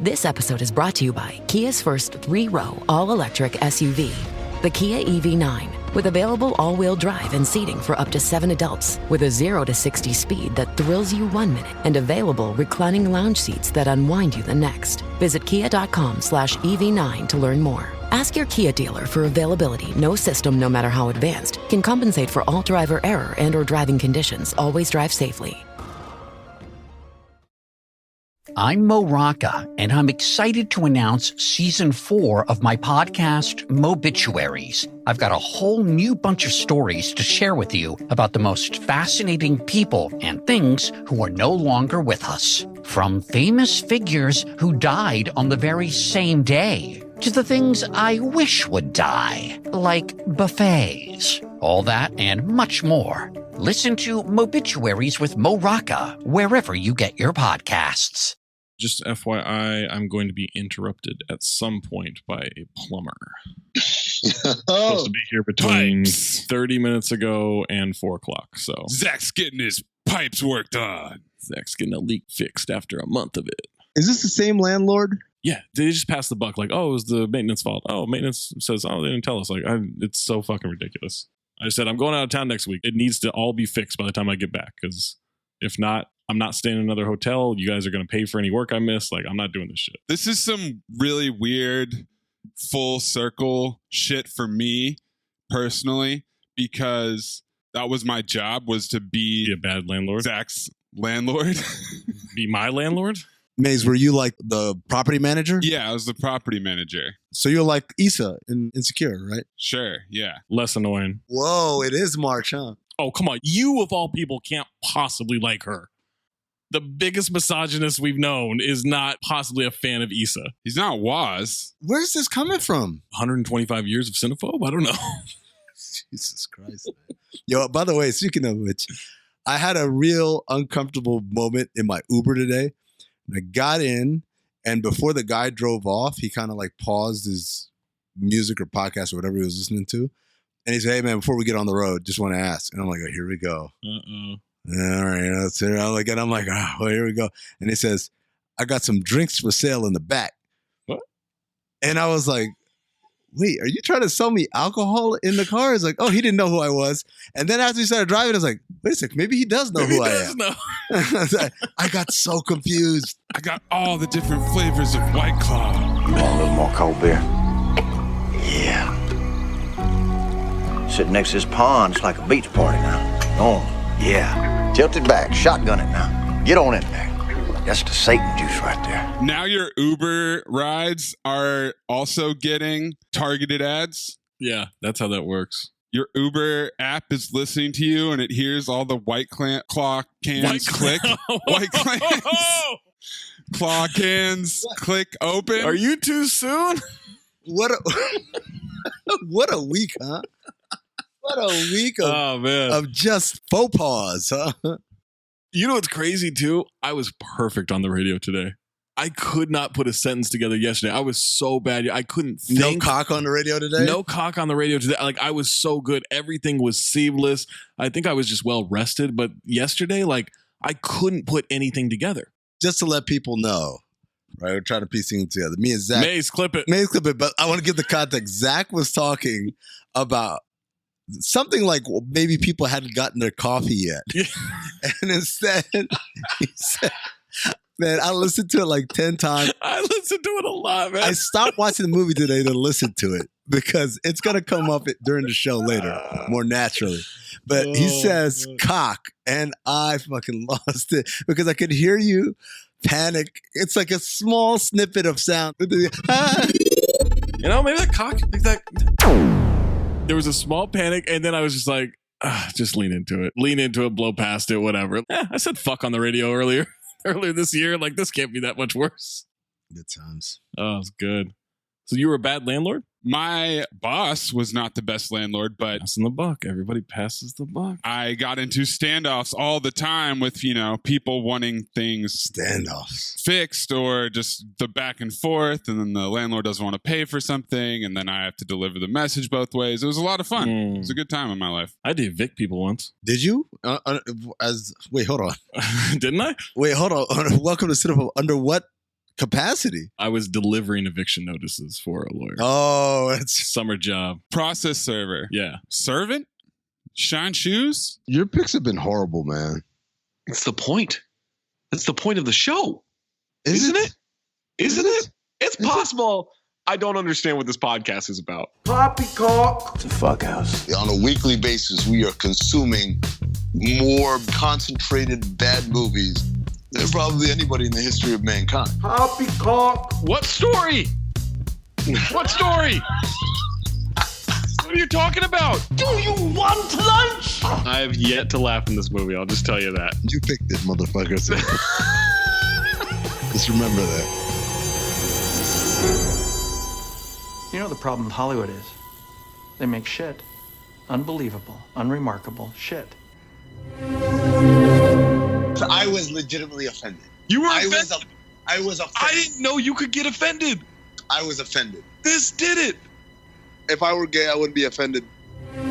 This episode is brought to you by Kia's first 3-row all-electric SUV, the Kia EV9, with available all-wheel drive and seating for up to 7 adults, with a 0 to 60 speed that thrills you 1 minute, and available reclining lounge seats that unwind you the next. Visit kia.com/EV9 to learn more. Ask your Kia dealer for availability. No system, no matter how advanced, can compensate for all driver error and or driving conditions. Always drive safely. I'm Mo Rocca, and I'm excited to announce Season 4 of my podcast, Mobituaries. I've got a whole new bunch of stories to share with you about the most fascinating people and things who are no longer with us. From famous figures who died on the very same day, to the things I wish would die, like buffets. All that and much more. Listen to Mobituaries with Mo Rocca wherever you get your podcasts. Just FYI, I'm going to be interrupted at some point by a plumber. Supposed to be here between 30 minutes ago and 4 o'clock. So Zach's getting his pipes worked on. Zach's getting a leak fixed after a month of it. Is this the same landlord? Yeah, they just passed the buck. Like, oh, it was the maintenance fault. Oh, maintenance says, oh, they didn't tell us. Like, it's so fucking ridiculous. I said, I'm going out of town next week. It needs to all be fixed by the time I get back. Because if not, I'm not staying in another hotel. You guys are going to pay for any work I miss. Like, I'm not doing this shit. This is some really weird full circle shit for me personally, because that was my job, was to be a bad landlord. Zach's landlord. Be my landlord? Maze, were you like the property manager? Yeah, I was the property manager. So you're like Issa in Insecure, right? Sure, yeah. Less annoying. Whoa, it is March, huh? Oh, come on. You, of all people, can't possibly like her. The biggest misogynist we've known is not possibly a fan of Issa. He's not Waz. Where's this coming from? 125 years of Cinephobe? I don't know. Jesus Christ. Man. Yo, by the way, speaking of which, I had a real uncomfortable moment in my Uber today. And I got in, and before the guy drove off, he kind of like paused his music or podcast or whatever he was listening to. And he said, hey, man, before we get on the road, just want to ask. And I'm like, oh, here we go. Uh-oh. All right, let's hear it. I'm like, oh, well, here we go. And he says, I got some drinks for sale in the back. What? And I was like, wait, are you trying to sell me alcohol in the car? It's like, oh, he didn't know who I was. And then after he started driving, I was like, wait a second, maybe he does know who I am. I got so confused. I got all the different flavors of White Claw. You want a little more cold beer? Yeah. Sitting next to this pond, it's like a beach party now. Oh, yeah. Tilt it back, shotgun it now. Get on in there. That's the Satan juice right there. Now your Uber rides are also getting targeted ads. Yeah, that's how that works. Your Uber app is listening to you, and it hears all the White Claw cans click. White Claws. Claw cans click open. Are you too soon? What a week, huh? What a week of just faux pas, huh? You know what's crazy, too? I was perfect on the radio today. I could not put a sentence together yesterday. I was so bad. I couldn't think. No cock on the radio today? No cock on the radio today. Like, I was so good. Everything was seamless. I think I was just well rested. But yesterday, like, I couldn't put anything together. Just to let people know, right? We're trying to piece things together. Me and Zach. Maze, clip it. But I want to give the context. Zach was talking about something like maybe people hadn't gotten their coffee yet. Yeah. And instead, he said, man, I listened to it like 10 times. I listened to it a lot, man. I stopped watching the movie today to listen to it because it's going to come up during the show later, more naturally. But he says cock, and I fucking lost it because I could hear you panic. It's like a small snippet of sound. You know, maybe that cock, like that. There was a small panic, and then I was just like, just lean into it. Lean into it, blow past it, whatever. I said fuck on the radio earlier this year. Like, this can't be that much worse. Good times. Oh, it's good. So you were a bad landlord? My boss was not the best landlord, but passing the buck. Everybody passes the buck. I got into standoffs all the time with, people wanting things fixed or just the back and forth. And then the landlord doesn't want to pay for something. And then I have to deliver the message both ways. It was a lot of fun. It was a good time in my life. I did evict people once. Did you? Wait, hold on. Didn't I? Wait, hold on. Welcome to Cinephobe. Under what capacity? I was delivering eviction notices for a lawyer. Oh, it's Summer job. Process server. Yeah. Servant? Shine shoes? Your picks have been horrible, man. It's the point. That's the point of the show. Isn't it? Isn't it? It's possible. I don't understand what this podcast is about. Poppycock. It's a fuck house. On a weekly basis, we are consuming more concentrated bad movies than probably anybody in the history of mankind. Poppycock. What story? What story? What are you talking about? Do you want lunch? I have yet to laugh in this movie. I'll just tell you that. You picked it, motherfucker. So just remember that. You know the problem with Hollywood is? They make shit. Unbelievable, unremarkable shit. I was legitimately offended. You were I offended? was offended. I didn't know you could get offended. I was offended. This did it. If I were gay, I wouldn't be offended. They're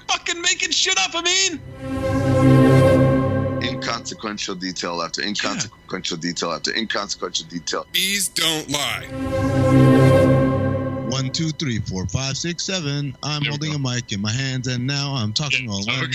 fucking making shit up, Amin. Inconsequential detail after inconsequential detail after inconsequential detail. Bees don't lie. 1, 2, 3, 4, 5, 6, 7. I'm holding a mic in my hands, and now I'm talking all alone.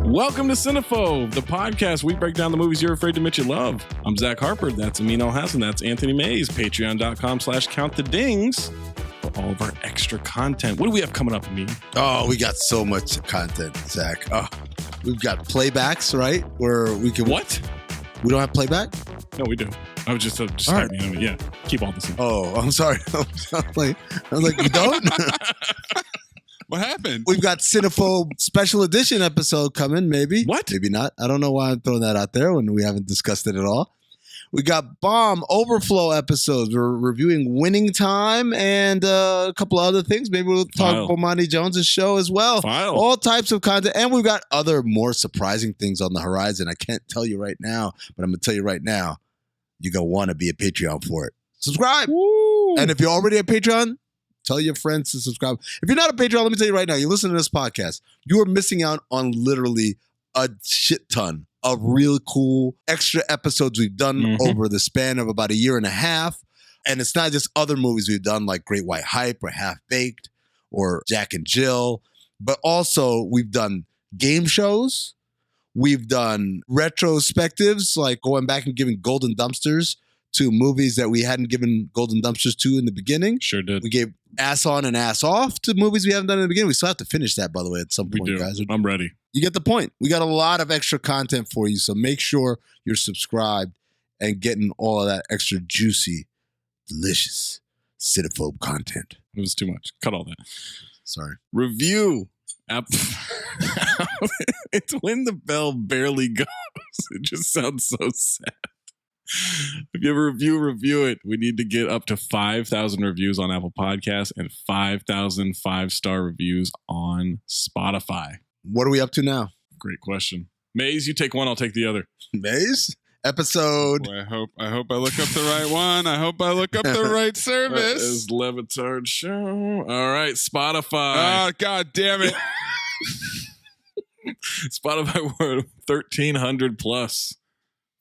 Welcome to Cinephobe, the podcast. We break down the movies you're afraid to admit you love. I'm Zach Harper. That's Amin Hassan. That's Anthony Mayes. Patreon.com/countthedings for all of our extra content. What do we have coming up, Amin? Oh, we got so much content, Zach. Oh, we've got playbacks, right? Where we can. What? We don't have playback? No, we do. I was just All right. right. Yeah, keep all this in. Oh, I'm sorry. I was like, you don't? What happened? We've got Cinephobe special edition episode coming, maybe. What? Maybe not. I don't know why I'm throwing that out there when we haven't discussed it at all. We got bomb overflow episodes. We're reviewing Winning Time and a couple of other things. Maybe we'll talk File. Bomani Jones' show as well. File. All types of content. And we've got other more surprising things on the horizon. I can't tell you right now, but I'm going to tell you right now, you're going to want to be a Patreon for it. Subscribe. Woo. And if you're already a Patreon, tell your friends to subscribe. If you're not a Patreon, let me tell you right now, you listen to this podcast, you are missing out on literally a shit ton of real cool extra episodes we've done over the span of about a year and a half. And it's not just other movies we've done like Great White Hype or Half Baked or Jack and Jill, but also we've done game shows. We've done retrospectives, like going back and giving golden dumpsters to movies that we hadn't given golden dumpsters to in the beginning. Sure did. We gave ass on and ass off to movies we haven't done in the beginning. We still have to finish that, by the way, at some We point, do. guys. I'm ready. You get the point. We got a lot of extra content for you, so make sure you're subscribed and getting all of that extra juicy, delicious Cinephobe content. It was too much. Cut all that. Sorry. Review. It's when the bell barely goes. It just sounds so sad. If you have a review it. We need to get up to 5,000 reviews on Apple Podcasts and 5,000 5-star reviews on Spotify. What are we up to now? Great question. Maze, you take one, I'll take the other. Maze? Episode. Boy, I hope I look up the right one. I hope I look up the right That service. is Levitard Show. All right, Spotify. Oh, God damn it. Spotify, we're 1,300 plus.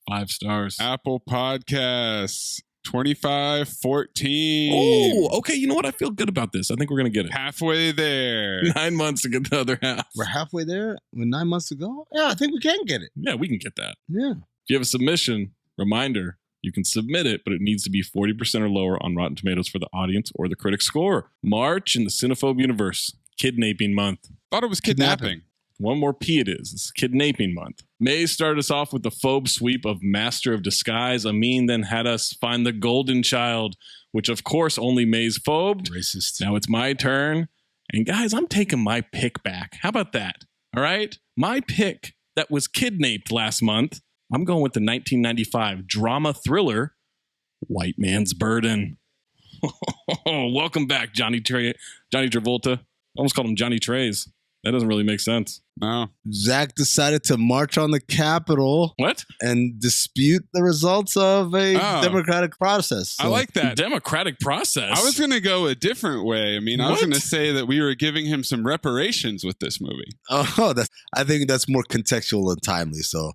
5 stars. Apple Podcasts, 2514. Oh, okay. You know what? I feel good about this. I think we're going to get it. Halfway there. 9 months to get the other half. We're halfway there. We're 9 months to go. Yeah, I think we can get it. Yeah, we can get that. Yeah. If you have a submission, reminder, you can submit it, but it needs to be 40% or lower on Rotten Tomatoes for the audience or the critic score. March in the Cinephobe universe. Kidnaping month. Thought it was kidnapping. One more P it is. It's Kidnaping month. Maze started us off with the phobe sweep of Master of Disguise. Amin then had us find the Golden Child, which of course only Maze phobed. Racist. Now it's my turn. And guys, I'm taking my pick back. How about that? All right? My pick that was kidnapped last month. I'm going with the 1995 drama thriller, White Man's Burden. Welcome back, Johnny Travolta. I almost called him Johnny Trays. That doesn't really make sense. No. Zach decided to march on the Capitol. What? And dispute the results of a democratic process. I like that. Democratic process? I was going to go a different way. I mean, I was going to say that we were giving him some reparations with this movie. Oh, I think that's more contextual and timely, so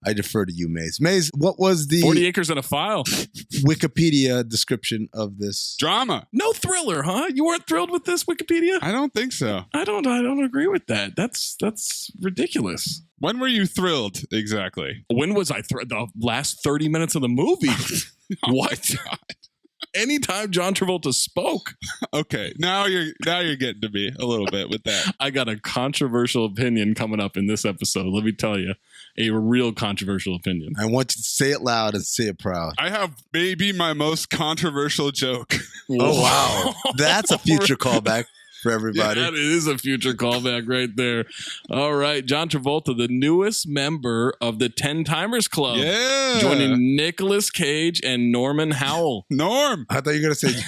I defer to you, Mayes. Mayes, what was the 40 acres and a file Wikipedia description of this? Drama. No thriller, huh? You weren't thrilled with this Wikipedia? I don't think so. I don't agree with that. That's ridiculous. When were you thrilled exactly? When was I thrilled? The last 30 minutes of the movie. What? Anytime John Travolta spoke. Okay, now you're getting to me a little bit with that. I got a controversial opinion coming up in this episode. Let me tell you, a real controversial opinion. I want you to say it loud and say it proud. I have maybe my most controversial joke. Oh, wow. That's a future callback for everybody. Yeah, that is a future callback right there. All right, John Travolta, the newest member of the 10 Timers Club. Yeah. Joining Nicolas Cage and Norman Howell. Norm. I thought you were going to say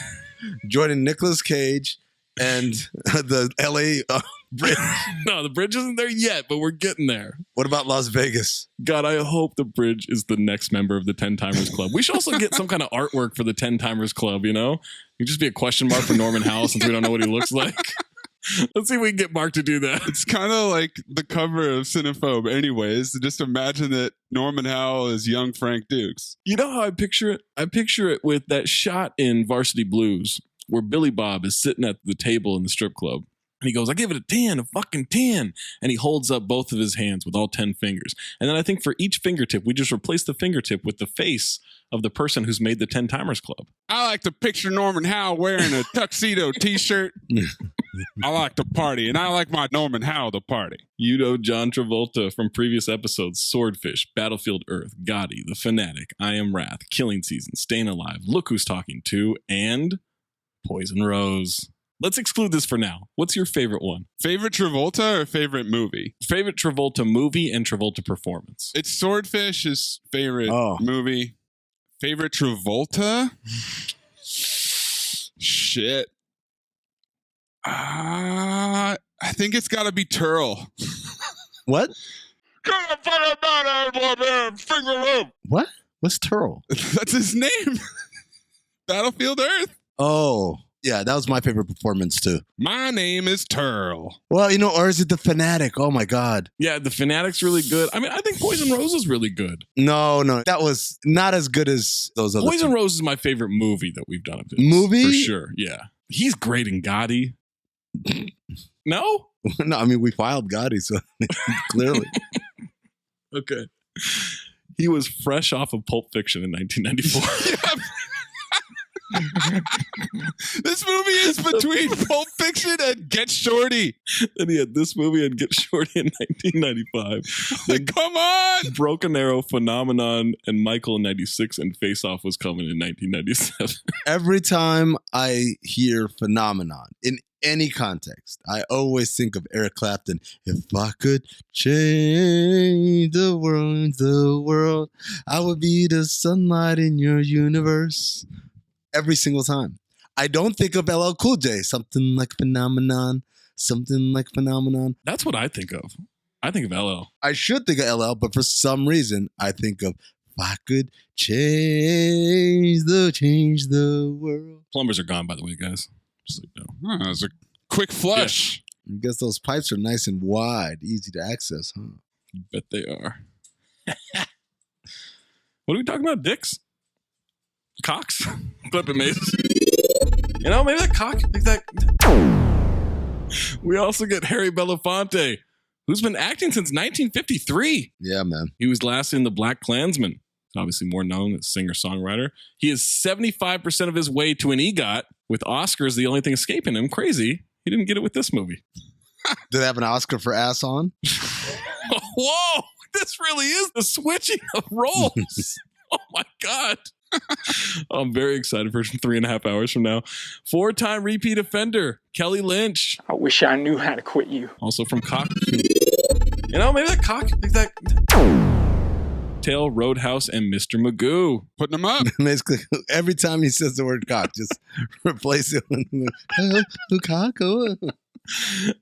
joining Nicolas Cage and the LA bridge. No, the bridge isn't there yet, but we're getting there. What about Las Vegas? God, I hope the bridge is the next member of the 10 Timers Club. We should also get some kind of artwork for the 10 Timers Club, you know? It could just be a question mark for Norman Howell since we don't know what he looks like. Let's see if we can get Mark to do that. It's kind of like the cover of Cinephobe anyways. Just imagine that Norman Howell is young Frank Dukes. You know how I picture it? I picture it with that shot in Varsity Blues where Billy Bob is sitting at the table in the strip club. And he goes, I give it a 10, a fucking 10. And he holds up both of his hands with all 10 fingers. And then I think for each fingertip, we just replace the fingertip with the face of the person who's made the 10 Timers Club. I like to picture Norman Howell wearing a tuxedo t-shirt. I like to party, and I like my Norman Howell to party. You know John Travolta from previous episodes, Swordfish, Battlefield Earth, Gotti, The Fanatic, I Am Wrath, Killing Season, Staying Alive, Look Who's Talking To, and Poison Rose. Let's exclude this for now. What's your favorite one? Favorite Travolta or favorite movie? Favorite Travolta movie and Travolta performance. It's Swordfish is favorite movie. Favorite Travolta? Shit. I think it's got to be Turl. What? What? What's Turl? That's his name. Battlefield Earth. Oh. Yeah, that was my favorite performance too. My name is Turl. Well, or is it The Fanatic? Oh my God. Yeah, The Fanatic's really good. I mean, I think Poison Rose is really good. No, that was not as good as those other Poison two. Rose is my favorite movie that we've done of his. Movie? For sure, yeah. He's great in Gotti. No? No, I mean, we filed Gotti, so clearly. Okay. He was fresh off of Pulp Fiction in 1994. This movie is between Pulp Fiction and Get Shorty. And he had this movie and Get Shorty in 1995. Like, come on! Broken Arrow, Phenomenon, and Michael in 96, and Face Off was coming in 1997. Every time I hear Phenomenon in any context, I always think of Eric Clapton. If I could change the world, I would be the sunlight in your universe. Every single time. I don't think of LL Cool J. Something like Phenomenon. That's what I think of. I think of LL. I should think of LL, but for some reason, I think of if I could change the world. Plumbers are gone, by the way, guys. Just so you know. That was a quick flush. Yeah. I guess those pipes are nice and wide, easy to access, huh? I bet they are. What are we talking about? Dicks? Cocks? Clip and Mace. You know, maybe that cock. Like that. We also get Harry Belafonte, who's been acting since 1953. Yeah, man. He was last in The Black Klansman. Obviously more known as singer-songwriter. He is 75% of his way to an EGOT, with Oscars the only thing escaping him. Crazy. He didn't get it with this movie. Did they have an Oscar for Ass On? Whoa! This really is the switching of roles. Oh my God. I'm very excited for 3.5 hours from now. 4-time repeat offender, Kelly Lynch. I wish I knew how to quit you. Also from Cock. You know, maybe that cock, like that. Tail, Roadhouse, and Mr. Magoo. Putting them up. Basically, every time he says the word cock, just replace it with cock.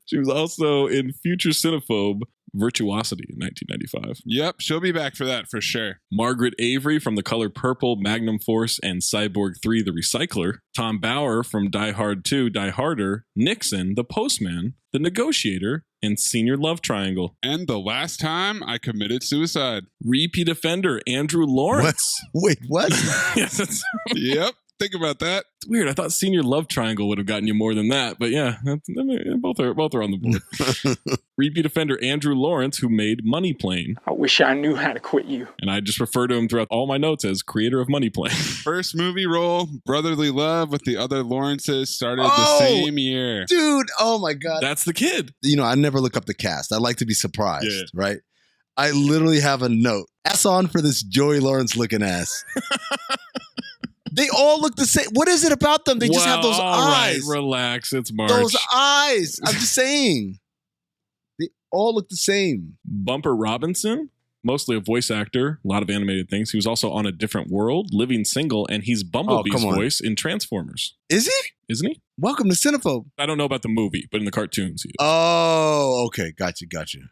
She was also in future Cinephobe Virtuosity in 1995. Yep, she'll be back for that for sure. Margaret Avery from The Color Purple, Magnum Force, and Cyborg 3, The Recycler. Tom Bauer from Die Hard 2, Die Harder. Nixon, The Postman, The Negotiator, and Senior Love Triangle. And the last time I committed suicide. Repeat offender Andrew Lawrence. Wait, what? Yes, that's Yep. Think about that. it's weird. I thought Senior Love Triangle would have gotten you more than that, but yeah, both are on the board. Repeat offender Andrew Lawrence, who made Money Plane, I wish I knew how to quit you. and I just refer to him throughout all my notes as creator of Money Plane. First movie role, Brotherly Love with the other Lawrences started the Oh, same year. Dude, oh my God. That's the kid. You know, I never look up the cast. I like to be surprised, Yeah. right? I literally have a note. Ass on for this Joey Lawrence looking ass. They all look the same. What is it about them? They just have those all eyes. right, relax. It's March. Those eyes. I'm just saying. They all look the same. Bumper Robinson, mostly a voice actor, a lot of animated things. He was also on A Different World, Living Single, and he's Bumblebee's come on. voice in Transformers. Is he? Isn't he? Welcome to Cinephobe. I don't know about the movie, but in the cartoons he is. Oh, okay. Gotcha.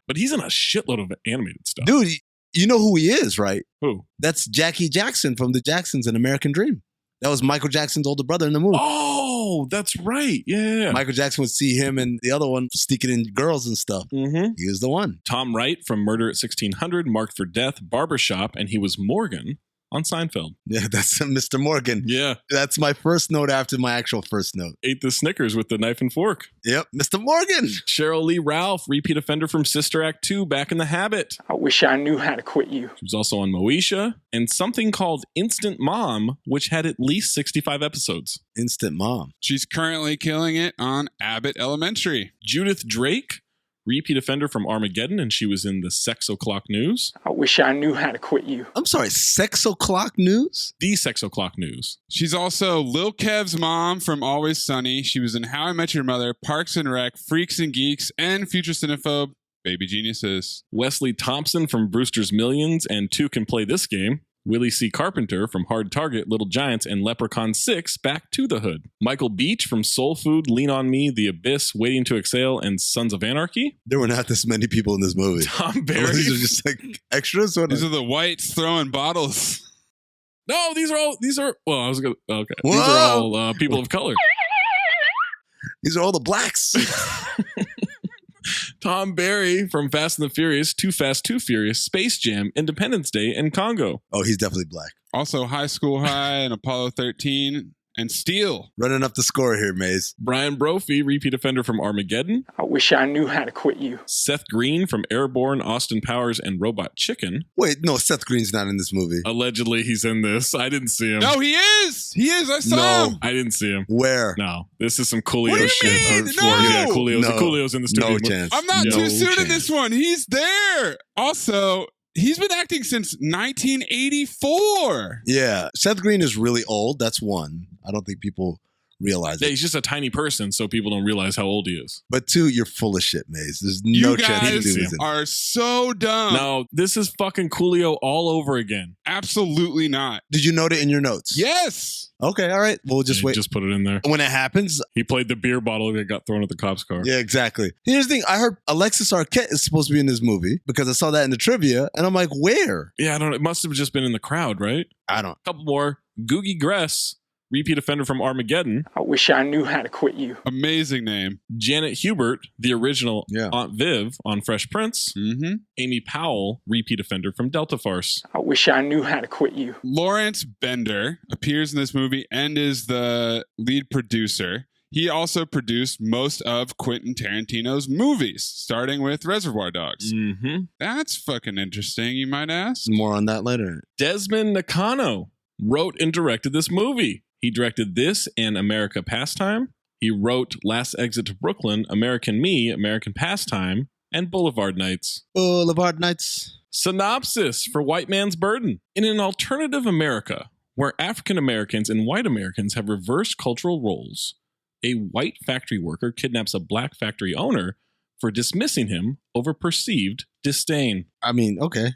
But he's in a shitload of animated stuff. Dude, you know who he is, right? Who? That's Jackie Jackson from the Jacksons in American Dream. That was Michael Jackson's older brother in the movie. Oh, that's right. Yeah. Michael Jackson would see him and the other one sneaking in girls and stuff. Mm-hmm. He was the one. Tom Wright from Murder at 1600, Marked for Death, Barbershop, and he was Morgan on Seinfeld. Yeah, that's Mr. Morgan. Yeah. That's my first note after my actual first note. Ate the Snickers with the knife and fork. Yep, Mr. Morgan. Cheryl Lee Ralph, repeat offender from Sister Act 2, Back in the Habit. I wish I knew how to quit you. She was also on Moesha and something called Instant Mom, which had at least 65 episodes. Instant Mom. She's currently killing it on Abbott Elementary. Judith Drake, repeat offender from Armageddon, and she was in the Sex O'Clock News. I wish I knew how to quit you. I'm sorry, Sex O'Clock News? The Sex O'Clock News. She's also Lil Kev's mom from Always Sunny. She was in How I Met Your Mother, Parks and Rec, Freaks and Geeks, and Future Cinephobe, Baby Geniuses. Wesley Thompson from Brewster's Millions and Two Can Play This Game. Willie C. Carpenter from Hard Target, Little Giants, and Leprechaun 6, Back to the Hood. Michael Beach from Soul Food, Lean on Me, The Abyss, Waiting to Exhale, and Sons of Anarchy. There were not this many people in this movie. Tom Berry. These are just like extras. These are the whites throwing bottles. No, these are, well, I was going to, okay. Whoa. These are all people of color. These are all the blacks. Tom Berry from Fast and the Furious, Too Fast, Too Furious, Space Jam, Independence Day, and Congo. Oh, he's definitely black. Also High School High and Apollo 13 and Steel. Running up the score here, Maze. Brian Brophy, repeat offender from Armageddon. I wish I knew how to quit you. Seth Green from Airborne, Austin Powers, and Robot Chicken. Wait, no, Seth Green's not in this movie. Allegedly, he's in this. I didn't see him. No, he is. He is. I saw him. I didn't see him. Where? No, this is some Coolio What do you shit. mean? Yeah, No. Coolio's in the studio. No chance. I'm not No too soon in chance. this one. He's there. Also, he's been acting since 1984. Yeah, Seth Green is really old. That's one. I don't think people realize Yeah, it. he's just a tiny person, so people don't realize how old he is. But two, you're full of shit, Maze. There's no You chance guys the dude was in. are so dumb. No, this is fucking Coolio all over again. Absolutely not. Did you note it in your notes? Yes. Okay, all right. We'll just Yeah, wait. Just put it in there. When it happens, He played the beer bottle that got thrown at the cop's car. yeah, exactly. Here's the thing. I heard Alexis Arquette is supposed to be in this movie because I saw that in the trivia, and I'm like, where? Yeah, I don't know. It must have just been in the crowd, right? I don't. Couple more. Googie Gress, repeat offender from Armageddon. I wish I knew how to quit you. Amazing name. Janet Hubert, the original Yeah. Aunt Viv on Fresh Prince. Mm-hmm. Amy Powell, repeat offender from Delta Farce. I wish I knew how to quit you. Lawrence Bender appears in this movie and is the lead producer. He also produced most of Quentin Tarantino's movies, starting with Reservoir Dogs. Mm-hmm. That's fucking interesting, you might ask. More on that later. Desmond Nakano wrote and directed this movie. He directed this and America Pastime. He wrote Last Exit to Brooklyn, American Me, American Pastime, and Boulevard Nights. Boulevard Nights. Synopsis for White Man's Burden. In an alternative America, where African Americans and white Americans have reversed cultural roles, a white factory worker kidnaps a black factory owner for dismissing him over perceived disdain. I mean, okay.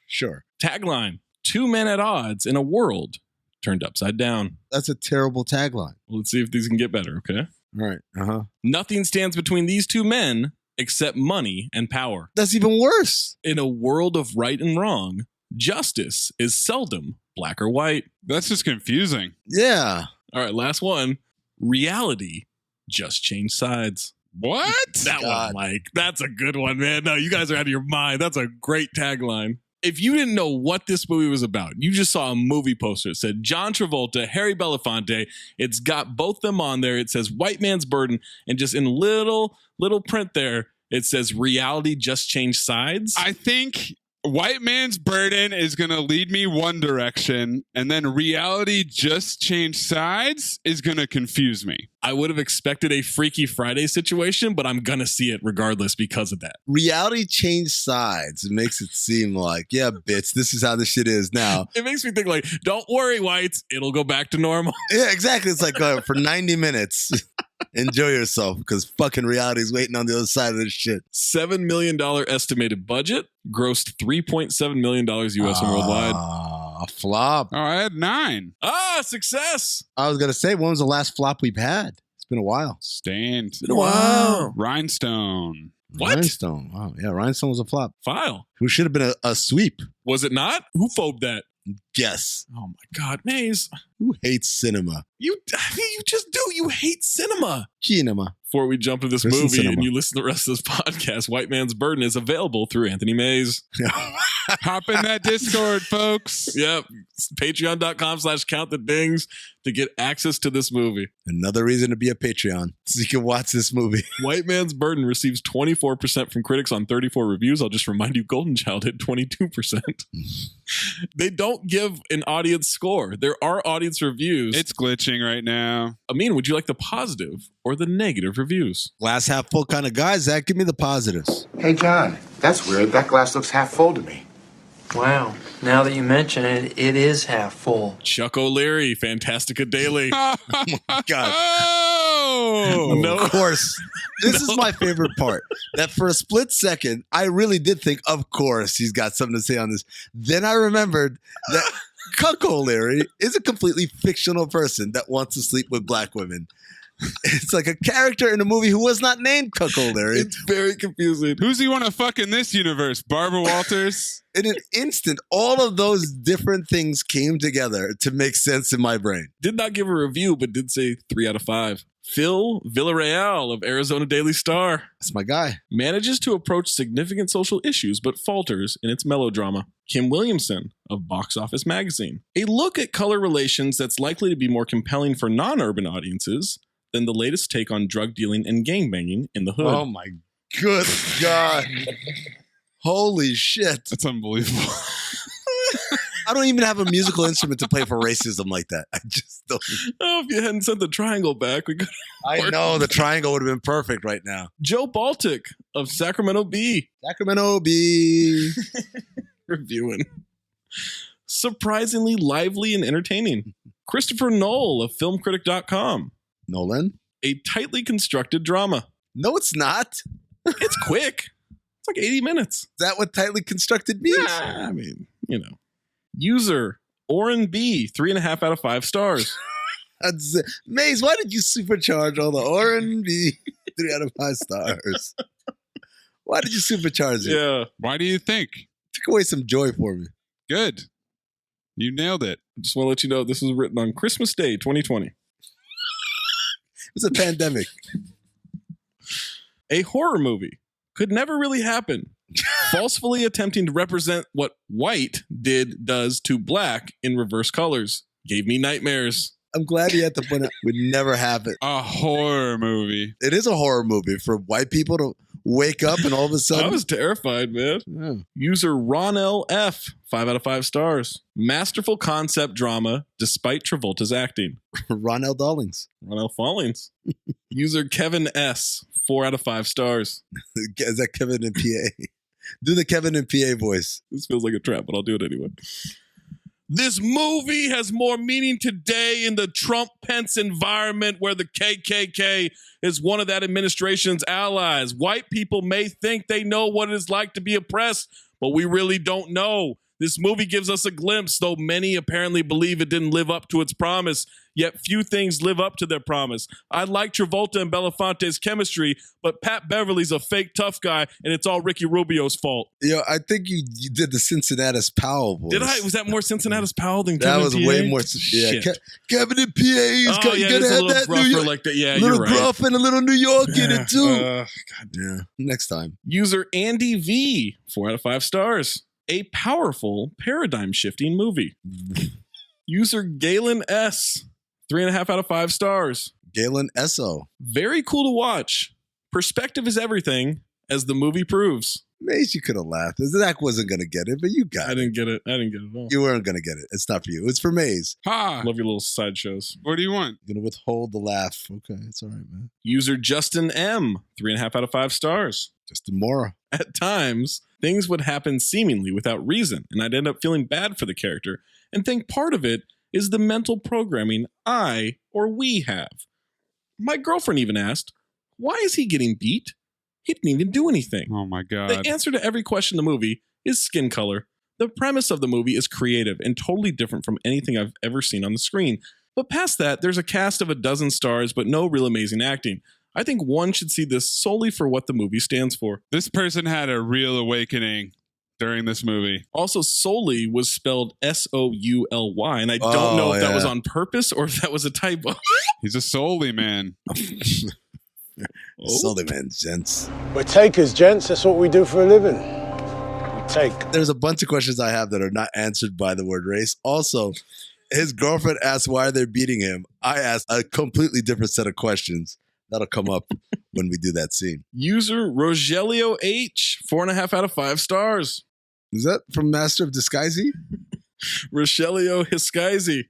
Sure. Tagline: two men at odds in a world turned upside down. That's a terrible tagline. Let's see if these can get better, okay? All right. Uh-huh. Nothing stands between these two men except money and power. That's even worse. In a world of right and wrong, justice is seldom black or white. That's just confusing. Yeah. All right, last one. Reality just changed sides. What? That one, Mike. That's a good one, man. No, you guys are out of your mind. That's a great tagline. If you didn't know what this movie was about, you just saw a movie poster. It said John Travolta, Harry Belafonte. It's got both them on there. It says White Man's Burden. And just in little print there, it says reality just changed sides. I think White Man's Burden is going to lead me one direction, and then reality just changed sides is going to confuse me. I would have expected a Freaky Friday situation, but I'm going to see it regardless because of that. Reality changed sides. It makes it seem like, yeah, bitch, this is how this shit is now. It makes me think like, don't worry, whites. It'll go back to normal. Yeah, exactly. It's like for 90 minutes. Enjoy yourself because fucking reality is waiting on the other side of this shit. $7 million estimated budget, grossed $3.7 million US and worldwide. A flop. Oh, I had 9. Success. I was going to say, when was the last flop we've had? It's been a while. Stand. Been a while. Rhinestone. What? Rhinestone. Wow. Yeah, Rhinestone was a flop. File. Who should have been a sweep? Was it not? Who phobed that? Yes. Oh my God, Mayes. Who hates cinema? You just do. You hate cinema. Cinema. Before we jump to this Listen movie cinema. and you listen to the rest of this podcast, White Man's Burden is available through Anthony Mayes. Hop in that Discord, folks. Yep. Patreon.com/countthedings to get access to this movie. Another reason to be a Patreon so you can watch this movie. White Man's Burden receives 24% from critics on 34 reviews. I'll just remind you, Golden Child hit 22%. They don't give an audience score. There are audience reviews. It's glitching right now. Amin, would you like the positive or the negative reviews? Glass half full kind of guys, Zach. Give me the positives. Hey, John, that's weird. That glass looks half full to me. Wow. Now that you mention it, it is half full. Chuck O'Leary, Fantastica Daily. God. Oh! No. Of course. This is my favorite part. That for a split second, I really did think, of course, he's got something to say on this. Then I remembered that Cuck O'Leary is a completely fictional person that wants to sleep with black women. It's like a character in a movie who was not named Cuck O'Leary. It's very confusing. Who's he want to fuck in this universe? Barbara Walters? In an instant, all of those different things came together to make sense in my brain. Did not give a review, but did say 3 out of 5. Phil Villarreal of Arizona Daily Star. That's my guy. Manages to approach significant social issues, but falters in its melodrama. Kim Williamson of Box Office Magazine. A look at color relations that's likely to be more compelling for non-urban audiences than the latest take on drug dealing and gangbanging in the hood. Oh my good God. Holy shit. That's unbelievable. I don't even have a musical instrument to play for racism like that. I just don't. Oh, if you hadn't sent the triangle back, we could. I know the triangle would have been perfect right now. Joe Baltic of Sacramento Bee. Sacramento Bee. Reviewing. Surprisingly lively and entertaining. Christopher Knoll of filmcritic.com. Nolan? A tightly constructed drama. No, it's not. It's quick. It's like 80 minutes. Is that what tightly constructed means? I mean, you know. User Oren B, 3.5 out of 5 stars. Maze, why did you supercharge all the R&B 3 out of 5 stars? Why did you supercharge it? Yeah. Why do you think? Took away some joy for me. Good. You nailed it. Just want to let you know this was written on Christmas Day, 2020. It's a pandemic. A horror movie could never really happen. Falsely attempting to represent what white does to black in reverse colors. Gave me nightmares. I'm glad you had to point out would never happen. A horror movie. It is a horror movie for white people to wake up and all of a sudden. I was terrified, man. Yeah. User Ronell F, 5 out of 5 stars. Masterful concept drama despite Travolta's acting. Ronell Dawlings. Ronell Fallings. User Kevin S, 4 out of 5 stars. Is that Kevin and PA? Do the Kevin and PA voice. This feels like a trap, but I'll do it anyway. This movie has more meaning today in the Trump-Pence environment where the KKK is one of that administration's allies. White people may think they know what it is like to be oppressed, but we really don't know. This movie gives us a glimpse, though many apparently believe it didn't live up to its promise. Yet few things live up to their promise. I like Travolta and Belafonte's chemistry, but Pat Beverly's a fake tough guy, and it's all Ricky Rubio's fault. Yo, I think you did the Cincinnatus Powell voice. Did I? Was that more Cincinnatus Powell than That Kevin was PA? way more. Yeah, Kevin and PA. You gotta have that New York, like that. Yeah, little you're right. gruff and a little New York in it too. God Yeah. Next time. User Andy V, 4 out of 5 stars. A powerful paradigm-shifting movie. User Galen S, 3.5 out of 5 stars. Galen S.O. Very cool to watch. Perspective is everything, as the movie proves. Maze, you could have laughed. Zach wasn't going to get it, but you got it. I didn't get it at all. You weren't going to get it. It's not for you. It's for Maze. Ha! Love your little sideshows. What do you want? Going to withhold the laugh. Okay, it's all right, man. User Justin M, 3.5 out of 5 stars. Justin Mora. At times, things would happen seemingly without reason, and I'd end up feeling bad for the character and think part of it is the mental programming I or we have. My girlfriend even asked, why is he getting beat? He didn't even do anything. Oh my God. The answer to every question in the movie is skin color. The premise of the movie is creative and totally different from anything I've ever seen on the screen. But past that, there's a cast of 12 stars, but no real amazing acting. I think one should see this solely for what the movie stands for. This person had a real awakening during this movie. Also, solely was spelled S-O-U-L-Y, and I don't know if that was on purpose or if that was a typo. He's a solely man. Solely man, gents. We're takers, gents. That's what we do for a living. We take. There's a bunch of questions I have that are not answered by the word race. Also, his girlfriend asked why they're beating him. I asked a completely different set of questions. That'll come up when we do that scene. User Rogelio H, 4.5 out of 5 stars. Is that from Master of Disguisey? Rogelio Hiscaisi,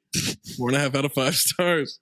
4.5 out of 5 stars.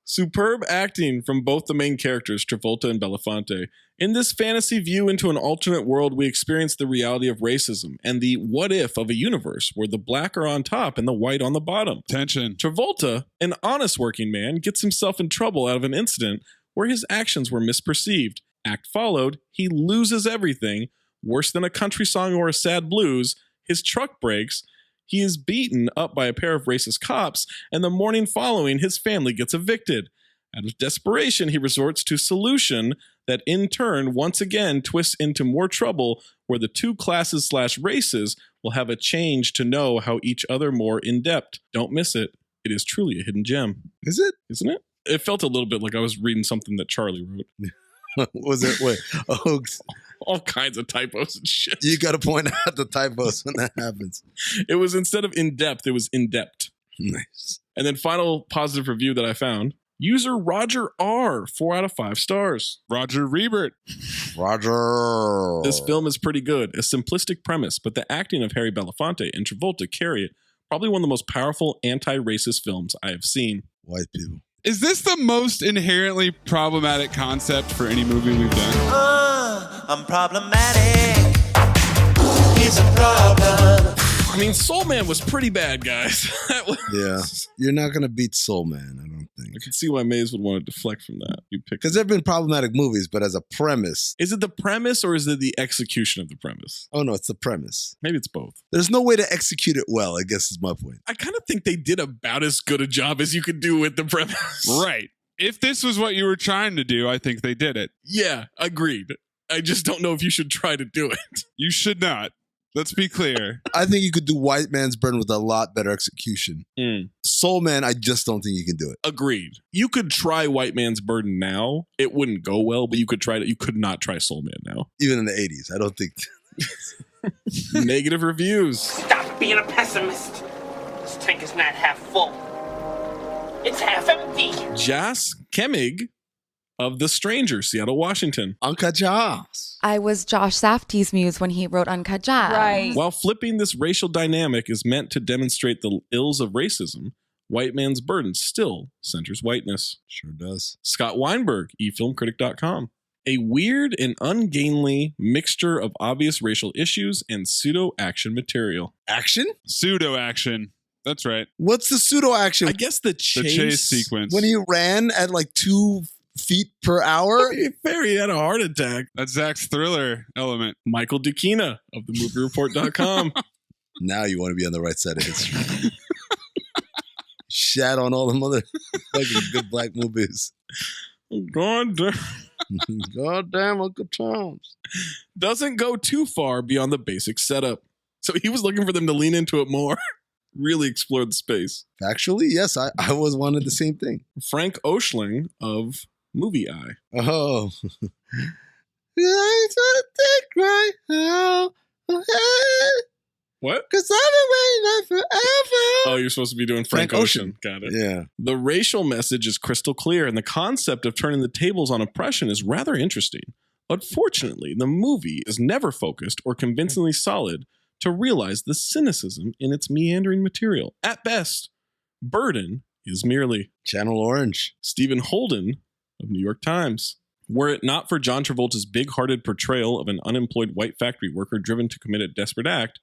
Superb acting from both the main characters, Travolta and Belafonte. In this fantasy view into an alternate world, we experience the reality of racism and the what if of a universe where the black are on top and the white on the bottom. Tension. Travolta, an honest working man, gets himself in trouble out of an incident where his actions were misperceived. Act followed, he loses everything. Worse than a country song or a sad blues, his truck breaks. He is beaten up by a pair of racist cops, and the morning following, his family gets evicted. Out of desperation, he resorts to solution that in turn once again twists into more trouble where the two classes / races will have a change to know how each other more in depth. Don't miss it. It is truly a hidden gem. Is it? Isn't it? It felt a little bit like I was reading something that Charlie wrote. Was it? Wait. Oh, all kinds of typos and shit. You got to point out the typos when that happens. It was instead of in depth, it was in depth. Nice. And then final positive review that I found. User Roger R, 4 out of 5 stars. Roger Ebert. Roger. This film is pretty good. A simplistic premise, but the acting of Harry Belafonte and Travolta carry it. Probably one of the most powerful anti-racist films I have seen. White people. Is this the most inherently problematic concept for any movie we've done? I'm problematic. It's a problem. I mean, Soul Man was pretty bad, guys. Yeah. You're not going to beat Soul Man, I don't think. I can see why Maze would want to deflect from that. Because there have been problematic movies, but as a premise. Is it the premise or is it the execution of the premise? Oh, no, it's the premise. Maybe it's both. There's no way to execute it well, I guess is my point. I kind of think they did about as good a job as you could do with the premise. Right. If this was what you were trying to do, I think they did it. Yeah, agreed. I just don't know if you should try to do it. You should not. Let's be clear. I think you could do White Man's Burden with a lot better execution. Soul Man, I just don't think you can do it. Agreed. You could try White Man's Burden now. It wouldn't go well, but you could try it. You could not try Soul Man now. Even in the 80s, I don't think. Negative reviews. Stop being a pessimist. This tank is not half full. It's half empty. Jas Kemig of The Stranger, Seattle, Washington. Uncut Jas. I was Josh Safdie's muse when he wrote Uncut Gems. Right. While flipping this racial dynamic is meant to demonstrate the ills of racism, White Man's Burden still centers whiteness. Sure does. Scott Weinberg, eFilmCritic.com. A weird and ungainly mixture of obvious racial issues and pseudo-action material. Action? Pseudo-action. That's right. What's the pseudo-action? I guess the chase sequence. When he ran at like 2 feet per hour? He had a heart attack. That's Zach's thriller element. Michael Dukina of themoviereport.com. Now you want to be on the right side of history. Shat on all the mother fucking good black movies. God damn. God damn, Uncle Tom's. Doesn't go too far beyond the basic setup. So he was looking for them to lean into it more. Really explore the space. Factually, yes, I was wanted the same thing. Frank Oshling of Movie Eye. Oh. I gotta think right now. What? Because I've been waiting forever. Oh, you're supposed to be doing Frank Ocean. Got it. Yeah. The racial message is crystal clear, and the concept of turning the tables on oppression is rather interesting. Unfortunately, the movie is never focused or convincingly solid to realize the cynicism in its meandering material. At best, Burden is merely Channel Orange. Stephen Holden of New York Times. Were it not for John Travolta's big-hearted portrayal of an unemployed white factory worker driven to commit a desperate act,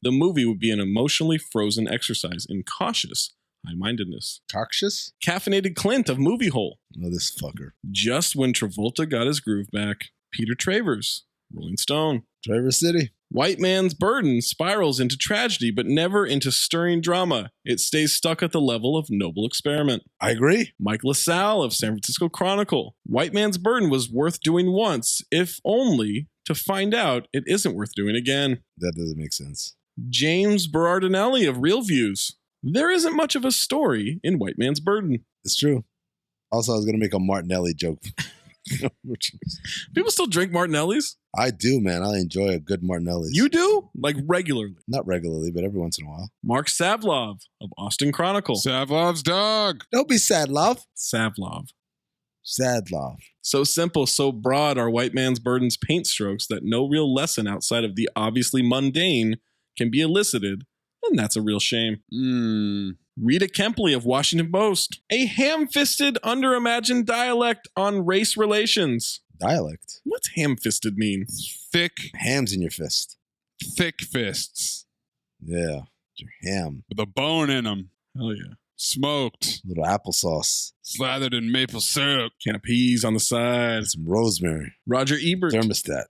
the movie would be an emotionally frozen exercise in cautious high-mindedness. Cautious? Caffeinated Clint of Movie Hole. Oh, this fucker. Just when Travolta got his groove back, Peter Travers, Rolling Stone. Traverse City. White Man's Burden spirals into tragedy, but never into stirring drama. It stays stuck at the level of noble experiment. I agree. Mike LaSalle of San Francisco Chronicle. White Man's Burden was worth doing once, if only to find out it isn't worth doing again. That doesn't make sense. James Berardinelli of Real Views. There isn't much of a story in White Man's Burden. It's true. Also, I was going to make a Martinelli joke. People still drink Martinellis? I do, man. I enjoy a good Martinelli. You do? Like regularly? Not regularly, but every once in a while. Mark Savlov of Austin Chronicle. Savlov's dog. Don't be Sadlov. Savlov. Sadlov. So simple, so broad are White Man's Burden's paint strokes that no real lesson outside of the obviously mundane can be elicited, and that's a real shame. Rita Kempley of Washington Post. A ham-fisted, under-imagined dialect on race relations. Dialect? What's ham-fisted mean? Thick. Hams in your fist. Thick fists. Yeah. Your ham. With a bone in them. Hell yeah. Smoked. Little applesauce. Slathered in maple syrup. Can of peas on the side. Some rosemary. Roger Ebert. Thermostat.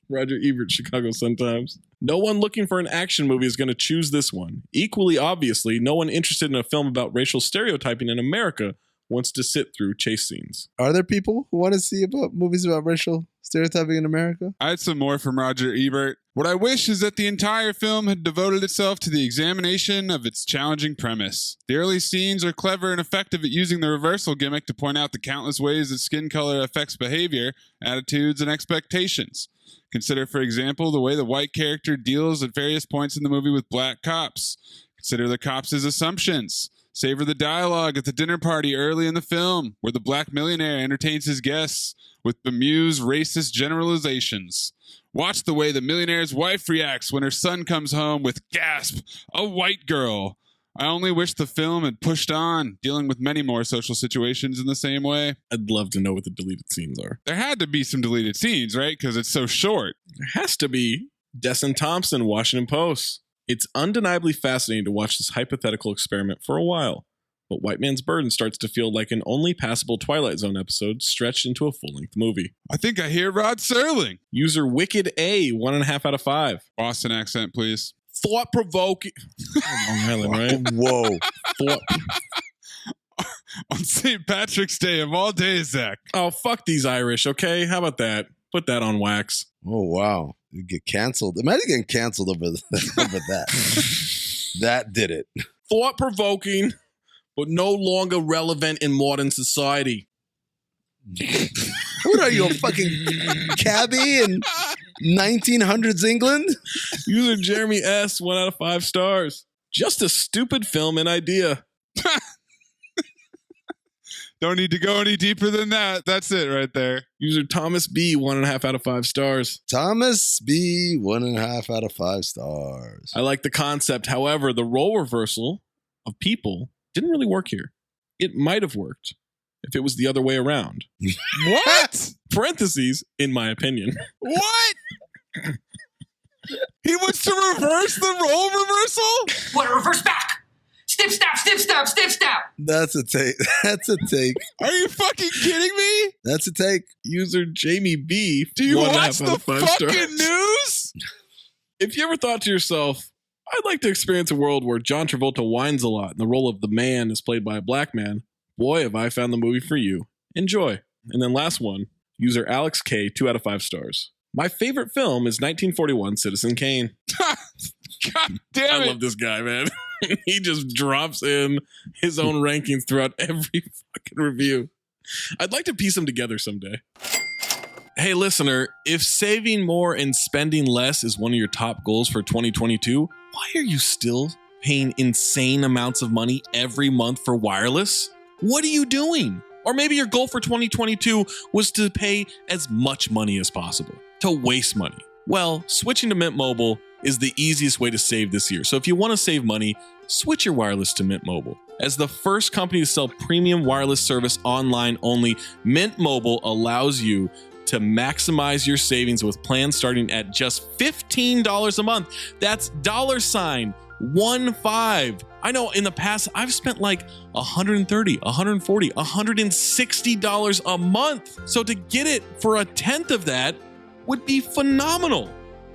Roger Ebert, Chicago Sun-Times. No one looking for an action movie is going to choose this one. Equally obviously, no one interested in a film about racial stereotyping in America wants to sit through chase scenes. Are there people who want to see about movies about racial stereotyping in America? I had some more from Roger Ebert. What I wish is that the entire film had devoted itself to the examination of its challenging premise. The early scenes are clever and effective at using the reversal gimmick to point out the countless ways that skin color affects behavior, attitudes, and expectations. Consider, for example, the way the white character deals at various points in the movie with black cops. Consider the cops' assumptions. Savor the dialogue at the dinner party early in the film, where the black millionaire entertains his guests with bemused racist generalizations. Watch the way the millionaire's wife reacts when her son comes home with, gasp, a white girl. I only wish the film had pushed on, dealing with many more social situations in the same way. I'd love to know what the deleted scenes are. There had to be some deleted scenes, right? Because it's so short. There has to be. Desson Thompson, Washington Post. It's undeniably fascinating to watch this hypothetical experiment for a while, but White Man's Burden starts to feel like an only passable Twilight Zone episode stretched into a full-length movie. I think I hear Rod Serling. User Wicked A, 1.5 out of 5. Boston accent, please. Thought-provoking. Long Island, right? Whoa. On St. Patrick's Day of all days, Zach. Oh, fuck these Irish, okay? How about that? Put that on wax. Oh, wow. You get canceled. Imagine getting canceled over that. That did it. Thought-provoking, but no longer relevant in modern society. What are you, a fucking cabbie in 1900s England? User Jeremy S, 1 out of 5 stars. Just a stupid film and idea. Don't need to go any deeper than that. That's it right there. User Thomas B, 1.5 out of 5 stars. Thomas B, 1.5 out of 5 stars. I like the concept. However, the role reversal of people didn't really work here. It might have worked if it was the other way around. What? Parentheses, in my opinion. What? He wants to reverse the role reversal? What, reverse back? Snip, snap, snip, snap, snip, snap. That's a take. That's a take. Are you fucking kidding me? That's a take. User Jamie B. Do you 1.5 watch the out of 5 fucking stars. news? If you ever thought to yourself, I'd like to experience a world where John Travolta whines a lot and the role of the man is played by a black man. Boy, have I found the movie for you. Enjoy. And then last one, user Alex K, 2 out of 5 stars. My favorite film is 1941 Citizen Kane. God damn it. I love this guy, man. He just drops in his own rankings throughout every fucking review. I'd like to piece them together someday. Hey, listener, if saving more and spending less is one of your top goals for 2022, why are you still paying insane amounts of money every month for wireless? What are you doing? Or maybe your goal for 2022 was to pay as much money as possible, to waste money. Well, switching to Mint Mobile is the easiest way to save this year. So if you want to save money, switch your wireless to Mint Mobile. As the first company to sell premium wireless service online only, Mint Mobile allows you to maximize your savings with plans starting at just $15 a month. That's $15. I know in the past, I've spent like $130, $140, $160 a month. So to get it for a tenth of that would be phenomenal.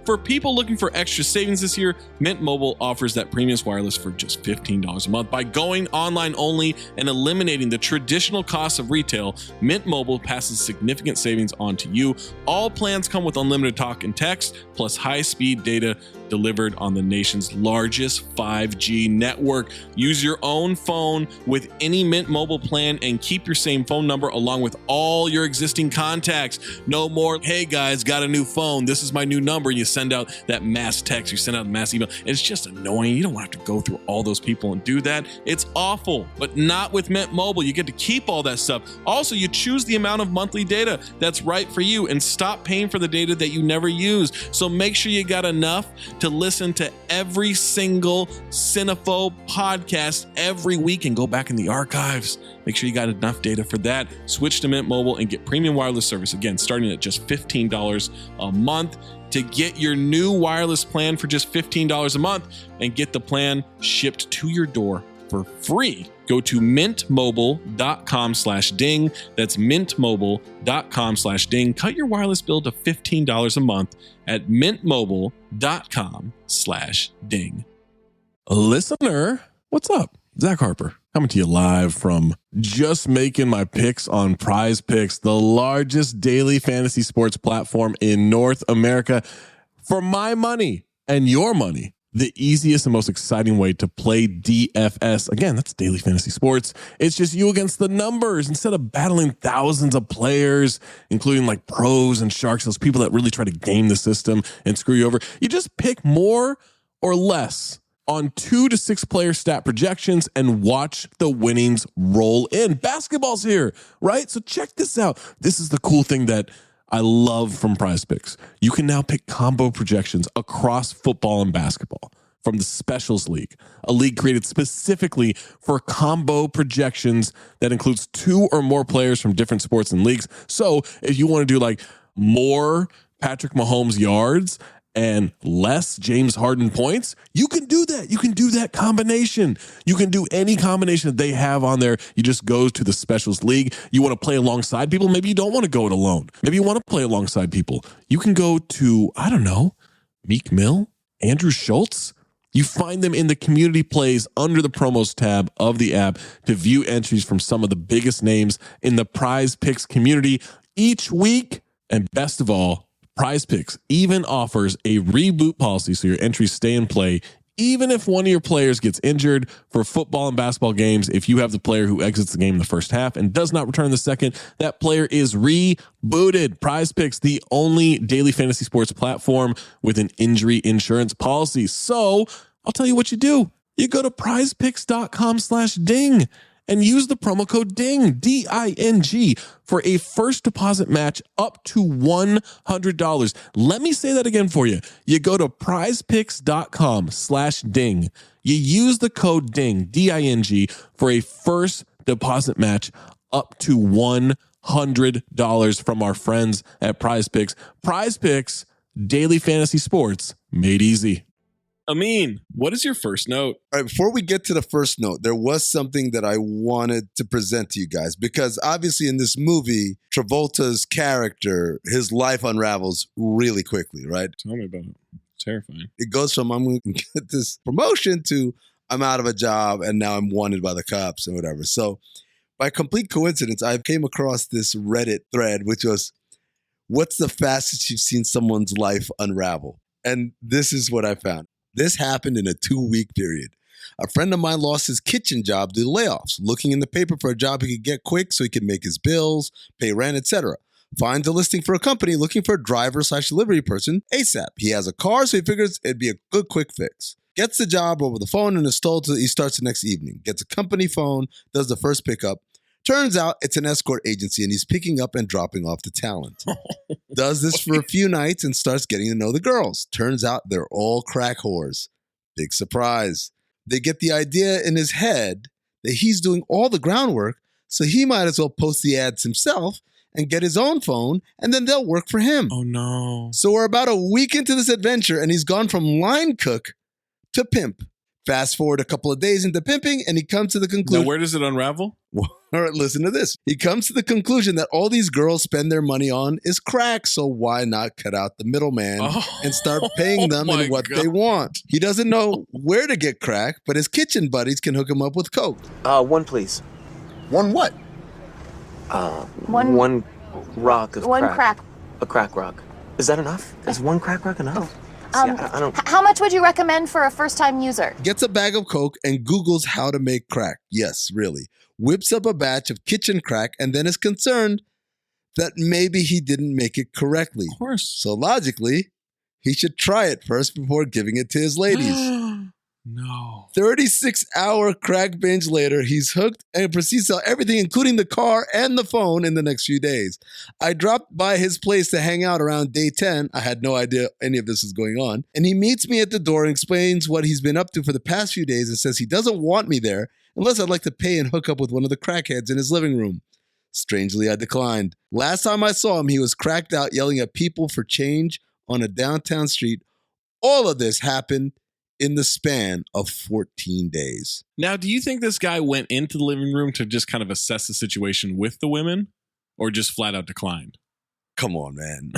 For people looking for extra savings this year, Mint Mobile offers that premium wireless for just $15 a month. By going online only and eliminating the traditional costs of retail, Mint Mobile passes significant savings on to you. All plans come with unlimited talk and text, plus high-speed data delivered on the nation's largest 5G network. Use your own phone with any Mint Mobile plan and keep your same phone number along with all your existing contacts. No more, hey guys, got a new phone. This is my new number. You send out that mass text, you send out a mass email. It's just annoying. You don't have to go through all those people and do that. It's awful, but not with Mint Mobile. You get to keep all that stuff. Also, you choose the amount of monthly data that's right for you and stop paying for the data that you never use. So make sure you got enough to listen to every single Cinephobe podcast every week and go back in the archives. Make sure you got enough data for that. Switch to Mint Mobile and get premium wireless service. Again, starting at just $15 a month. To get your new wireless plan for just $15 a month and get the plan shipped to your door for free, go to mintmobile.com/ding. That's mintmobile.com/ding. Cut your wireless bill to $15 a month at mintmobile.com/ding. Listener, what's up? Zach Harper coming to you live from just making my picks on Prize Picks, the largest daily fantasy sports platform in North America. For my money and your money, the easiest and most exciting way to play DFS. Again, that's daily fantasy sports. It's just you against the numbers instead of battling thousands of players, including like pros and sharks, those people that really try to game the system and screw you over. You just pick more or less on 2 to 6 player stat projections and watch the winnings roll in. Basketball's here, right? So check this out. This is the cool thing that I love from Prize Picks. You can now pick combo projections across football and basketball from the Specials League, a league created specifically for combo projections that includes 2 or more players from different sports and leagues. So if you want to do like more Patrick Mahomes yards and less James Harden points, you can do that. You can do that combination. You can do any combination that they have on there. You just go to the Specials League. You want to play alongside people. Maybe you don't want to go it alone. Maybe you want to play alongside people. You can go to, I don't know, Meek Mill, Andrew Schultz. You find them in the community plays under the promos tab of the app to view entries from some of the biggest names in the Prize Picks community each week. And best of all, Prize Picks even offers a reboot policy so your entries stay in play even if one of your players gets injured. For football and basketball games, if you have the player who exits the game in the first half and does not return in the second, that player is rebooted. Prize Picks, the only daily fantasy sports platform with an injury insurance policy. So I'll tell you what you do. You go to prizepicks.com/ding and use the promo code DING, D-I-N-G, for a first deposit match up to $100. Let me say that again for you. You go to prizepicks.com/ding. You use the code DING, D-I-N-G, for a first deposit match up to $100 from our friends at Prize Picks. Prize Picks, daily fantasy sports made easy. Amin, what is your first note? All right, before we get to the first note, there was something that I wanted to present to you guys, because obviously in this movie, Travolta's character, his life unravels really quickly, right? Tell me about it. Terrifying. It goes from I'm going to get this promotion to I'm out of a job and now I'm wanted by the cops and whatever. So by complete coincidence, I came across this Reddit thread, which was, what's the fastest you've seen someone's life unravel? And this is what I found. This happened in a 2-week period. A friend of mine lost his kitchen job due to layoffs, looking in the paper for a job he could get quick so he could make his bills, pay rent, etc. Finds a listing for a company looking for a driver/delivery person ASAP. He has a car, so he figures it'd be a good quick fix. Gets the job over the phone and is told he starts the next evening. Gets a company phone, does the first pickup. Turns out it's an escort agency and he's picking up and dropping off the talent. Does this for a few nights and starts getting to know the girls. Turns out they're all crack whores. Big surprise. They get the idea in his head that he's doing all the groundwork, so he might as well post the ads himself and get his own phone, and then they'll work for him. Oh, no. So we're about a week into this adventure, and he's gone from line cook to pimp. Fast forward a couple of days into pimping, and he comes to the conclusion. Now, where does it unravel? All right, listen to this. He comes to the conclusion that all these girls spend their money on is crack, so why not cut out the middleman and start paying them in what they want? He doesn't know where to get crack, but his kitchen buddies can hook him up with coke. One, please. One what? One rock of One crack. A crack rock. Is that enough? Is one crack rock enough? I don't... How much would you recommend for a first-time user? Gets a bag of coke and Googles how to make crack. Yes, really. Whips up a batch of kitchen crack and then is concerned that maybe he didn't make it correctly. Of course. So logically, he should try it first before giving it to his ladies. No. 36-hour crack binge later, he's hooked and proceeds to sell everything, including the car and the phone, in the next few days. I dropped by his place to hang out around day 10. I had no idea any of this was going on. And he meets me at the door and explains what he's been up to for the past few days and says he doesn't want me there unless I'd like to pay and hook up with one of the crackheads in his living room. Strangely, I declined. Last time I saw him, he was cracked out yelling at people for change on a downtown street. All of this happened in the span of 14 days. Now, do you think this guy went into the living room to just kind of assess the situation with the women or just flat out declined? Come on, man.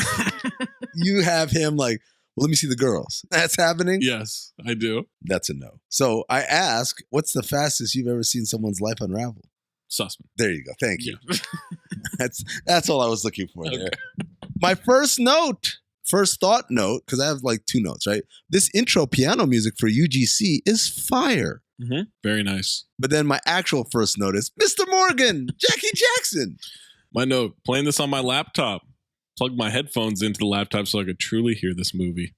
You have him like, well, let me see the girls. That's happening? Yes, I do. That's a no. So I ask, what's the fastest you've ever seen someone's life unravel? Sussman. There you go. Thank you. That's all I was looking for there. My first thought note, because I have like 2 notes, right? This intro piano music for UGC is fire. Mm-hmm. Very nice. But then my actual first note is Mr. Morgan, Jackie Jackson. My note, playing this on my laptop. Plugged my headphones into the laptop so I could truly hear this movie.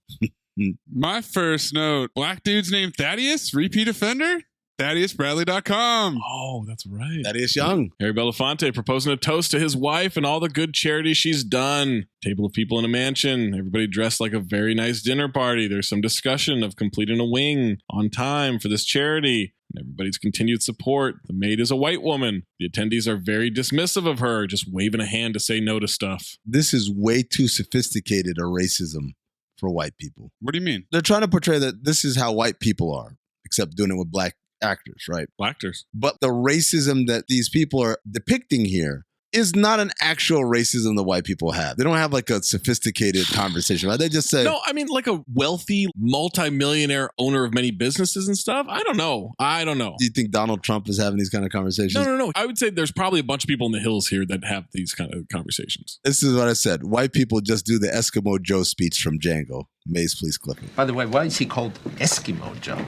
My first note, black dude's named Thaddeus, repeat offender? ThaddeusBradley.com. Oh, that's right. Thaddeus Young. Harry Belafonte proposing a toast to his wife and all the good charity she's done. Table of people in a mansion. Everybody dressed like a very nice dinner party. There's some discussion of completing a wing on time for this charity. And everybody's continued support. The maid is a white woman. The attendees are very dismissive of her, just waving a hand to say no to stuff. This is way too sophisticated a racism for white people. What do you mean? They're trying to portray that this is how white people are, except doing it with black actors, right? Actors. But the racism that these people are depicting here is not an actual racism that white people have. They don't have like a sophisticated conversation, right? They just say... No, I mean like a wealthy, multimillionaire owner of many businesses and stuff. I don't know. Do you think Donald Trump is having these kind of conversations? No. I would say there's probably a bunch of people in the hills here that have these kind of conversations. This is what I said. White people just do the Eskimo Joe speech from Django. Maze, please clip it. By the way, why is he called Eskimo Joe?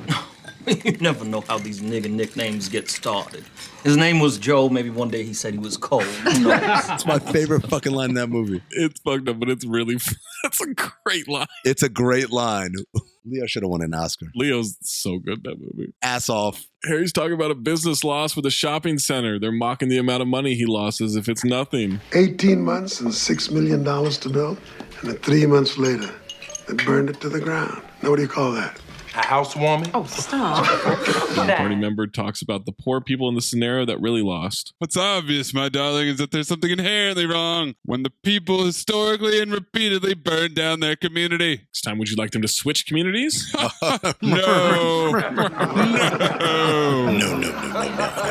You never know how these nigga nicknames get started. His name was Joe. Maybe one day he said he was cold. Who knows? It's my favorite fucking line in that movie. It's fucked up, but it's really that's a great line. It's a great line. Leo should have won an Oscar. Leo's so good in that movie. Ass off. Harry's talking about a business loss with a shopping center. They're mocking the amount of money he lost as if it's nothing. 18 months and $6 million to build, and then 3 months later, they burned it to the ground. Now, what do you call that? A housewarming? Oh, stop. One party member talks about the poor people in the scenario that really lost. What's obvious, my darling, is that there's something inherently wrong when the people historically and repeatedly burn down their community. Next time, would you like them to switch communities? No. No.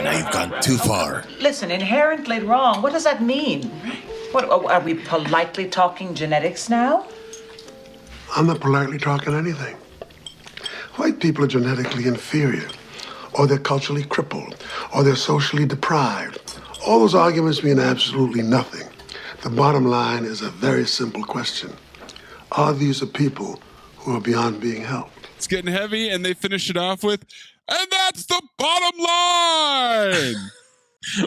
Now you've gone too far. Listen, inherently wrong. What does that mean? What are we politely talking genetics now? I'm not politely talking anything. White people are genetically inferior, or they're culturally crippled, or they're socially deprived. All those arguments mean absolutely nothing. The bottom line is a very simple question. Are these the people who are beyond being helped? It's getting heavy, and they finish it off with, and that's the bottom line.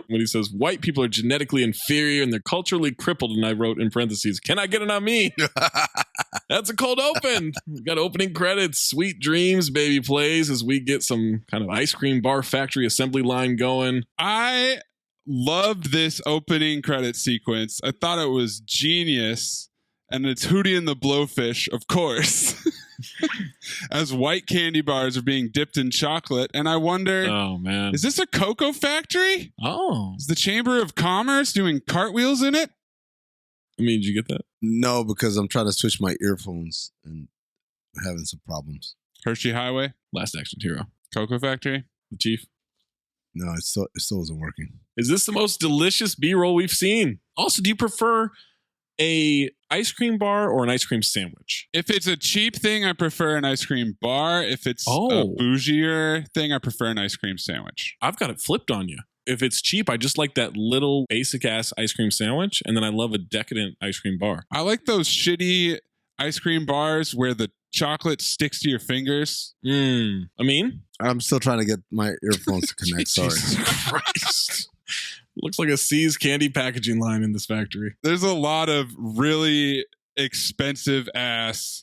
When he says white people are genetically inferior and they're culturally crippled, and I wrote in parentheses, can I get it on me? That's a cold open. We got opening credits. Sweet Dreams baby plays as we get some kind of ice cream bar factory assembly line going. I loved this opening credit sequence. I thought it was genius. And it's Hootie and the Blowfish, of course, as white candy bars are being dipped in chocolate. And I wonder, oh man, is this a cocoa factory? Oh, is the Chamber of Commerce doing cartwheels in it? I mean, did you get that? No, because I'm trying to switch my earphones and I'm having some problems. Hershey Highway, Last Action Hero, Cocoa Factory, The Chief. No, it still isn't working. Is this the most delicious B-roll we've seen? Also, do you prefer a ice cream bar or an ice cream sandwich? If it's a cheap thing, I prefer an ice cream bar. If it's a bougier thing, I prefer an ice cream sandwich. I've got it flipped on you. If it's cheap, I just like that little basic ass ice cream sandwich, and then I love a decadent ice cream bar. I like those shitty ice cream bars where the chocolate sticks to your fingers. I'm still trying to get my earphones to connect. Sorry. Jesus Christ. Looks like a C's candy packaging line in this factory. There's a lot of really expensive ass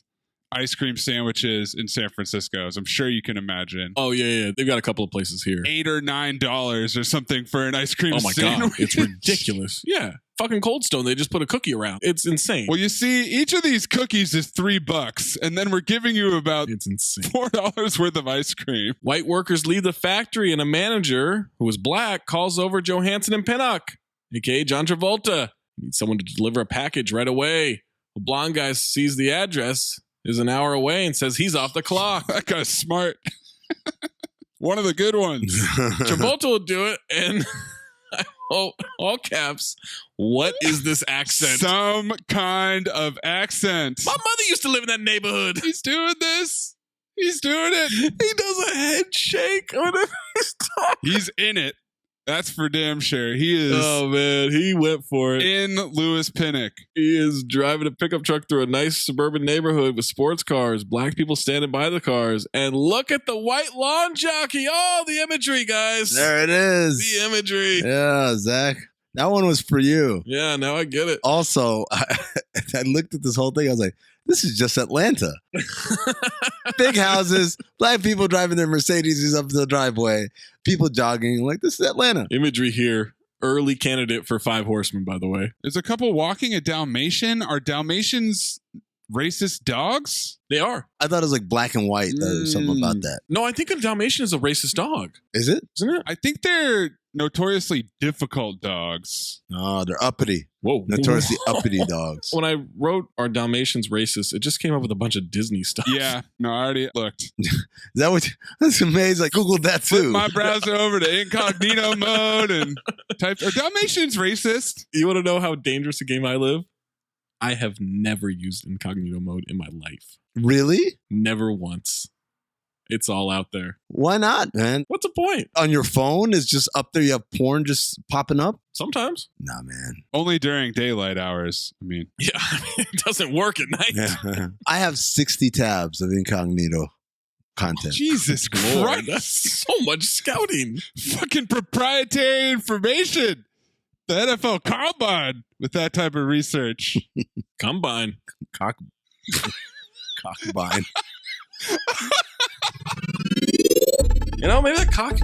ice cream sandwiches in San Francisco, as I'm sure you can imagine. Oh, yeah. They've got a couple of places here. $8 or $9 or something for an ice cream sandwich. Oh my God. It's ridiculous. Yeah. Fucking Cold Stone, they just put a cookie around. It's insane. Well, you see, each of these cookies is $3, and then we're giving you about it's insane. $4 worth of ice cream. White workers leave the factory, and a manager who is black calls over Johansson and Pinnock, aka John Travolta. Needs someone to deliver a package right away. The blonde guy sees the address, is an hour away, and says he's off the clock. That guy's smart. One of the good ones. Travolta will do it, and all caps, what is this accent? Some kind of accent. My mother used to live in that neighborhood. He's doing this. He's doing it. He does a head shake whenever he's talking. He's in it. That's for damn sure. He is. Oh, man. He went for it. In Lewis Pinnock. He is driving a pickup truck through a nice suburban neighborhood with sports cars, black people standing by the cars, and look at the white lawn jockey. Oh, the imagery, guys. There it is. The imagery. Yeah, Zach. That one was for you. Yeah, now I get it. Also, I looked at this whole thing. I was like, this is just Atlanta. Big houses, black people driving their Mercedes up the driveway, people jogging. Like, this is Atlanta. Imagery here. Early candidate for 5 Horsemen, by the way. There's a couple walking a Dalmatian. Are Dalmatians racist dogs? They are. I thought it was like black and white. There's something about that. No, I think a Dalmatian is a racist dog. Is it? Isn't it? I think they're notoriously difficult dogs. Oh, they're uppity. Whoa. Notoriously uppity dogs. When I wrote Are Dalmatians racist, it just came up with a bunch of Disney stuff. Yeah. No, I already looked. Is that what? That's amazing. I Googled that too. Flip my browser over to incognito mode and typed, are Dalmatians racist? You want to know how dangerous a game I live? I have never used incognito mode in my life. Really? Never once. It's all out there. Why not, man? What's the point? On your phone is just up there. You have porn just popping up? Sometimes. Nah, man. Only during daylight hours. I mean. Yeah, it doesn't work at night. Yeah. I have 60 tabs of incognito content. Jesus Lord, Christ. that's so much scouting. Fucking proprietary information. The NFL Combine with that type of research. Combine. Cockbine. You know, maybe that cock.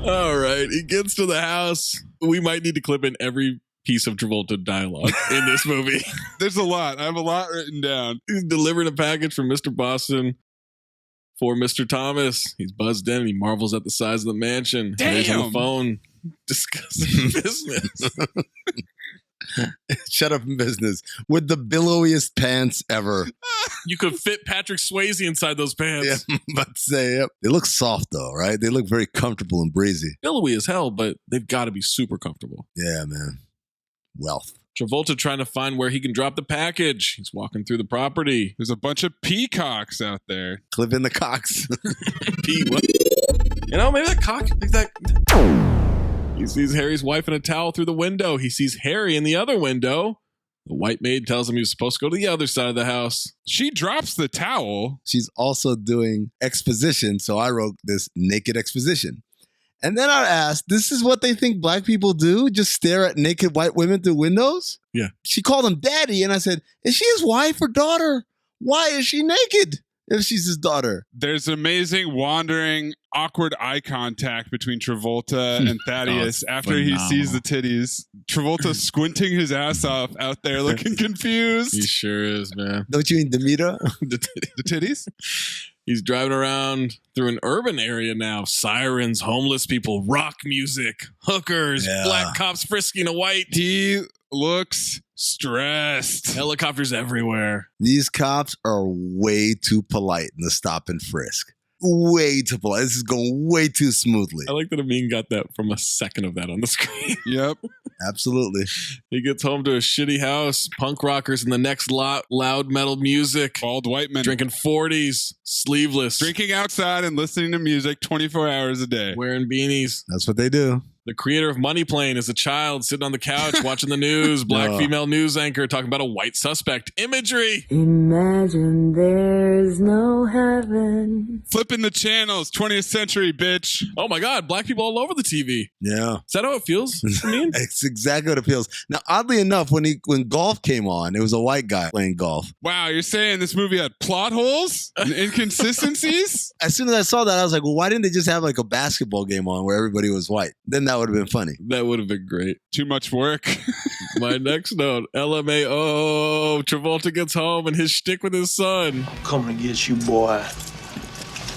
All right, he gets to the house. We might need to clip in every piece of Travolta dialogue in this movie. There's a lot. I have a lot written down. He's delivering a package from Mr. Boston for Mr. Thomas. He's buzzed in and he marvels at the size of the mansion. Damn. He's on the phone discussing business. Shut up in business with the billowiest pants ever. You could fit Patrick Swayze inside those pants. Yeah, I'm about to say, yep. They look soft though, right? They look very comfortable and breezy. Billowy as hell, but they've got to be super comfortable. Yeah, man. Wealth. Travolta trying to find where he can drop the package. He's walking through the property. There's a bunch of peacocks out there. Clipping the cocks. What? You know, maybe that cock, like that. He sees Harry's wife in a towel through the window. He sees Harry in the other window. The white maid tells him he was supposed to go to the other side of the house. She drops the towel. She's also doing exposition, so I wrote this naked exposition. And then I asked, this is what they think black people do? Just stare at naked white women through windows? Yeah. She called him daddy, and I said, is she his wife or daughter? Why is she naked if she's his daughter? There's amazing wandering, awkward eye contact between Travolta and Thaddeus after he sees the titties. Travolta squinting his ass off out there looking confused. He sure is, man. Don't you mean Demeter? The titties? He's driving around through an urban area now. Sirens, homeless people, rock music, hookers, black cops frisking a white. He looks stressed. Helicopters everywhere. These cops are way too polite in the stop and frisk. Way too polite. This is going way too smoothly. I like that Amin got that from a second of that on the screen. Yep. Absolutely. He gets home to a shitty house, punk rockers in the next lot, loud metal music. Bald white men. Drinking 40s, sleeveless. Drinking outside and listening to music 24 hours a day. Wearing beanies. That's what they do. The creator of Money Plane is a child sitting on the couch watching the news. Black female news anchor talking about a white suspect. Imagery. Imagine there's no heaven. Flipping the channels. 20th century, bitch. Oh my God. Black people all over the TV. Yeah. Is that how it feels? It's exactly what it feels. Now, oddly enough, when golf came on, it was a white guy playing golf. Wow, you're saying this movie had plot holes? And inconsistencies? As soon as I saw that, I was like, well, why didn't they just have like a basketball game on where everybody was white? Then that would have been funny. That would have been great. Too much work. My next note, LMAO. Travolta gets home and his shtick with his son. I'm coming to get you, boy.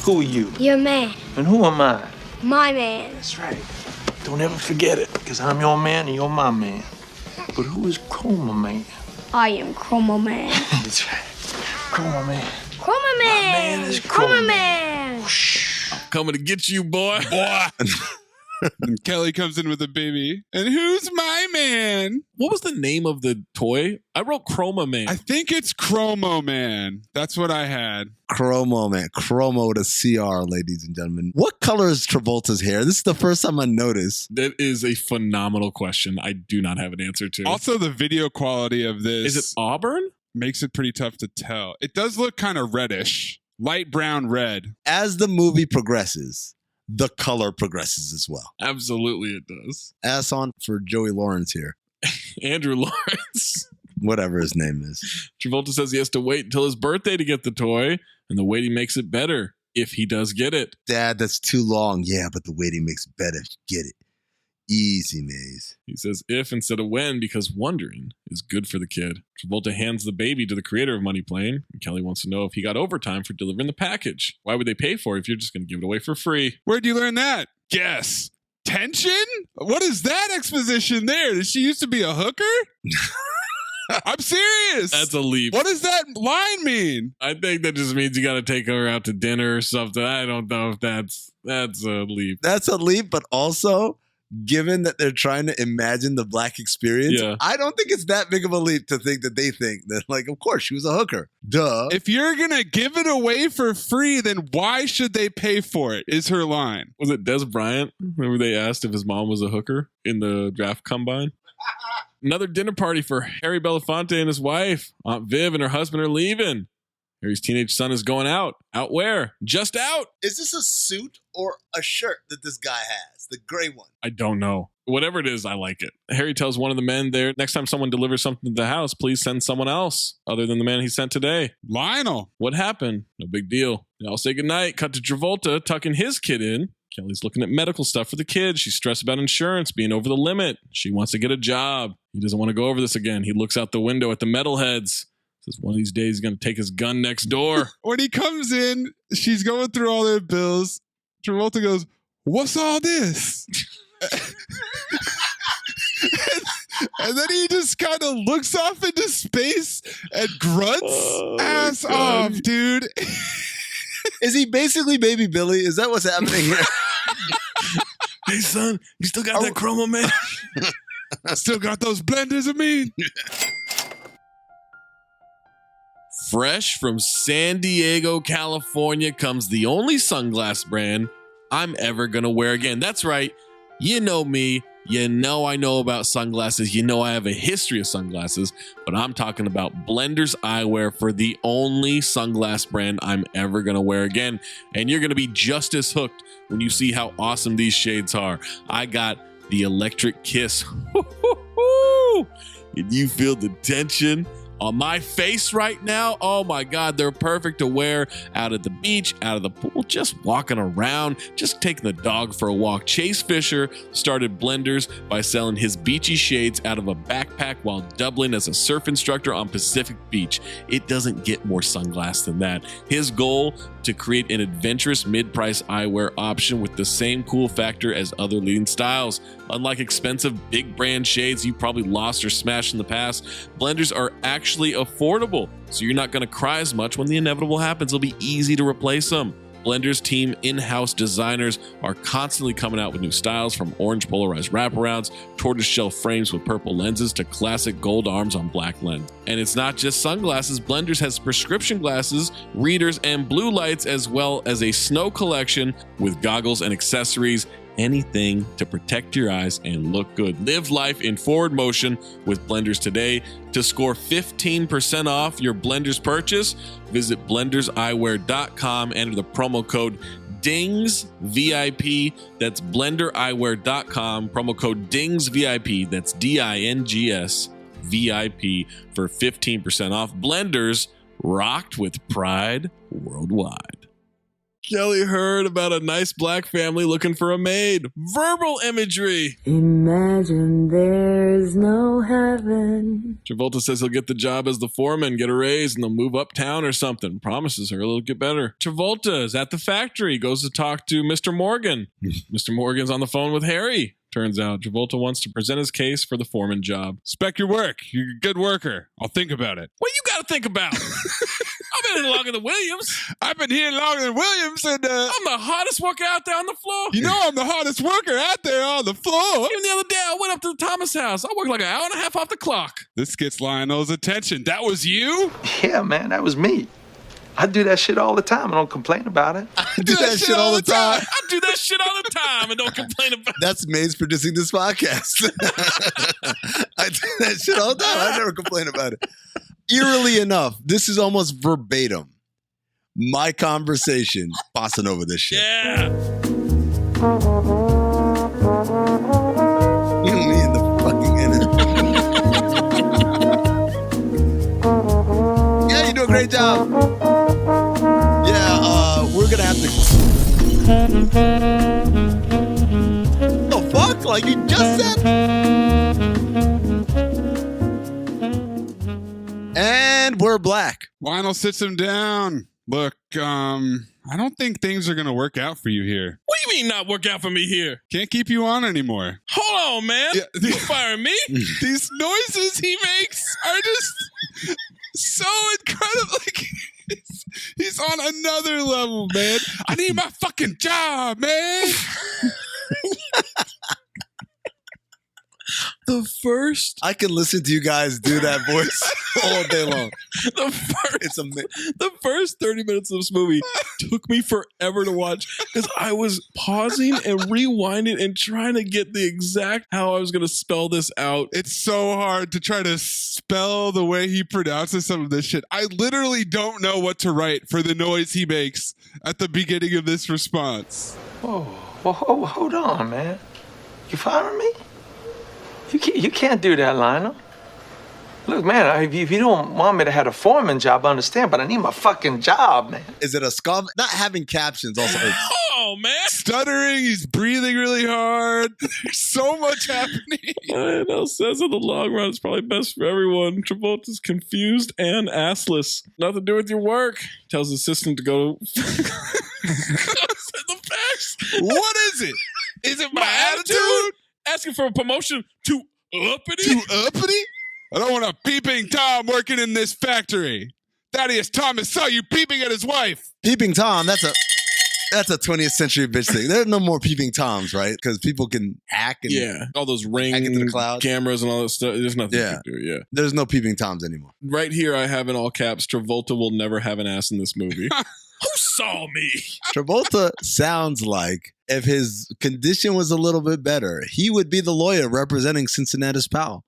Who are you? Your man. And who am I? My man. That's right. Don't ever forget it, because I'm your man and you're my man. But who is Chroma Man? I am Chroma Man. That's right. Chroma Man. Chroma Man. My man is Chroma Man. I'm coming to get you, boy. Boy. And Kelly comes in with a baby. And who's my man? What was the name of the toy? I wrote Chroma Man. I think it's Chromo Man. That's what I had. Chromo Man. Chromo to CR, ladies and gentlemen. What color is Travolta's hair? This is the first time I noticed. That is a phenomenal question. I do not have an answer to. Also, the video quality of this. Is it auburn? Makes it pretty tough to tell. It does look kind of reddish. Light brown red. As the movie progresses, the color progresses as well. Absolutely it does. Ass on for Joey Lawrence here. Andrew Lawrence. Whatever his name is. Travolta says he has to wait until his birthday to get the toy, and the waiting makes it better if he does get it. Dad, that's too long. Yeah, but the waiting makes it better if you get it. Easy, Maze. He says if instead of when, because wondering is good for the kid. Travolta hands the baby to the creator of Money Plane, and Kelly wants to know if he got overtime for delivering the package. Why would they pay for it if you're just going to give it away for free? Where'd you learn that? Guess. Tension? What is that exposition there? Did she used to be a hooker? I'm serious. That's a leap. What does that line mean? I think that just means you got to take her out to dinner or something. I don't know if that's a leap. That's a leap, but also, given that they're trying to imagine the black experience, I don't think it's that big of a leap to think that they think that, like, of course, she was a hooker. Duh. If you're going to give it away for free, then why should they pay for it, is her line. Was it Des Bryant? Remember they asked if his mom was a hooker in the draft combine? Another dinner party for Harry Belafonte and his wife. Aunt Viv and her husband are leaving. Harry's teenage son is going out. Out where? Just out. Is this a suit or a shirt that this guy has? The gray one. I don't know. Whatever it is, I like it. Harry tells one of the men there, next time someone delivers something to the house, please send someone else other than the man he sent today. Lionel. What happened? No big deal. They all say goodnight. Cut to Travolta tucking his kid in. Kelly's looking at medical stuff for the kid. She's stressed about insurance being over the limit. She wants to get a job. He doesn't want to go over this again. He looks out the window at the metalheads. Says one of these days he's going to take his gun next door. When he comes in, she's going through all their bills. Travolta goes, "What's all this?" And then he just kind of looks off into space and grunts. Ass off, dude. Is he basically Baby Billy? Is that what's happening here? Hey, son, you still got that Chroma Man? I still got those blenders, Amin. Fresh from San Diego, California comes the only sunglass brand I'm ever going to wear again. That's right. You know me. You know I know about sunglasses. You know I have a history of sunglasses, but I'm talking about Blenders Eyewear for the only sunglass brand I'm ever going to wear again. And you're going to be just as hooked when you see how awesome these shades are. I got the Electric Kiss. Can you feel the tension on my face right now? Oh my God, they're perfect to wear out at the beach, out of the pool, just walking around, just taking the dog for a walk. Chase Fisher started Blenders by selling his beachy shades out of a backpack while doubling as a surf instructor on Pacific Beach. It doesn't get more sunglass than that. His goal, to create an adventurous mid-price eyewear option with the same cool factor as other leading styles. Unlike expensive big brand shades you probably lost or smashed in the past, Blenders are actually affordable, so you're not going to cry as much when the inevitable happens. It'll be easy to replace them. Blenders team in-house designers are constantly coming out with new styles, from orange polarized wraparounds, tortoiseshell frames with purple lenses, to classic gold arms on black lens. And it's not just sunglasses. Blenders has prescription glasses, readers, and blue lights, as well as a snow collection with goggles and accessories. Anything to protect your eyes and look good. Live life in forward motion with Blenders today. To score 15% off your Blenders purchase, visit blenderseyewear.com, enter the promo code DINGSVIP. That's blendereyewear.com, promo code DINGSVIP. That's DINGS VIP for 15% off. Blenders, rocked with pride worldwide. Kelly heard about a nice black family looking for a maid. Verbal imagery. Imagine there's no heaven. Travolta says he'll get the job as the foreman, get a raise, and they'll move uptown or something. Promises her it'll get better. Travolta is at the factory, goes to talk to Mr. Morgan. Mr. Morgan's on the phone with Harry. Turns out Travolta wants to present his case for the foreman job. Spec your work. You're a good worker. I'll think about it. What you got to think about? I've been here longer than Williams. I've been here longer than Williams, and I'm the hottest worker out there on the floor. You know I'm the hottest worker out there on the floor. Even the other day, I went up to the Thomas house. I worked like an hour and a half off the clock. This gets Lionel's attention. That was you? Yeah, man, that was me. I do that shit all the time. I don't complain about it. I do that shit all the time. I do that shit all the time and don't complain about it. That's Mayes producing this podcast. I do that shit all the time. I never complain about it. Eerily enough, this is almost verbatim my conversation bossing over this shit. Yeah. You and me in the fucking end. Yeah, you do a great job. Yeah, we're gonna have to. The fuck? Like you just said? And we're black. Lionel sits him down. Look, I don't think things are going to work out for you here. What do you mean not work out for me here? Can't keep you on anymore. Hold on, man. Yeah, You firing me? These noises he makes are just so incredible. Like, he's on another level, man. I need my fucking job, man. The first I can listen to you guys do that voice all day long. The first 30 minutes of this movie took me forever to watch because I was pausing and rewinding and trying to get the exact how I was going to spell this out. It's so hard to try to spell the way he pronounces some of this shit. I literally don't know what to write for the noise he makes at the beginning of this response. Whoa, hold on, man. You firing me? You can't do that, Lionel. Look, man, if you don't want me to have a foreman job, I understand, but I need my fucking job, man. Is it a scoff? Not having captions also. Oh, man. Stuttering, he's breathing really hard. There's so much happening. Lionel says in the long run, it's probably best for everyone. Travolta's confused and assless. Nothing to do with your work. Tells his assistant to go the facts. What is it? Is it my attitude? Asking for a promotion to uppity? To uppity? I don't want a peeping Tom working in this factory. Thaddeus Thomas saw you peeping at his wife. Peeping Tom, that's That's a 20th century bitch thing. There are no more peeping Toms, right? Because people can hack and all those ring hack into the cloud. cameras and all that stuff. There's nothing you can do. Yeah. There's no peeping Toms anymore. Right here, I have in all caps, Travolta will never have an ass in this movie. Who saw me? Travolta sounds like if his condition was a little bit better, he would be the lawyer representing Cincinnati's pal.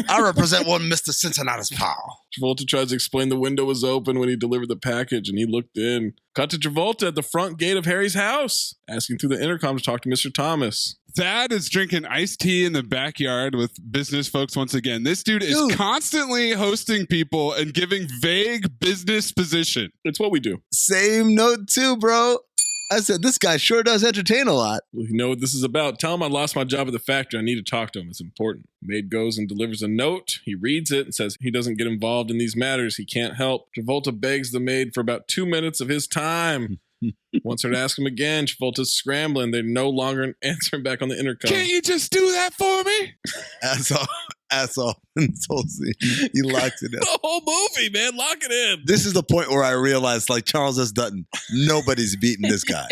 I represent one Mr. Cincinnati's pal. Travolta tries to explain the window was open when he delivered the package, and he looked in. Cut to Travolta at the front gate of Harry's house, asking through the intercom to talk to Mr. Thomas. Thad is drinking iced tea in the backyard with business folks once again. This dude is constantly hosting people and giving vague business position. It's what we do. Same note too, bro. I said, this guy sure does entertain a lot. Well, you know what this is about. Tell him I lost my job at the factory. I need to talk to him. It's important. Maid goes and delivers a note. He reads it and says he doesn't get involved in these matters. He can't help. Travolta begs the maid for about 2 minutes of his time. Wants her to ask him again. Travolta's scrambling. They're no longer answering back on the intercom. Can't you just do that for me? Asshole. He locks it in. The whole movie, man. Lock it in. This is the point where I realized, like Charles S. Dutton, nobody's beating this guy.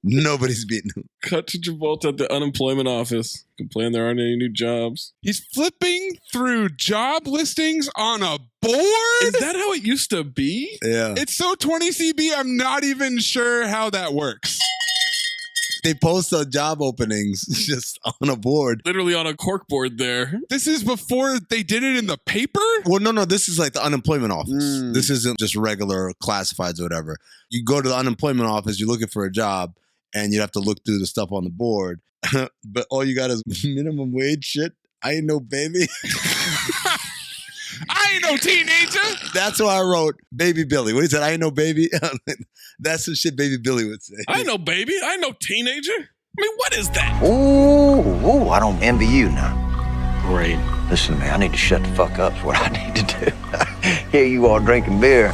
Nobody's beating him. Cut to Travolta at the unemployment office. Complain there aren't any new jobs. He's flipping through job listings on a board? Is that how it used to be? Yeah. It's so 20 CB, I'm not even sure how that works. They post job openings just on a board. Literally on a cork board there. This is before they did it in the paper? Well, no. This is like the unemployment office. This isn't just regular classifieds or whatever. You go to the unemployment office, you're looking for a job, and you have to look through the stuff on the board. But all you got is minimum wage shit. I ain't no baby. I ain't no teenager. That's why I wrote Baby Billy. When he said, I ain't no baby, that's some shit Baby Billy would say. I ain't no baby. I ain't no teenager. I mean, what is that? Ooh, I don't envy you now. Great. Listen to me, I need to shut the fuck up is what I need to do. Here you are drinking beer,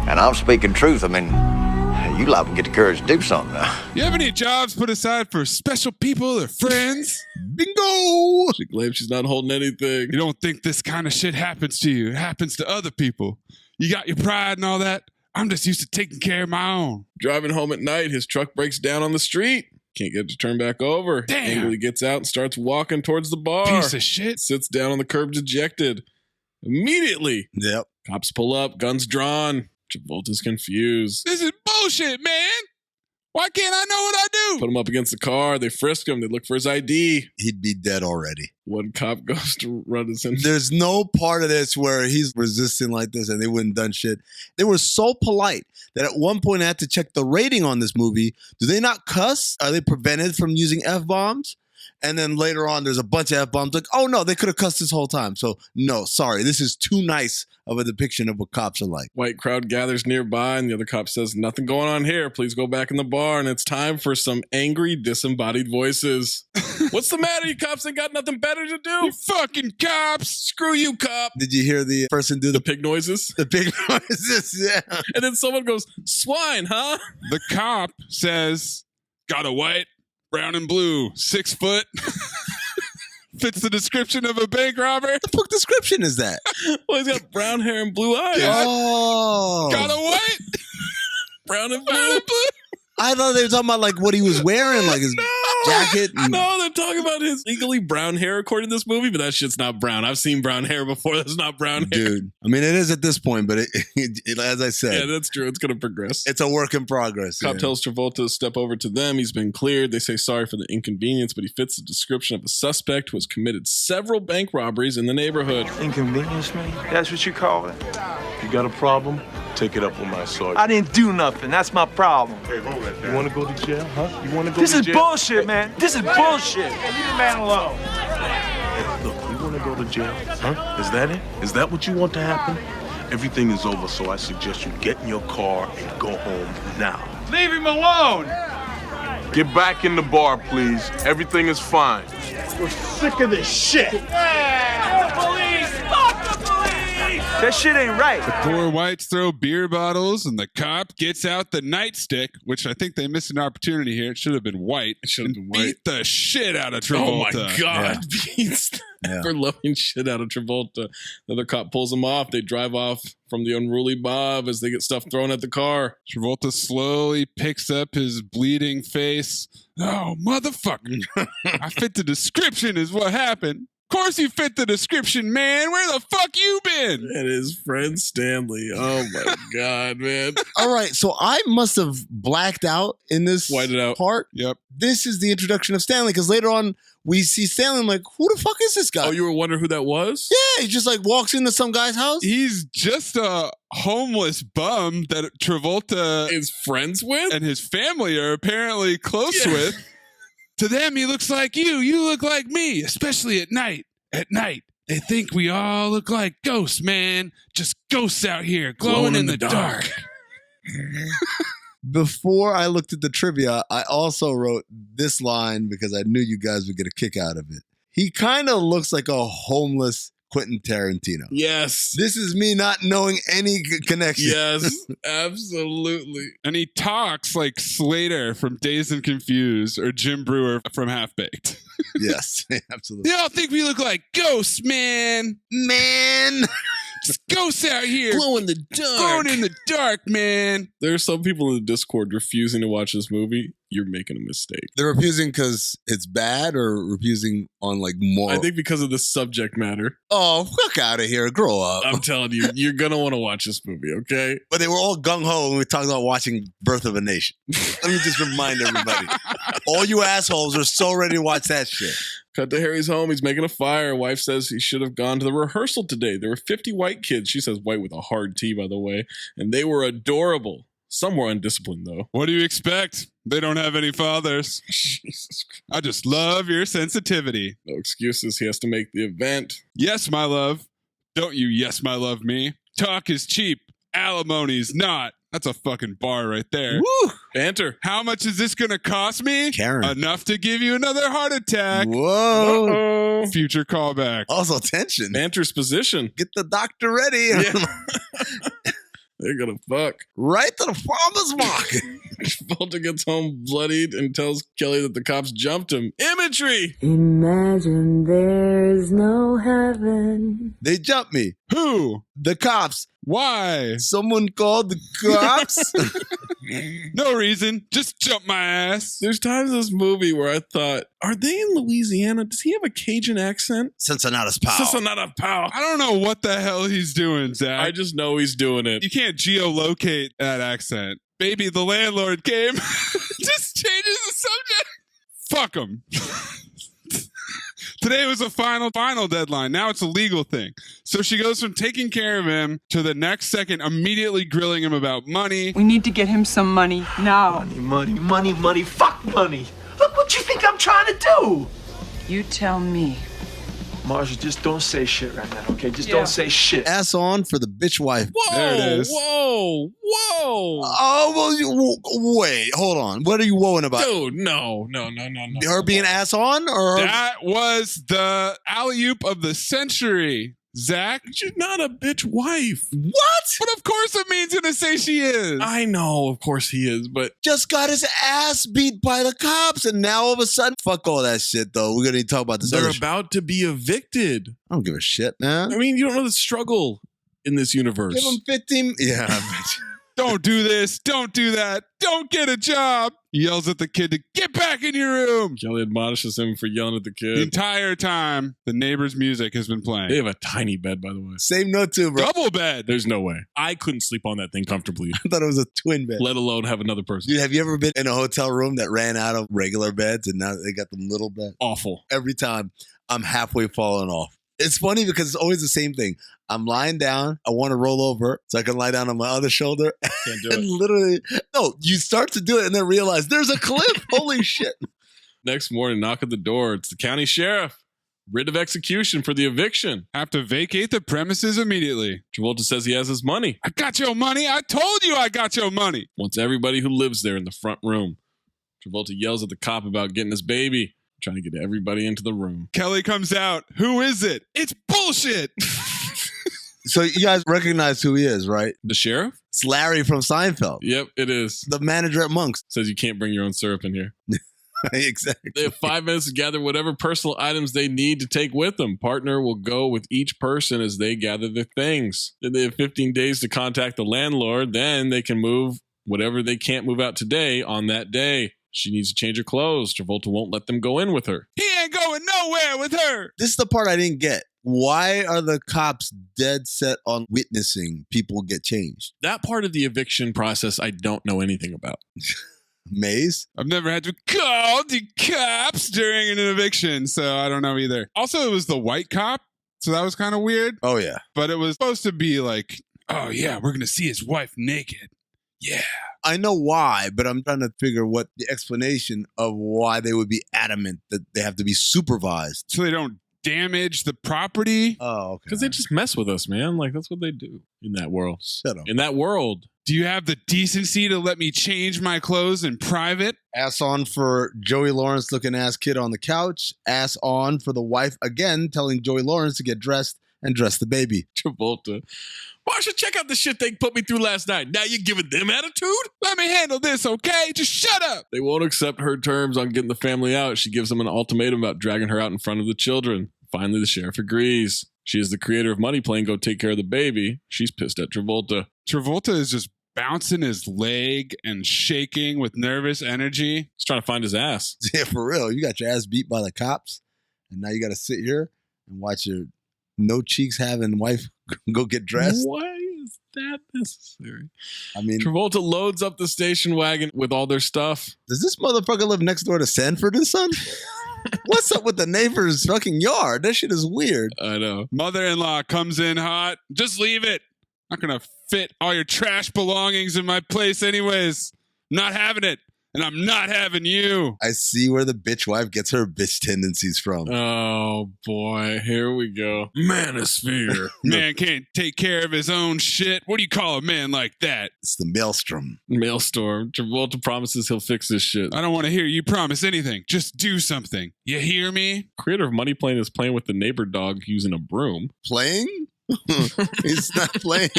and I'm speaking truth. I mean, you liable to get the courage to do something now. You have any jobs put aside for special people or friends? Bingo! She claims she's not holding anything. You don't think this kind of shit happens to you. It happens to other people. You got your pride and all that. I'm just used to taking care of my own. Driving home at night, his truck breaks down on the street. Can't get it to turn back over. Damn. Angrily gets out and starts walking towards the bar. Piece of shit. Sits down on the curb dejected. Immediately. Yep. Cops pull up, guns drawn. Travolta's confused. This is bullshit, man. Why can't I know what I do? Put him up against the car. They frisk him. They look for his ID. He'd be dead already. One cop goes to run his in. There's no part of this where he's resisting like this and they wouldn't done shit. They were so polite that at one point I had to check the rating on this movie. Do they not cuss? Are they prevented from using F-bombs? And then later on, there's a bunch of F-bombs. Like, oh no, they could have cussed this whole time. So no, sorry. This is too nice of a depiction of what cops are like. White crowd gathers nearby and the other cop says, nothing going on here. Please go back in the bar. And it's time for some angry, disembodied voices. What's the matter? You cops ain't got nothing better to do? You fucking cops. Screw you, cop. Did you hear the person do the pig noises? The pig noises, yeah. And then someone goes, swine, huh? The cop says, got a white, brown and blue, 6 foot. Fits the description of a bank robber. What the fuck description is that? Well, he's got brown hair and blue eyes. Oh. Got a white, brown and blue. I thought they were talking about like what he was wearing, like his jacket. No, they're talking about his legally brown hair according to this movie, but that shit's not brown. I've seen brown hair before. That's not brown hair. Dude, I mean, it is at this point, but it as I said. Yeah, that's true. It's going to progress. It's a work in progress. Cop tells Travolta to step over to them. He's been cleared. They say sorry for the inconvenience, but he fits the description of a suspect who has committed several bank robberies in the neighborhood. Inconvenience me? That's what you call it? You got a problem? Take it up with my sergeant. I didn't do nothing. That's my problem. Hey, hold that. You want to go to jail, huh? You want to go This to is jail? bullshit, man. This is bullshit. Hey, leave the man alone. Hey, look, you want to go to jail, huh? Is that it? Is that what you want to happen? Everything is over, so I suggest you get in your car and go home now. Leave him alone! Get back in the bar, please. Everything is fine. We're sick of this shit. Yeah! The police! Fuck the police! That shit ain't right. The poor whites throw beer bottles, and the cop gets out the nightstick, which I think they missed an opportunity here. It should have been white. It should have been white. Beat the shit out of Travolta. Oh my God. Beats for loving shit out of Travolta. The other cop pulls him off. They drive off from the unruly Bob as they get stuff thrown at the car. Travolta slowly picks up his bleeding face. Oh, motherfucker. I fit the description is what happened. Of course you fit the description, man. Where the fuck you been? And his friend Stanley. Oh my God, man. All right, so I must have blacked out in this Whited out. part. Yep. This is the introduction of Stanley, because later on we see Stanley. I'm like, who the fuck is this guy? Oh, you were wondering who that was? Yeah, he just like walks into some guy's house. He's just a homeless bum that Travolta is friends with, and his family are apparently close with. To them, he looks like you. You look like me, especially at night. At night, they think we all look like ghosts, man. Just ghosts out here glowing in the dark. Before I looked at the trivia, I also wrote this line because I knew you guys would get a kick out of it. He kind of looks like a homeless Quentin Tarantino. Yes. This is me not knowing any connection. Yes, absolutely. And he talks like Slater from Dazed and Confused or Jim Brewer from Half Baked. Yes, absolutely. They all think we look like ghosts, man. Man. Just ghosts out here. Glow in the dark. Glowing in the dark, man. There are some people in the Discord refusing to watch this movie. You're making a mistake. They're refusing because it's bad, or refusing on like moral? I think because of the subject matter. Oh, fuck out of here. Grow up. I'm telling you, you're going to want to watch this movie, okay? But they were all gung-ho when we talked about watching Birth of a Nation. Let me just remind everybody. All you assholes are so ready to watch that shit. Cut to Harry's home. He's making a fire. Wife says he should have gone to the rehearsal today. There were 50 white kids. She says white with a hard T, by the way. And they were adorable. Some were undisciplined, though. What do you expect? They don't have any fathers. Jesus Christ. I just love your sensitivity. No excuses. He has to make the event. Yes, my love. Don't you yes, my love me. Talk is cheap. Alimony's not. That's a fucking bar right there. Woo! Banter. How much is this going to cost me? Karen. Enough to give you another heart attack. Whoa. Uh-oh. Future callback. Also tension. Banter's position. Get the doctor ready. Yeah. They're gonna fuck. Right to the farmer's market. Travolta gets home bloodied and tells Kelly that the cops jumped him. Imagery! Imagine there's no heaven. They jumped me. Who? The cops. Why? Someone called the cops? No reason. Just jump my ass. There's times in this movie where I thought, are they in Louisiana? Does he have a Cajun accent? Cincinnatus Pow. Cincinnati Pow. I don't know what the hell he's doing, Zach. I just know he's doing it. You can't geolocate that accent. Baby, the landlord came. Just changes the subject. Fuck him. Today was a final deadline. Now it's a legal thing. So she goes from taking care of him to the next second immediately grilling him about money. We need to get him some money now. Money. Fuck money. Look what you think I'm trying to do. You tell me. Marshall, just don't say shit right now, okay? Just don't say shit. Ass on for the bitch wife. Whoa, there it is. Whoa. Oh, well, wait, hold on. What are you woeing about? Dude, no. Her being ass on? Or her... That was the alley-oop of the century. Zach, she's not a bitch wife. What? But of course it means gonna say she is. I know, of course he is, but just got his ass beat by the cops, and now all of a sudden, fuck all that shit, though. We're gonna need to talk about this. They're about to be evicted. I don't give a shit, man. I mean, you don't know the struggle in this universe. Give him 15. Yeah, I bet you. Don't do this. Don't do that. Don't get a job. He yells at the kid to get back in your room. Kelly admonishes him for yelling at the kid. The entire time, the neighbor's music has been playing. They have a tiny bed, by the way. Same note, too, bro. Double bed. There's no way. I couldn't sleep on that thing comfortably. I thought it was a twin bed. Let alone have another person. Dude, have you ever been in a hotel room that ran out of regular beds and now they got them little beds? Awful. Every time I'm halfway falling off. It's funny because it's always the same thing. I'm lying down. I want to roll over so I can lie down on my other shoulder. Can't do and it. literally, no, you start to do it and then realize there's a cliff. Holy shit. Next morning, knock at the door. It's the county sheriff. Writ of execution for the eviction. Have to vacate the premises immediately. Travolta says he has his money. I got your money. I told you I got your money. Wants everybody who lives there in the front room. Travolta yells at the cop about getting his baby. Trying to get everybody into the room. Kelly comes out. Who is it? It's bullshit. So you guys recognize who he is, right? The sheriff? It's Larry from Seinfeld. Yep, it is. The manager at Monk's. Says you can't bring your own syrup in here. Exactly. They have 5 minutes to gather whatever personal items they need to take with them. Partner will go with each person as they gather their things. Then they have 15 days to contact the landlord. Then they can move whatever they can't move out today on that day. She needs to change her clothes. Travolta won't let them go in with her. He ain't going nowhere with her. This is the part I didn't get. Why are the cops dead set on witnessing people get changed? That part of the eviction process I don't know anything about. Maze? I've never had to call the cops during an eviction, so I don't know either. Also, it was the white cop, so that was kind of weird. Oh, yeah. But it was supposed to be like, oh, yeah, we're going to see his wife naked. Yeah. I know why, but I'm trying to figure what the explanation of why they would be adamant that they have to be supervised. So they don't damage the property? Oh, okay. Because they just mess with us, man. Like, that's what they do in that world. Shut up. In that world. Do you have the decency to let me change my clothes in private? Ass on for Joey Lawrence looking ass kid on the couch. Ass on for the wife again telling Joey Lawrence to get dressed and dress the baby. Travolta. Marsha, check out the shit they put me through last night. Now you're giving them attitude? Let me handle this, okay? Just shut up. They won't accept her terms on getting the family out. She gives them an ultimatum about dragging her out in front of the children. Finally, the sheriff agrees. She is the creator of Money playing Go Take Care of the Baby. She's pissed at Travolta. Travolta is just bouncing his leg and shaking with nervous energy. He's trying to find his ass. Yeah, for real. You got your ass beat by the cops, and now you got to sit here and watch your no cheeks having wife go get dressed. Why is that necessary? I mean, Travolta loads up the station wagon with all their stuff. Does this motherfucker live next door to Sanford and Son? What's up with the neighbor's fucking yard? That shit is weird. I know. Mother-in-law comes in hot. Just leave it. Not gonna fit all your trash belongings in my place anyways. Not having it. And I'm not having you. I see where the bitch wife gets her bitch tendencies from. Oh, boy. Here we go. Manosphere. Man can't take care of his own shit. What do you call a man like that? It's the maelstrom. Maelstrom. Travolta promises he'll fix this shit. I don't want to hear you promise anything. Just do something. You hear me? Creator of Money Plane is playing with the neighbor dog using a broom. Playing? He's not playing.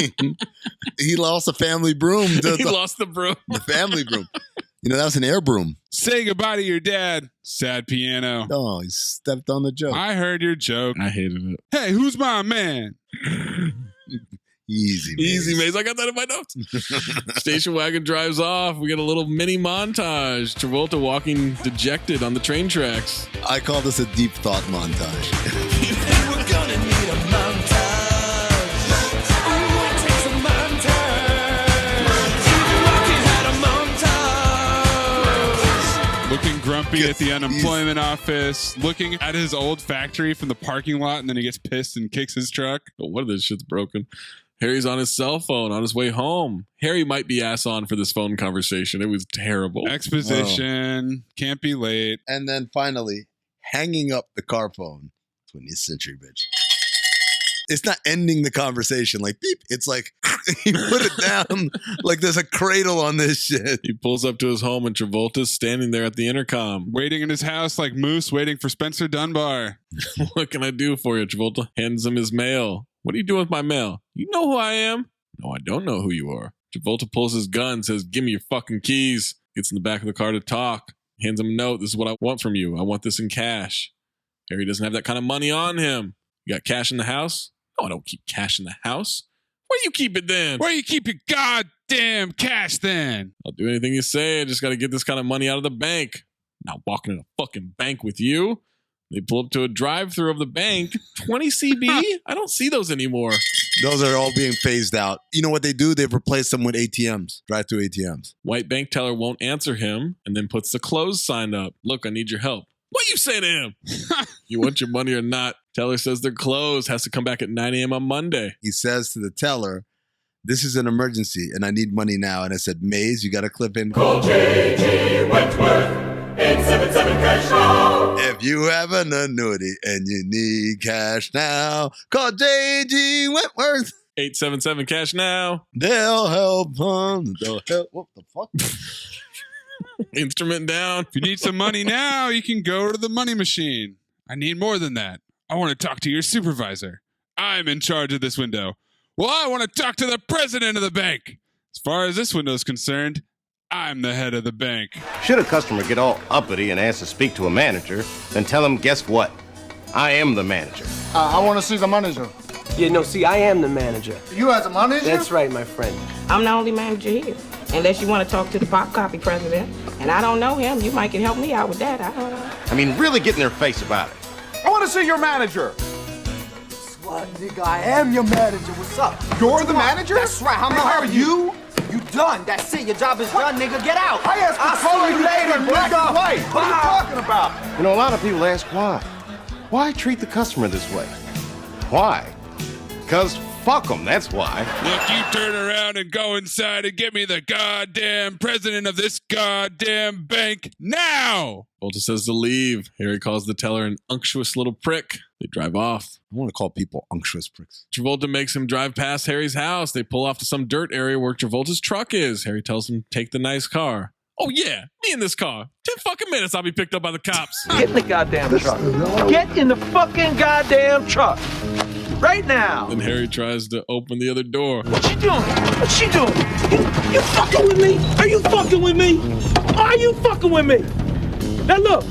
He lost a family broom. He lost the broom. The family broom. You know, that was an air broom. Say goodbye to your dad. Sad piano. Oh, he stepped on the joke. I heard your joke. I hated it. Hey, who's my man? Easy, Maze. Easy, Maze. I got that in my notes. Station wagon drives off. We get a little mini montage. Travolta walking dejected on the train tracks. I call this a deep thought montage. We're gonna need a montage. Looking grumpy at the unemployment office, looking at his old factory from the parking lot, and then he gets pissed and kicks his truck. Oh, what if this shit's broken? Harry's on his cell phone on his way home. Harry might be ass on for this phone conversation. It was terrible. Exposition. Can't be late. And then finally, hanging up the car phone. 20th century, bitch. It's not ending the conversation like beep. It's like he put it down like there's a cradle on this shit. He pulls up to his home and Travolta's standing there at the intercom. Waiting in his house like Moose waiting for Spencer Dunbar. What can I do for you? Travolta hands him his mail. What are you doing with my mail? You know who I am? No, I don't know who you are. Travolta pulls his gun, says, give me your fucking keys. Gets in the back of the car to talk. Hands him a note. This is what I want from you. I want this in cash. Harry doesn't have that kind of money on him. You got cash in the house? No, I don't keep cash in the house. Where you keep it then? Where you keep your goddamn cash then? I'll do anything you say. I just got to get this kind of money out of the bank. Not walking in a fucking bank with you. They pull up to a drive-thru of the bank. 20 CB? I don't see those anymore. Those are all being phased out. You know what they do? They've replaced them with ATMs, drive-thru ATMs. White bank teller won't answer him and then puts the close sign up. Look, I need your help. What you say to him? You want your money or not? Teller says they're closed. Has to come back at 9 a.m. on Monday. He says to the teller, this is an emergency and I need money now. And I said, Maze, you got to clip in. Call J.G. Wentworth. 877 cash now. If you have an annuity and you need cash now, call J.G. Wentworth. 877 cash now. They'll help. They'll help. What the fuck? Instrument down. If you need some money now, you can go to the money machine. I need more than that. I want to talk to your supervisor. I'm in charge of this window. Well, I want to talk to the president of the bank. As far as this window is concerned, I'm the head of the bank. Should a customer get all uppity and ask to speak to a manager, then tell him, guess what? I am the manager. I want to see the manager. Yeah, no, see, I am the manager. You as a manager? That's right, my friend. I'm the only manager here. Unless you want to talk to the pop copy president. And I don't know him. You might can help me out with that. I don't know. I mean, really get in their face about it. I want to see your manager. What, nigga? I am your manager. What's up? You're the manager? That's right. How are you? You done. That's it. Your job is done, nigga. Get out. I asked I'll for color see you later, in black and white. What are you talking about? You know, a lot of people ask why. Why treat the customer this way? Why? Because fuck them, that's why. Look, you turn around and go inside and get me the goddamn president of this goddamn bank now! Travolta says to leave. Harry calls the teller an unctuous little prick. They drive off. I want to call people unctuous pricks. Travolta makes him drive past Harry's house. They pull off to some dirt area where Travolta's truck is. Harry tells him, take the nice car. Oh yeah, me in this car. 10 fucking minutes, I'll be picked up by the cops. Get in the goddamn truck. Get in the fucking goddamn truck. Right now. Then Harry tries to open the other door. What you doing? What she doing? You fucking with me? Are you fucking with me? Are you fucking with me? Now look,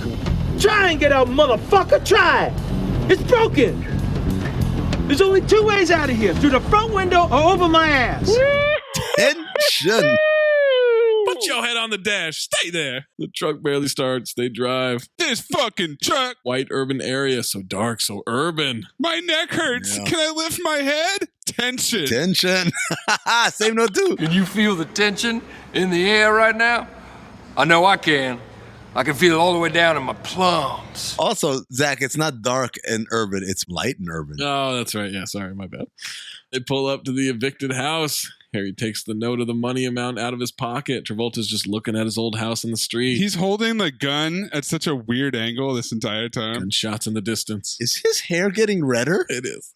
try and get out, motherfucker. Try it. It's broken. There's only two ways out of here. Through the front window or over my ass. Tension. Put your head on the dash. Stay there. The truck barely starts. They drive. This fucking truck. White urban area. So dark, so urban. My neck hurts. Yeah. Can I lift my head? Tension. Tension. Same note too. Can you feel the tension in the air right now? I know I can. I can feel it all the way down in my plums. Also, Zach, it's not dark and urban. It's light and urban. Oh, that's right. Yeah, sorry, my bad. They pull up to the evicted house. Harry takes the note of the money amount out of his pocket. Travolta's just looking at his old house in the street. He's holding the gun at such a weird angle this entire time. And shots in the distance. Is his hair getting redder? It is.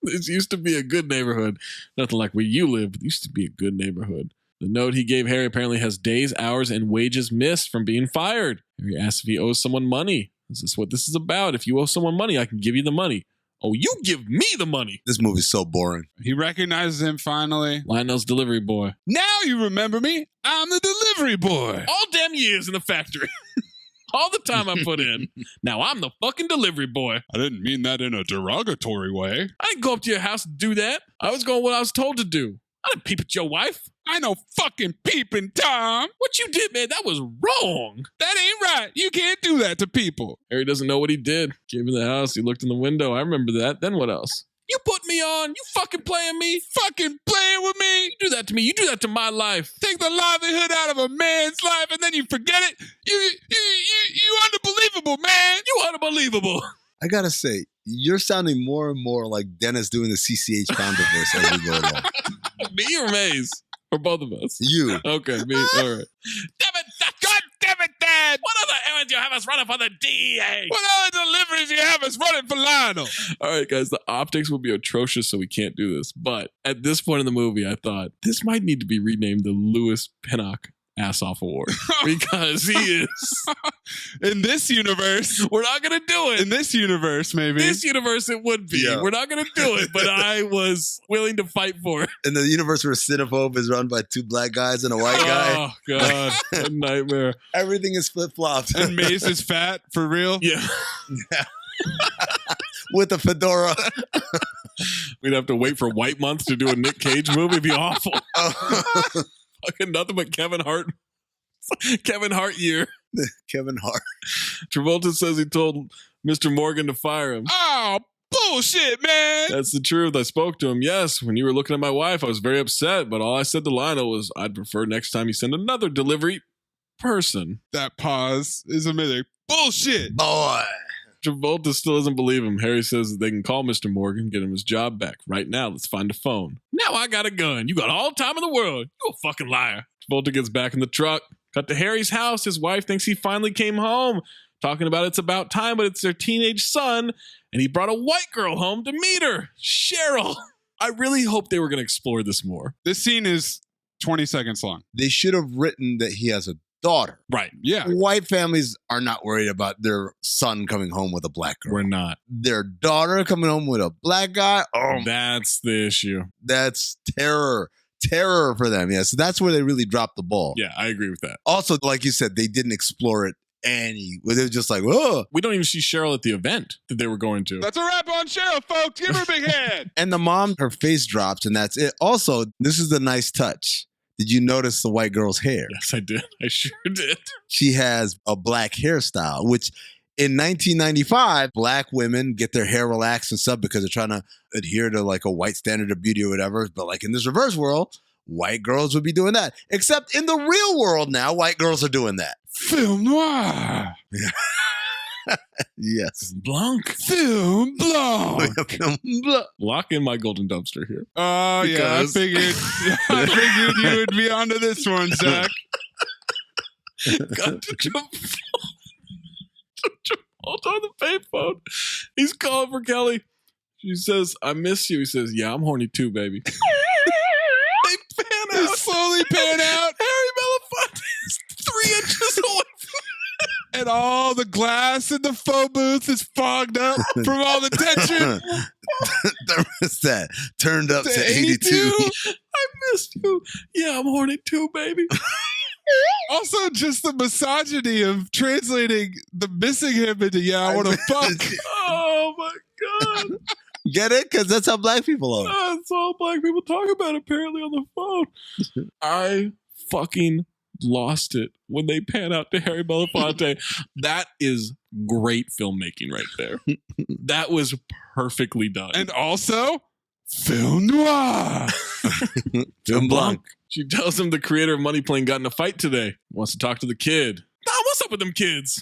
This used to be a good neighborhood. Nothing like where you live, but it used to be a good neighborhood. The note he gave Harry apparently has days, hours, and wages missed from being fired. Harry asks if he owes someone money. Is this what this is about? If you owe someone money, I can give you the money. Oh, you give me the money. This movie's so boring. He recognizes him finally. Lionel's delivery boy. Now you remember me. I'm the delivery boy. All damn years in the factory. All the time I put in. Now I'm the fucking delivery boy. I didn't mean that in a derogatory way. I didn't go up to your house to do that. I was going what I was told to do. I didn't peep at your wife. I know fucking peeping, Tom. What you did, man, that was wrong. That ain't right. You can't do that to people. Harry doesn't know what he did. Came in the house, he looked in the window. I remember that. Then what else? You put me on. You fucking playing me. Fucking playing with me. You do that to me. You do that to my life. Take the livelihood out of a man's life and then you forget it. You unbelievable, man. You unbelievable. I gotta say, you're sounding more and more like Dennis doing the CCH Pounder verse as we go along. Me or Maze? Or both of us? You. Okay, me. All right. Damn it, God damn it, Dad. What other errands you have us running for the DEA? What other deliveries you have us running for Lionel? All right, guys, the optics will be atrocious, so we can't do this. But at this point in the movie, I thought this might need to be renamed the Louis Pinnock Ass Off Award because he is. In this universe, we're not going to do it. In this universe, maybe. This universe, it would be. Yeah. We're not going to do it, but I was willing to fight for it. In the universe where Cinephobe is run by two black guys and a white guy. Oh, God. A nightmare. Everything is flip-flopped. And Mace is fat, for real? Yeah. With a fedora. We'd have to wait for White Month to do a Nick Cage movie. It'd be awful. Fucking nothing but Kevin Hart. Kevin Hart year. Kevin Hart. Travolta says he told Mr. Morgan to fire him. Oh, bullshit, man. That's the truth. I spoke to him. Yes, when you were looking at my wife, I was very upset. But all I said to Lionel was, I'd prefer next time you send another delivery person. That pause is amazing. Bullshit. Boy. Travolta still doesn't believe him. Harry says that they can call Mr. Morgan, get him his job back. Right now, let's find a phone. Now I got a gun. You got all the time in the world. You a fucking liar. Travolta gets back in the truck. Cut to Harry's house. His wife thinks he finally came home. Talking about it's about time, but it's their teenage son. And he brought a white girl home to meet her. Cheryl. I really hope they were going to explore this more. This scene is 20 seconds long. They should have written that he has a daughter. Right. Yeah. White families are not worried about their son coming home with a black girl. We're not. Their daughter coming home with a black guy. Oh, That's the issue. that's terror. Terror for them. Yeah. So that's where they really dropped the ball. Yeah, I agree with that. Also, like you said, they didn't explore it any. They were just like, oh. We don't even see Cheryl at the event that they were going to. That's a wrap on Cheryl, folks. Give her a big hand. And the mom, her face drops, and that's it. Also, this is the nice touch. Did you notice the white girl's hair? Yes, I did. I sure did. She has a black hairstyle, which in 1995, black women get their hair relaxed and stuff because they're trying to adhere to like a white standard of beauty or whatever. But like in this reverse world, white girls would be doing that. Except in the real world now, white girls are doing that. Film noir. Yes. Blanc. Film blanc. Lock in my golden dumpster here. Oh, yeah. I figured you would be onto this one, Zach. Got to Travolta on the payphone. He's calling for Kelly. She says, I miss you. He says, yeah, I'm horny too, baby. They pan out. They slowly pan out. Harry Belafonte is 3 inches away and all the glass in the phone booth is fogged up from all the tension. The thermostat turned up to 82. I missed you. Yeah, I'm horny too, baby. Also, just the misogyny of translating the missing him into, yeah, I want to fuck. Oh, my God. Get it? Because that's how black people are. That's all black people talk about, apparently, on the phone. I fucking lost it when they pan out to Harry Belafonte. That is great filmmaking right there. That was perfectly done. And also, film noir. Film blanc. She tells him the creator of Money Plane got in a fight today. Wants to talk to the kid. Nah, what's up with them kids?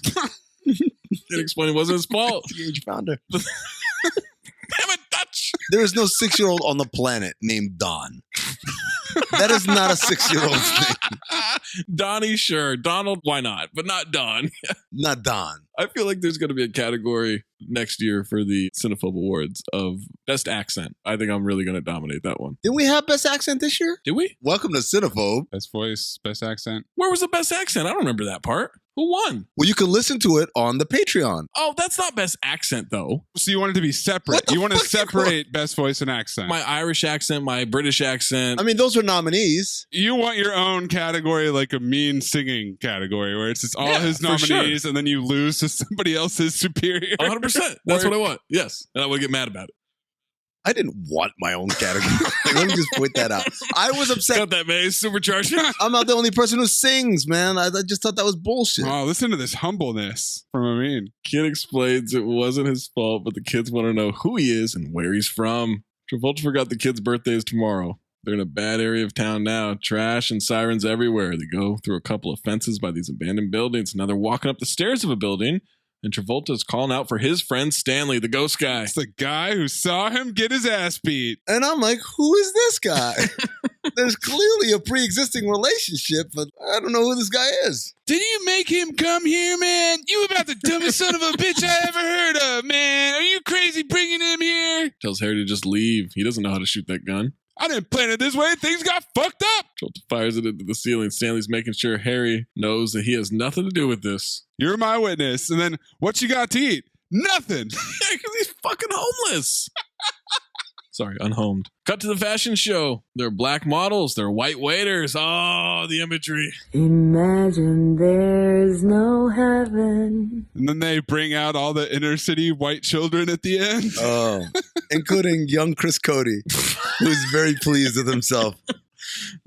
Didn't explain it wasn't his fault. Huge founder. Damn it, Dutch. There is no 6-year-old on the planet named Don. That is not a 6-year-old's name. Donnie, sure. Donald, why not? But not Don. Not Don. I feel like there's going to be a category next year for the Cinephobe Awards of Best Accent. I think I'm really going to dominate that one. Didn't we have Best Accent this year? Did we? Welcome to Cinephobe. Best voice, best accent. Where was the Best Accent? I don't remember that part. Who won? Well, you can listen to it on the Patreon. Oh, that's not Best Accent, though. So you want it to be separate. You want to separate best voice and accent. My Irish accent, my British accent. I mean, those are nominees. You want your own category, like a mean singing category, where it's just all his nominees, and then you lose to somebody else's superior. 100%. That's what I want. Yes. And I would get mad about it. I didn't want my own category. Let me just point that out. I was upset. Got that, man. Supercharged. I'm not the only person who sings, man. I just thought that was bullshit. Oh, listen to this humbleness from Amin. Kid explains it wasn't his fault, but the kids want to know who he is and where he's from. Travolta forgot the kid's birthday is tomorrow. They're in a bad area of town now. Trash and sirens everywhere. They go through a couple of fences by these abandoned buildings. Now they're walking up the stairs of a building. And Travolta is calling out for his friend Stanley, the ghost guy. It's the guy who saw him get his ass beat. And I'm like, who is this guy? There's clearly a pre-existing relationship, but I don't know who this guy is. Did you make him come here, man? You about the dumbest son of a bitch I ever heard of, man. Are you crazy bringing him here? Tells Harry to just leave. He doesn't know how to shoot that gun. I didn't plan it this way. Things got fucked up. Travolta fires it into the ceiling. Stanley's making sure Harry knows that he has nothing to do with this. You're my witness. And then what you got to eat? Nothing. Yeah, because he's fucking homeless. Sorry, unhomed. Cut to the fashion show. They're black models. They're white waiters. Oh, the imagery. Imagine there's no heaven. And then they bring out all the inner city white children at the end. Oh, including young Chris Cody, who's very pleased with himself.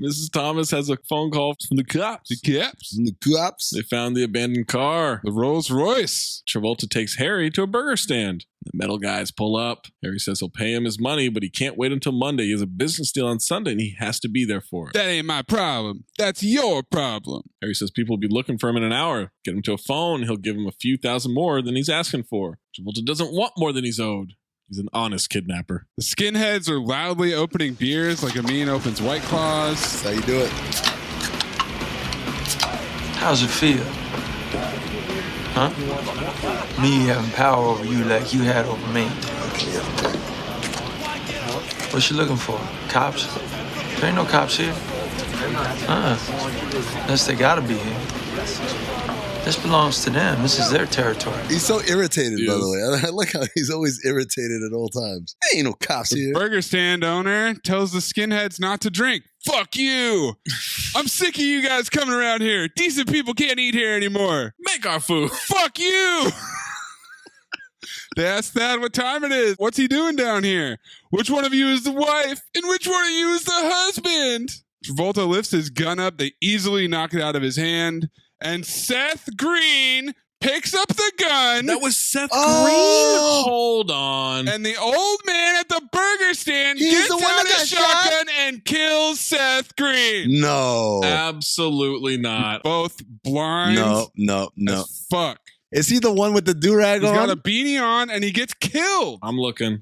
Mrs. Thomas has a phone call from the cops. The cops? They found the abandoned car. The Rolls Royce. Travolta takes Harry to a burger stand. The metal guys pull up. Harry says he'll pay him his money, but he can't wait until Monday. He has a business deal on Sunday, and he has to be there for it. That ain't my problem. That's your problem. Harry says people will be looking for him in an hour. Get him to a phone. He'll give him a few thousand more than he's asking for. Travolta doesn't want more than he's owed. He's an honest kidnapper. The skinheads are loudly opening beers like Amin opens White Claws. That's how you do it. How's it feel? Huh? Me having power over you like you had over me. What you looking for? Cops? There ain't no cops here. Unless they gotta be here. This belongs to them. This is their territory. He's so irritated, by the way. I like how he's always irritated at all times. Hey, ain't no cops here. Burger stand owner tells the skinheads not to drink. Fuck you. I'm sick of you guys coming around here. Decent people can't eat here anymore. Make our food. Fuck you. They ask Thad what time it is. What's he doing down here? Which one of you is the wife? And which one of you is the husband? Travolta lifts his gun up. They easily knock it out of his hand. And Seth Green picks up the gun. That was Seth Green? Hold on. And the old man at the burger stand He's gets the one out that got a shotgun and kills Seth Green. No. Absolutely not. Both blind. No. As fuck. Is he the one with the do-rag on? He's got a beanie on and he gets killed. I'm looking.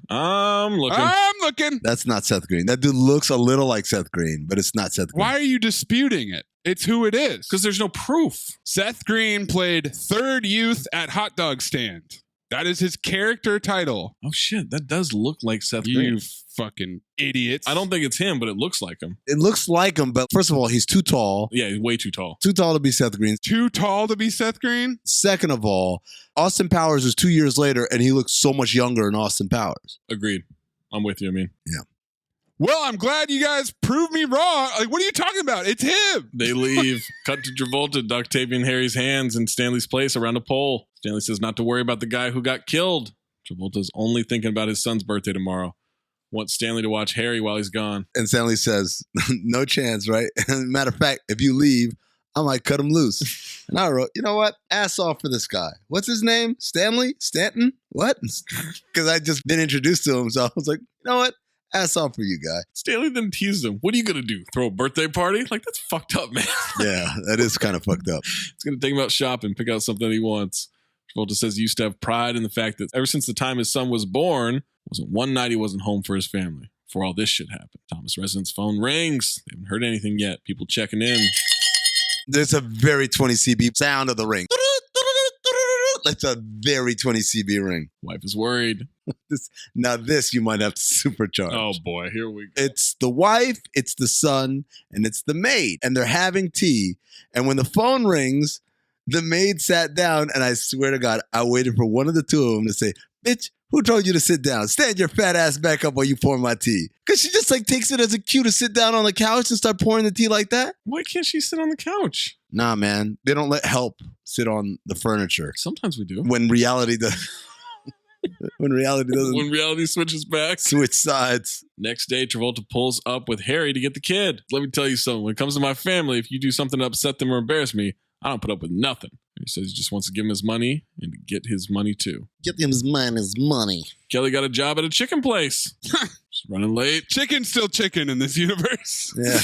That's not Seth Green. That dude looks a little like Seth Green, but it's not Seth Green. Why are you disputing it? It's who it is. Because there's no proof. Seth Green played third youth at hot dog stand. That is his character title. Oh shit, that does look like Seth Green. You fucking idiots. I don't think it's him, but it looks like him. It looks like him, but first of all, he's too tall. Yeah, he's way too tall. Too tall to be Seth Green. Too tall to be Seth Green? Second of all, Austin Powers is 2 years later, and he looks so much younger in Austin Powers. Agreed. I'm with you, I mean. Yeah. Well, I'm glad you guys proved me wrong. Like, what are you talking about? It's him. They leave. Cut to Travolta duct taping Harry's hands in Stanley's place around a pole. Stanley says not to worry about the guy who got killed. Travolta's only thinking about his son's birthday tomorrow. Wants Stanley to watch Harry while he's gone. And Stanley says, no chance, right? Matter of fact, if you leave, I might cut him loose. And I wrote, you know what? Ass off for this guy. What's his name? Stanley? Stanton? What? Because I just been introduced to him. So I was like, you know what? Ass off for you, guy. Stanley then teased him. What are you going to do? Throw a birthday party? Like, that's fucked up, man. Yeah, that is kind of fucked up. It's going to take him out shopping, pick out something he wants. Travolta says he used to have pride in the fact that ever since the time his son was born, wasn't one night he wasn't home for his family before all this shit happened. Thomas' residence phone rings. They haven't heard anything yet. People checking in. There's a very 20 CB sound of the ring. That's a very 20 CB ring. Wife is worried. This you might have to supercharge. Oh boy, here we go. It's the wife, it's the son, and it's the maid. And they're having tea. And when the phone rings, the maid sat down, and I swear to God, I waited for one of the two of them to say, bitch, who told you to sit down? Stand your fat ass back up while you pour my tea. Because she just like takes it as a cue to sit down on the couch and start pouring the tea like that. Why can't she sit on the couch? Nah, man. They don't let help sit on the furniture. Sometimes we do. When reality does. When reality doesn't. When reality switches back. Switch sides. Next day, Travolta pulls up with Harry to get the kid. Let me tell you something. When it comes to my family, if you do something to upset them or embarrass me, I don't put up with nothing. He says he just wants to give him his money and to get his money too. Get him his money. Kelly got a job at a chicken place. She's running late. Chicken's still chicken in this universe. Yeah.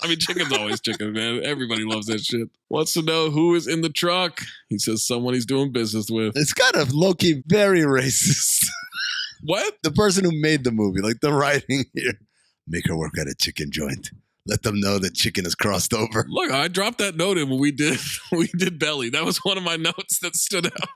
I mean, chicken's always chicken, man. Everybody loves that shit. Wants to know who is in the truck. He says someone he's doing business with. It's kind of low-key very racist. What? The person who made the movie, like the writing here. Make her work at a chicken joint. Let them know that chicken is crossed over. Look, I dropped that note in when we did Belly. That was one of my notes that stood out.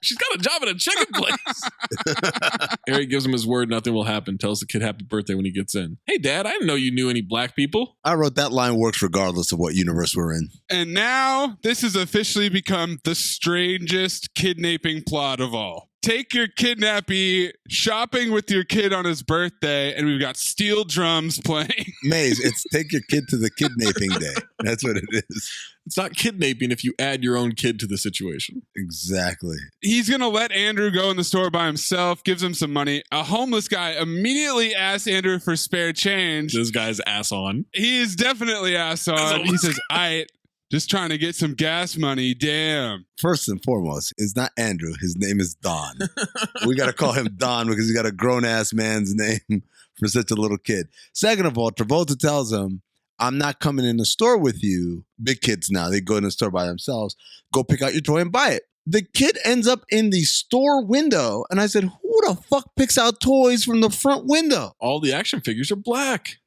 She's got a job at a chicken place. Harry gives him his word nothing will happen. Tells the kid happy birthday when he gets in. Hey, Dad, I didn't know you knew any black people. I wrote that line works regardless of what universe we're in. And now this has officially become the strangest kidnapping plot of all. Take your kidnappee shopping with your kid on his birthday, and we've got steel drums playing. Maze, it's take your kid to the kidnapping day. That's what it is. It's not kidnapping if you add your own kid to the situation. Exactly. He's going to let Andrew go in the store by himself, gives him some money. A homeless guy immediately asks Andrew for spare change. This guy's ass on. He is definitely ass on. He says, just trying to get some gas money. Damn. First and foremost, it's not Andrew. His name is Don. We got to call him Don because he got a grown-ass man's name for such a little kid. Second of all, Travolta tells him, I'm not coming in the store with you. Big kids now, they go in the store by themselves. Go pick out your toy and buy it. The kid ends up in the store window. And I said, who the fuck picks out toys from the front window? All the action figures are black.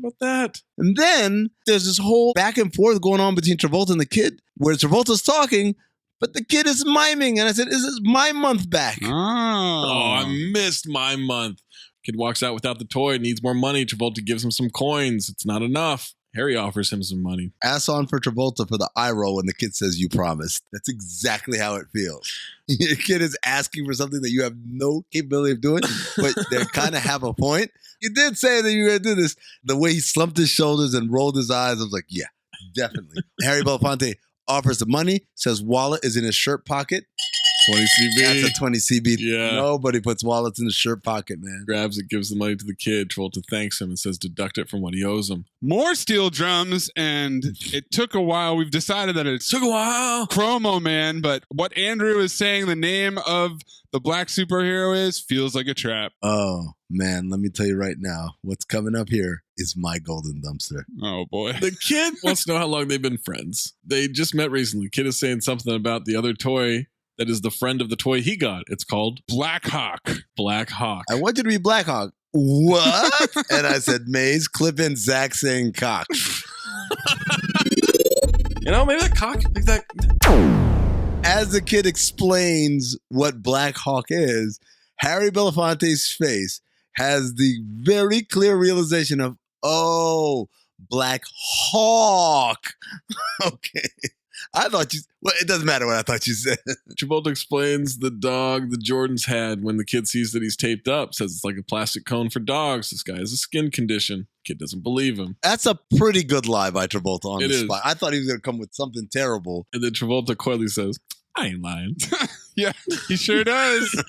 How about that? And then there's this whole back and forth going on between Travolta and the kid where Travolta's talking, but the kid is miming. And I said, is this my month back? Oh, I missed my month. Kid walks out without the toy, needs more money. Travolta gives him some coins. It's not enough. Harry offers him some money. Ass on for Travolta for the eye roll when the kid says you promised. That's exactly how it feels. Your kid is asking for something that you have no capability of doing, but they kind of have a point. You did say that you were going to do this. The way he slumped his shoulders and rolled his eyes, I was like, yeah, definitely. Harry Belafonte offers the money, says wallet is in his shirt pocket. 20 CB. That's a 20 CB. Yeah. Nobody puts wallets in his shirt pocket, man. Grabs it, gives the money to the kid. Travolta thanks him and says deduct it from what he owes him. More steel drums, and it took a while. We've decided that it took a while. Chromo Man, but what Andrew is saying the name of the black superhero is feels like a trap. Oh, man, let me tell you right now, what's coming up here is my golden dumpster. Oh, boy. The kid wants to know how long they've been friends. They just met recently. Kid is saying something about the other toy that is the friend of the toy he got. It's called Black Hawk. Black Hawk. I want you to be Black Hawk. What? And I said, Maze, clip in Zach saying cock. You know, maybe that cock, like that. As the kid explains what Black Hawk is, Harry Belafonte's face has the very clear realization of, oh, Black Hawk. Okay. I thought you, well, it doesn't matter what I thought you said. Travolta explains the dog the Jordans had when the kid sees that he's taped up. Says it's like a plastic cone for dogs. This guy has a skin condition. Kid doesn't believe him. That's a pretty good lie by Travolta on It the is. spot. I thought he was going to come with something terrible. And then Travolta coyly says, I ain't lying. Yeah, he sure does.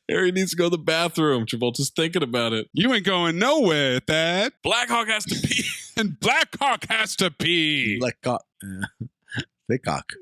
Harry needs to go to the bathroom. Travolta's thinking about it. You ain't going nowhere with that. Black Hawk has to pee. And Black Hawk has to pee. Black Hawk. Thick Hawk.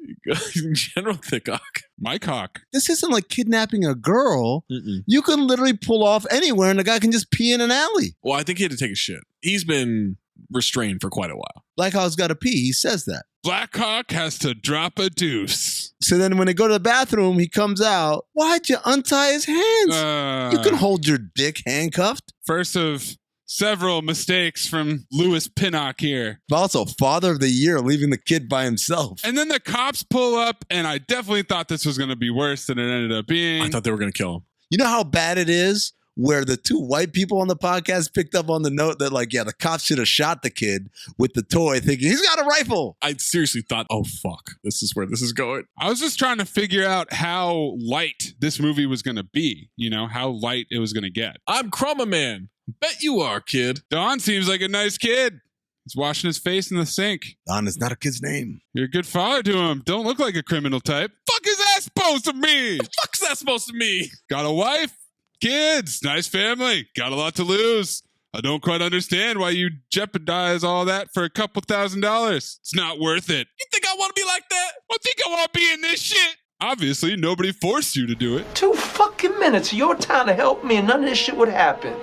General Thick Hawk. Mike Hawk. This isn't like kidnapping a girl. You can literally pull off anywhere and the guy can just pee in an alley. Well, I think he had to take a shit. He's been restrained for quite a while. Black Hawk's got to pee. He says that. Black Hawk has to drop a deuce. So then when they go to the bathroom, he comes out. Why'd you untie his hands? You can hold your dick handcuffed. First of several mistakes from Louis Pinnock here. Also, father of the year, leaving the kid by himself. And then the cops pull up, and I definitely thought this was going to be worse than it ended up being. I thought they were going to kill him. You know how bad it is where the two white people on the podcast picked up on the note that, like, yeah, the cops should have shot the kid with the toy thinking he's got a rifle. I seriously thought, oh, fuck, this is where this is going. I was just trying to figure out how light this movie was going to be, you know, how light it was going to get. I'm Chroma Man. Bet you are, kid. Don seems like a nice kid. He's washing his face in the sink. Don is not a kid's name. You're a good father to him. Don't look like a criminal type. Fuck is that supposed to mean? The fuck is that supposed to mean? Got a wife, kids, nice family, got a lot to lose. I don't quite understand why you jeopardize all that for a couple $1,000s. It's not worth it. You think I want to be like that? I think I want to be in this shit. Obviously, nobody forced you to do it. 2 fucking minutes of your time to help me and none of this shit would happen.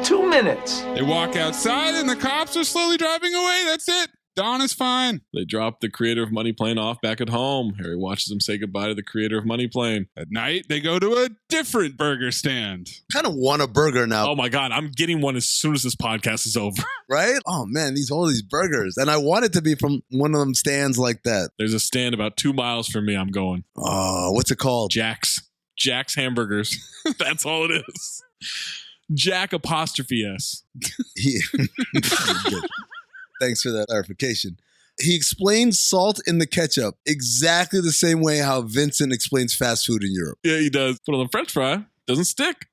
2 minutes. They walk outside and the cops are slowly driving away. That's it. Don is fine. They drop the creator of Money Plane off back at home. Harry watches him say goodbye to the creator of Money Plane. At night, they go to a different burger stand. Kind of want a burger now. Oh my God, I'm getting one as soon as this podcast is over. Right? Oh man, all these burgers. And I want it to be from one of them stands like that. There's a stand about 2 miles from me. I'm going. Oh, what's it called? Jack's Hamburgers. That's all it is. Jack apostrophe S. Thanks for that clarification. He explains salt in the ketchup exactly the same way how Vincent explains fast food in Europe. Yeah, he does. Put on the French fry, doesn't stick.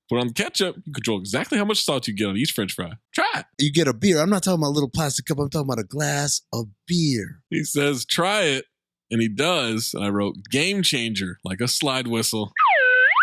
Put on the ketchup, you control exactly how much salt you get on each French fry. Try it. You get a beer. I'm not talking about a little plastic cup. I'm talking about a glass of beer. He says, try it. And he does. And I wrote, game changer, like a slide whistle.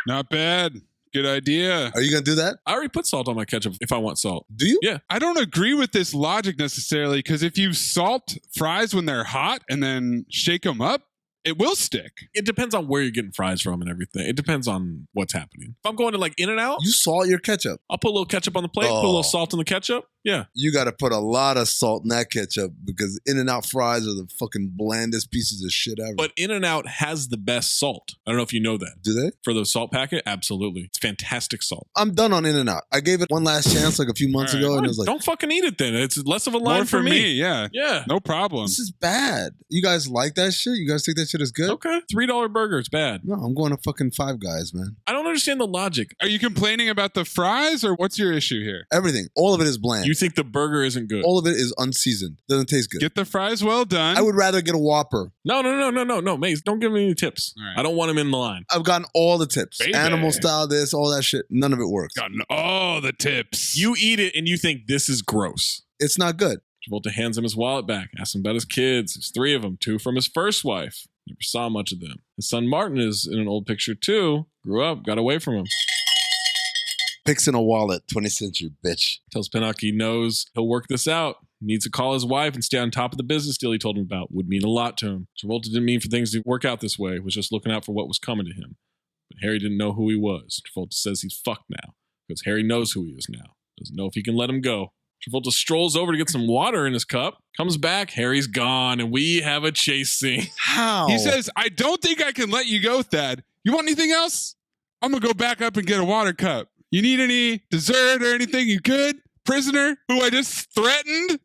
Not bad. Good idea. Are you going to do that? I already put salt on my ketchup if I want salt. Do you? Yeah. I don't agree with this logic necessarily, because if you salt fries when they're hot and then shake them up, it will stick. It depends on where you're getting fries from and everything. It depends on what's happening. If I'm going to like In-N-Out, You salt your ketchup. I'll put a little ketchup on the plate, put a little salt in the ketchup. Yeah. You got to put a lot of salt in that ketchup because In-N-Out fries are the fucking blandest pieces of shit ever. But In-N-Out has the best salt. I don't know if you know that. Do they? For the salt packet? Absolutely. It's fantastic salt. I'm done on In-N-Out. I gave it one last chance like a few months ago and it was like, don't fucking eat it then. It's less of a line More for me. Yeah. Yeah. No problem. this is bad. You guys like that shit? You guys think that shit is good? Okay. $3 burger. It's bad. No, I'm going to fucking Five Guys, man. I don't don't understand the logic. Are you complaining about the fries or what's your issue here? Everything. All of it is bland. You think the burger isn't good? All of it is unseasoned. Doesn't taste good. Get the fries well done. I would rather get a Whopper. No, Maze, don't give me any tips. Right. I don't want him in the line. I've gotten all the tips. Baby. Animal style, this, all that shit. None of it works. Gotten all the tips. You eat it and you think this is gross. It's not good. Travolta hands him his wallet back, asks him about his kids. There's 3 of them, 2 from his first wife. Never saw much of them. His son Martin is in an old picture too. Grew up, got away from him. Picks in a wallet, 20th century bitch. Tells Pinnock he knows he'll work this out. Needs to call his wife and stay on top of the business deal he told him about. Would mean a lot to him. Travolta didn't mean for things to work out this way. Was just looking out for what was coming to him. But Harry didn't know who he was. Travolta says he's fucked now because Harry knows who he is now. Doesn't know if he can let him go. Travolta strolls over to get some water in his cup. Comes back, Harry's gone, and we have a chase scene. How? He says, I don't think I can let you go, Thad. You want anything else? I'm going to go back up and get a water cup. You need any dessert or anything? You good? Prisoner who I just threatened?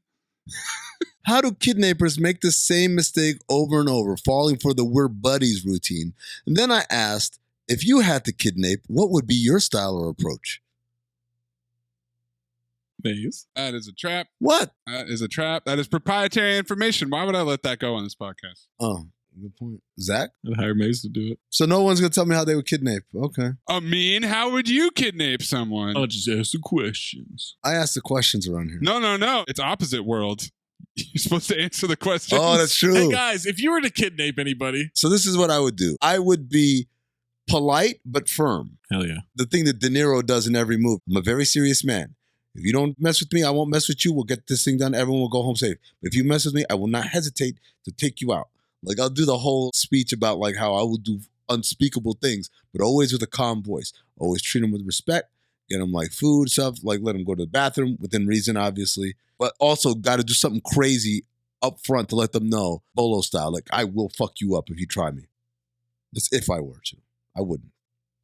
How do kidnappers make the same mistake over and over, falling for the we're buddies routine? And then I asked, if you had to kidnap, what would be your style or approach? Maze. That is a trap. What? That is a trap. That is proprietary information. Why would I let that go on this podcast? Oh, good point. Zach? I'd hire Maze to do it. So no one's going to tell me how they would kidnap. Okay. Amin, how would you kidnap someone? I'll just ask the questions. I ask the questions around here. No. It's opposite world. You're supposed to answer the questions. Oh, that's true. Hey, guys, if you were to kidnap anybody. So this is what I would do. I would be polite but firm. Hell yeah. The thing that De Niro does in every movie. I'm a very serious man. If you don't mess with me, I won't mess with you. We'll get this thing done. Everyone will go home safe. But if you mess with me, I will not hesitate to take you out. Like, I'll do the whole speech about like how I will do unspeakable things, but always with a calm voice. Always treat them with respect. Get them like food, stuff, like let them go to the bathroom within reason, obviously. But also got to do something crazy up front to let them know, Bolo style, like I will fuck you up if you try me. That's if I were to. I wouldn't.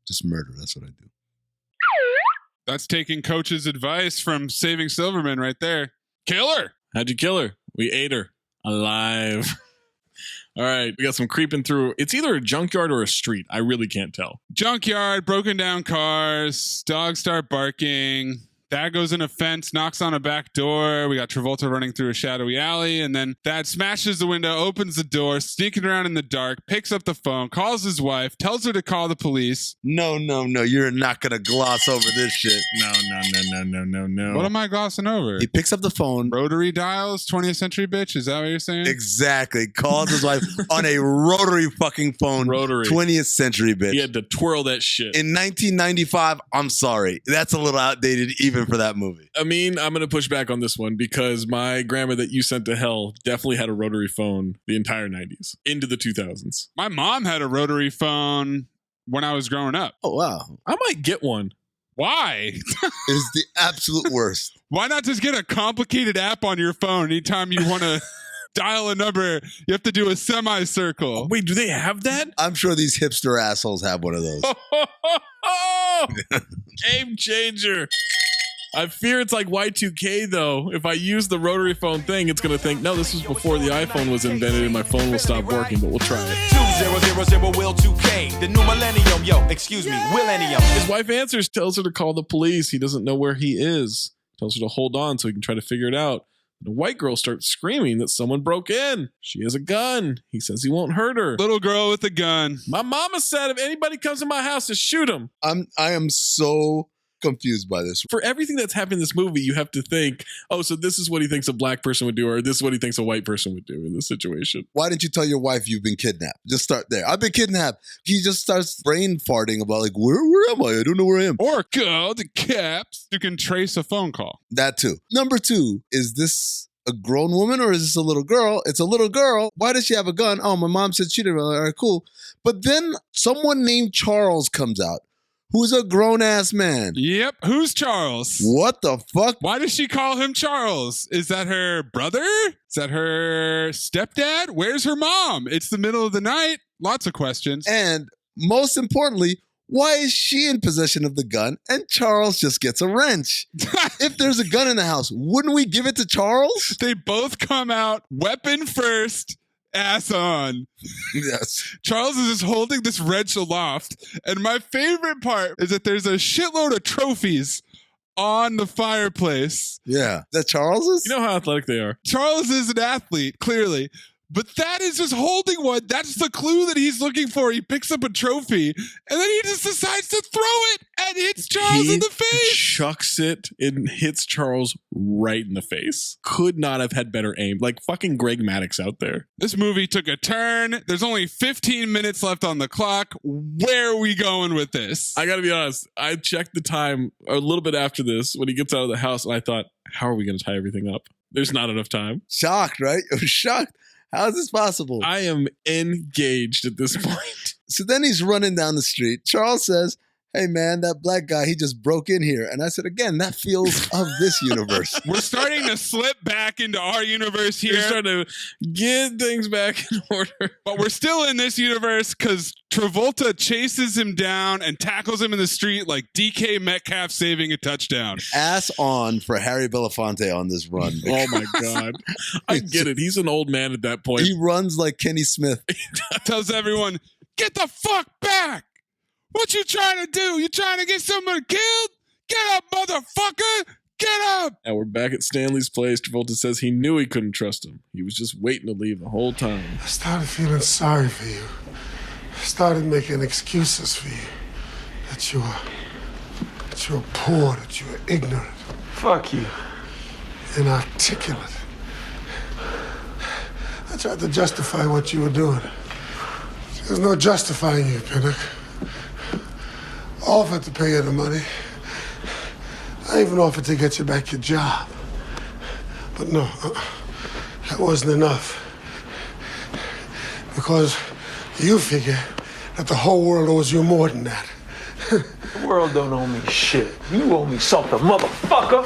Just murder. That's what I do. That's taking Coach's advice from Saving Silverman right there. Kill her. How'd you kill her? We ate her. Alive. All right, we got some creeping through. It's either a junkyard or a street. I really can't tell. Junkyard, broken down cars, dogs start barking. Thad goes in a fence, knocks on a back door. We got Travolta running through a shadowy alley, and then Thad smashes the window, opens the door, sneaking around in the dark, picks up the phone, calls his wife, tells her to call the police. No. You're not going to gloss over this shit. No. What am I glossing over? He picks up the phone. Rotary dials, 20th century bitch? Is that what you're saying? Exactly. Calls his wife on a rotary fucking phone. Rotary. 20th century bitch. He had to twirl that shit. In 1995, I'm sorry. That's a little outdated even for that movie. I mean, I'm going to push back on this one because my grandma that you sent to hell definitely had a rotary phone the entire 90s into the 2000s. My mom had a rotary phone when I was growing up. Oh, wow. I might get one. Why? It is the absolute worst. Why not just get a complicated app on your phone anytime you want to dial a number? You have to do a semicircle. Oh, wait, do they have that? I'm sure these hipster assholes have one of those. Game changer. I fear it's like Y2K, though. If I use the rotary phone thing, it's going to think, no, this was before the iPhone was invented and my phone will stop working, but we'll try it. 2000 will 2K, the new millennium, millennium. His wife answers, tells her to call the police. He doesn't know where he is. Tells her to hold on so he can try to figure it out. The white girl starts screaming that someone broke in. She has a gun. He says he won't hurt her. Little girl with a gun. My mama said if anybody comes in my house to shoot him. I am so confused by this. For everything that's happened in this movie, you have to think, oh, so this is what he thinks a black person would do, or this is what he thinks a white person would do in this situation. Why didn't you tell your wife you've been kidnapped? Just start there. I've been kidnapped. He just starts brain farting about like, where am I? I don't know where I am. Or call the cops. You can trace a phone call. That too. Number 2, is this a grown woman or is this a little girl? It's a little girl. Why does she have a gun? Oh, my mom said she didn't. All right, cool. But then someone named Charles comes out. Who's a grown-ass man. Yep. Who's Charles? What the fuck? Why does she call him Charles? Is that her brother? Is that her stepdad? Where's her mom? It's the middle of the night. Lots of questions. And most importantly, why is she in possession of the gun and Charles just gets a wrench? If there's a gun in the house, wouldn't we give it to Charles? They both come out weapon first. ass on. Yes. Charles is just holding this wrench aloft. And my favorite part is that there's a shitload of trophies on the fireplace. Yeah. That Charles's? You know how athletic they are. Charles is an athlete, clearly. But that is just holding one. That's the clue that he's looking for. He picks up a trophy, and then he just decides to throw it and hits Charles in the face. Chucks it and hits Charles right in the face. Could not have had better aim. Like fucking Greg Maddux out there. This movie took a turn. There's only 15 minutes left on the clock. Where are we going with this? I gotta be honest. I checked the time a little bit after this when he gets out of the house, and I thought, how are we going to tie everything up? There's not enough time. Shocked, right? I was shocked. How is this possible? I am engaged at this point. So then he's running down the street. Charles says, hey, man, that black guy, he just broke in here. And I said, again, that feels of this universe. We're starting to slip back into our universe here. We're starting to get things back in order. But we're still in this universe because Travolta chases him down and tackles him in the street like DK Metcalf saving a touchdown. Ass on for Harry Belafonte on this run. Oh, my God. I get it. He's an old man at that point. He runs like Kenny Smith. Tells everyone, get the fuck back. What you trying to do? You trying to get someone killed? Get up, motherfucker! Get up! And we're back at Stanley's place. Travolta says he knew he couldn't trust him. He was just waiting to leave the whole time. I started feeling sorry for you. I started making excuses for you. That you were poor, that you were ignorant. Fuck you. Inarticulate. I tried to justify what you were doing. There's no justifying you, Pinnock. Offered to pay you the money. I even offered to get you back your job. But no, that wasn't enough. Because you figure that the whole world owes you more than that. The world don't owe me shit. You owe me something, motherfucker.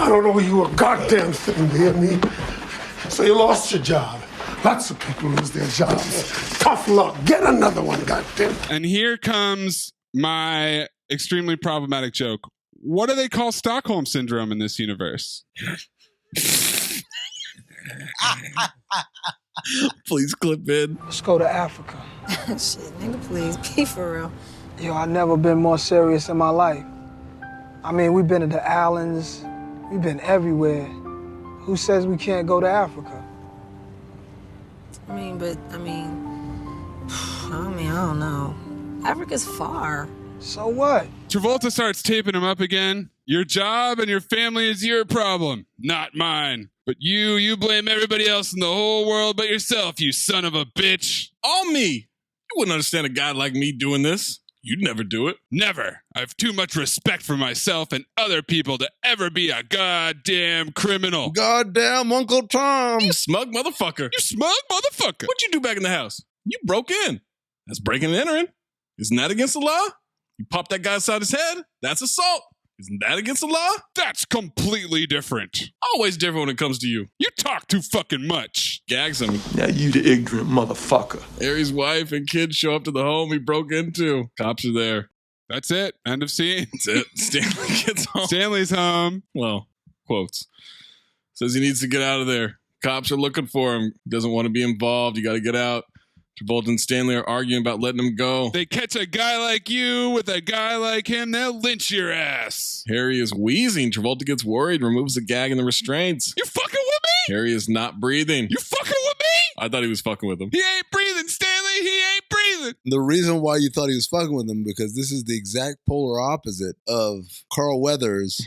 I don't owe you a goddamn thing, do you hear me? So you lost your job. Lots of people lose their jobs. Tough luck. Get another one, goddamn. And here comes my extremely problematic joke. What do they call Stockholm Syndrome in this universe? Please clip in. Let's go to Africa. Shit, nigga, please, be for real. Yo, I've never been more serious in my life. I mean, we've been to the islands. We've been everywhere. Who says we can't go to Africa? I don't know. Africa's far. So what? Travolta starts taping him up again. Your job and your family is your problem, not mine. But you blame everybody else in the whole world but yourself, you son of a bitch. All me. You wouldn't understand a guy like me doing this. You'd never do it. Never. I have too much respect for myself and other people to ever be a goddamn criminal. Goddamn Uncle Tom. You smug motherfucker. You smug motherfucker. What'd you do back in the house? You broke in. That's breaking and entering. Isn't that against the law? You popped that guy outside his head? That's assault. Isn't that against the law? That's completely different. Always different when it comes to you. You talk too fucking much. Gags him. Now you the ignorant motherfucker. Harry's wife and kids show up to the home he broke into. Cops are there. That's it. End of scene. That's it. Stanley gets home. Stanley's home. Well, quotes. Says he needs to get out of there. Cops are looking for him. Doesn't want to be involved. You got to get out. Travolta and Stanley are arguing about letting him go. They catch a guy like you with a guy like him, they'll lynch your ass. Harry is wheezing. Travolta gets worried, removes the gag and the restraints. You fucking with me? Harry is not breathing. You fucking with me? I thought he was fucking with him. He ain't breathing, Stanley. He ain't breathing. The reason why you thought he was fucking with him, because this is the exact polar opposite of Carl Weathers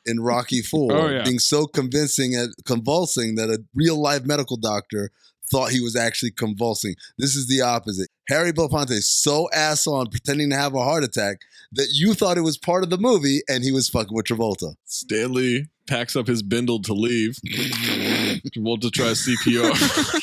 in Rocky IV, being so convincing at convulsing that a real life medical doctor thought he was actually convulsing. This is the opposite. Harry Belafonte is so ass on pretending to have a heart attack that you thought it was part of the movie and he was fucking with Travolta. Stanley packs up his bindle to leave. Travolta tries CPR.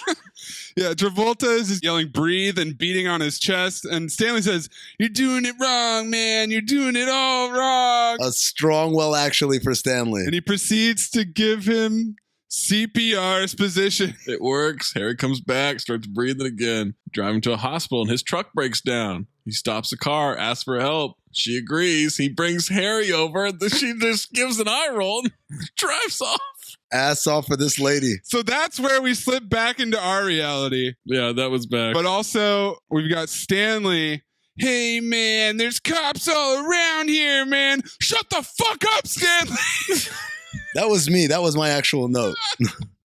Yeah, Travolta is just yelling breathe and beating on his chest. And Stanley says, you're doing it wrong, man. You're doing it all wrong. A strong well actually for Stanley. And he proceeds to give him CPR's position. It works. Harry comes back, starts breathing again. Driving to a hospital and his truck breaks down. He stops the car, asks for help. She agrees. He brings Harry over. She just gives an eye roll and drives off. Ass off for this lady. So that's where we slip back into our reality. Yeah, that was back. But also, we've got Stanley. Hey, man, there's cops all around here, man. Shut the fuck up, Stanley. That was me. That was my actual note.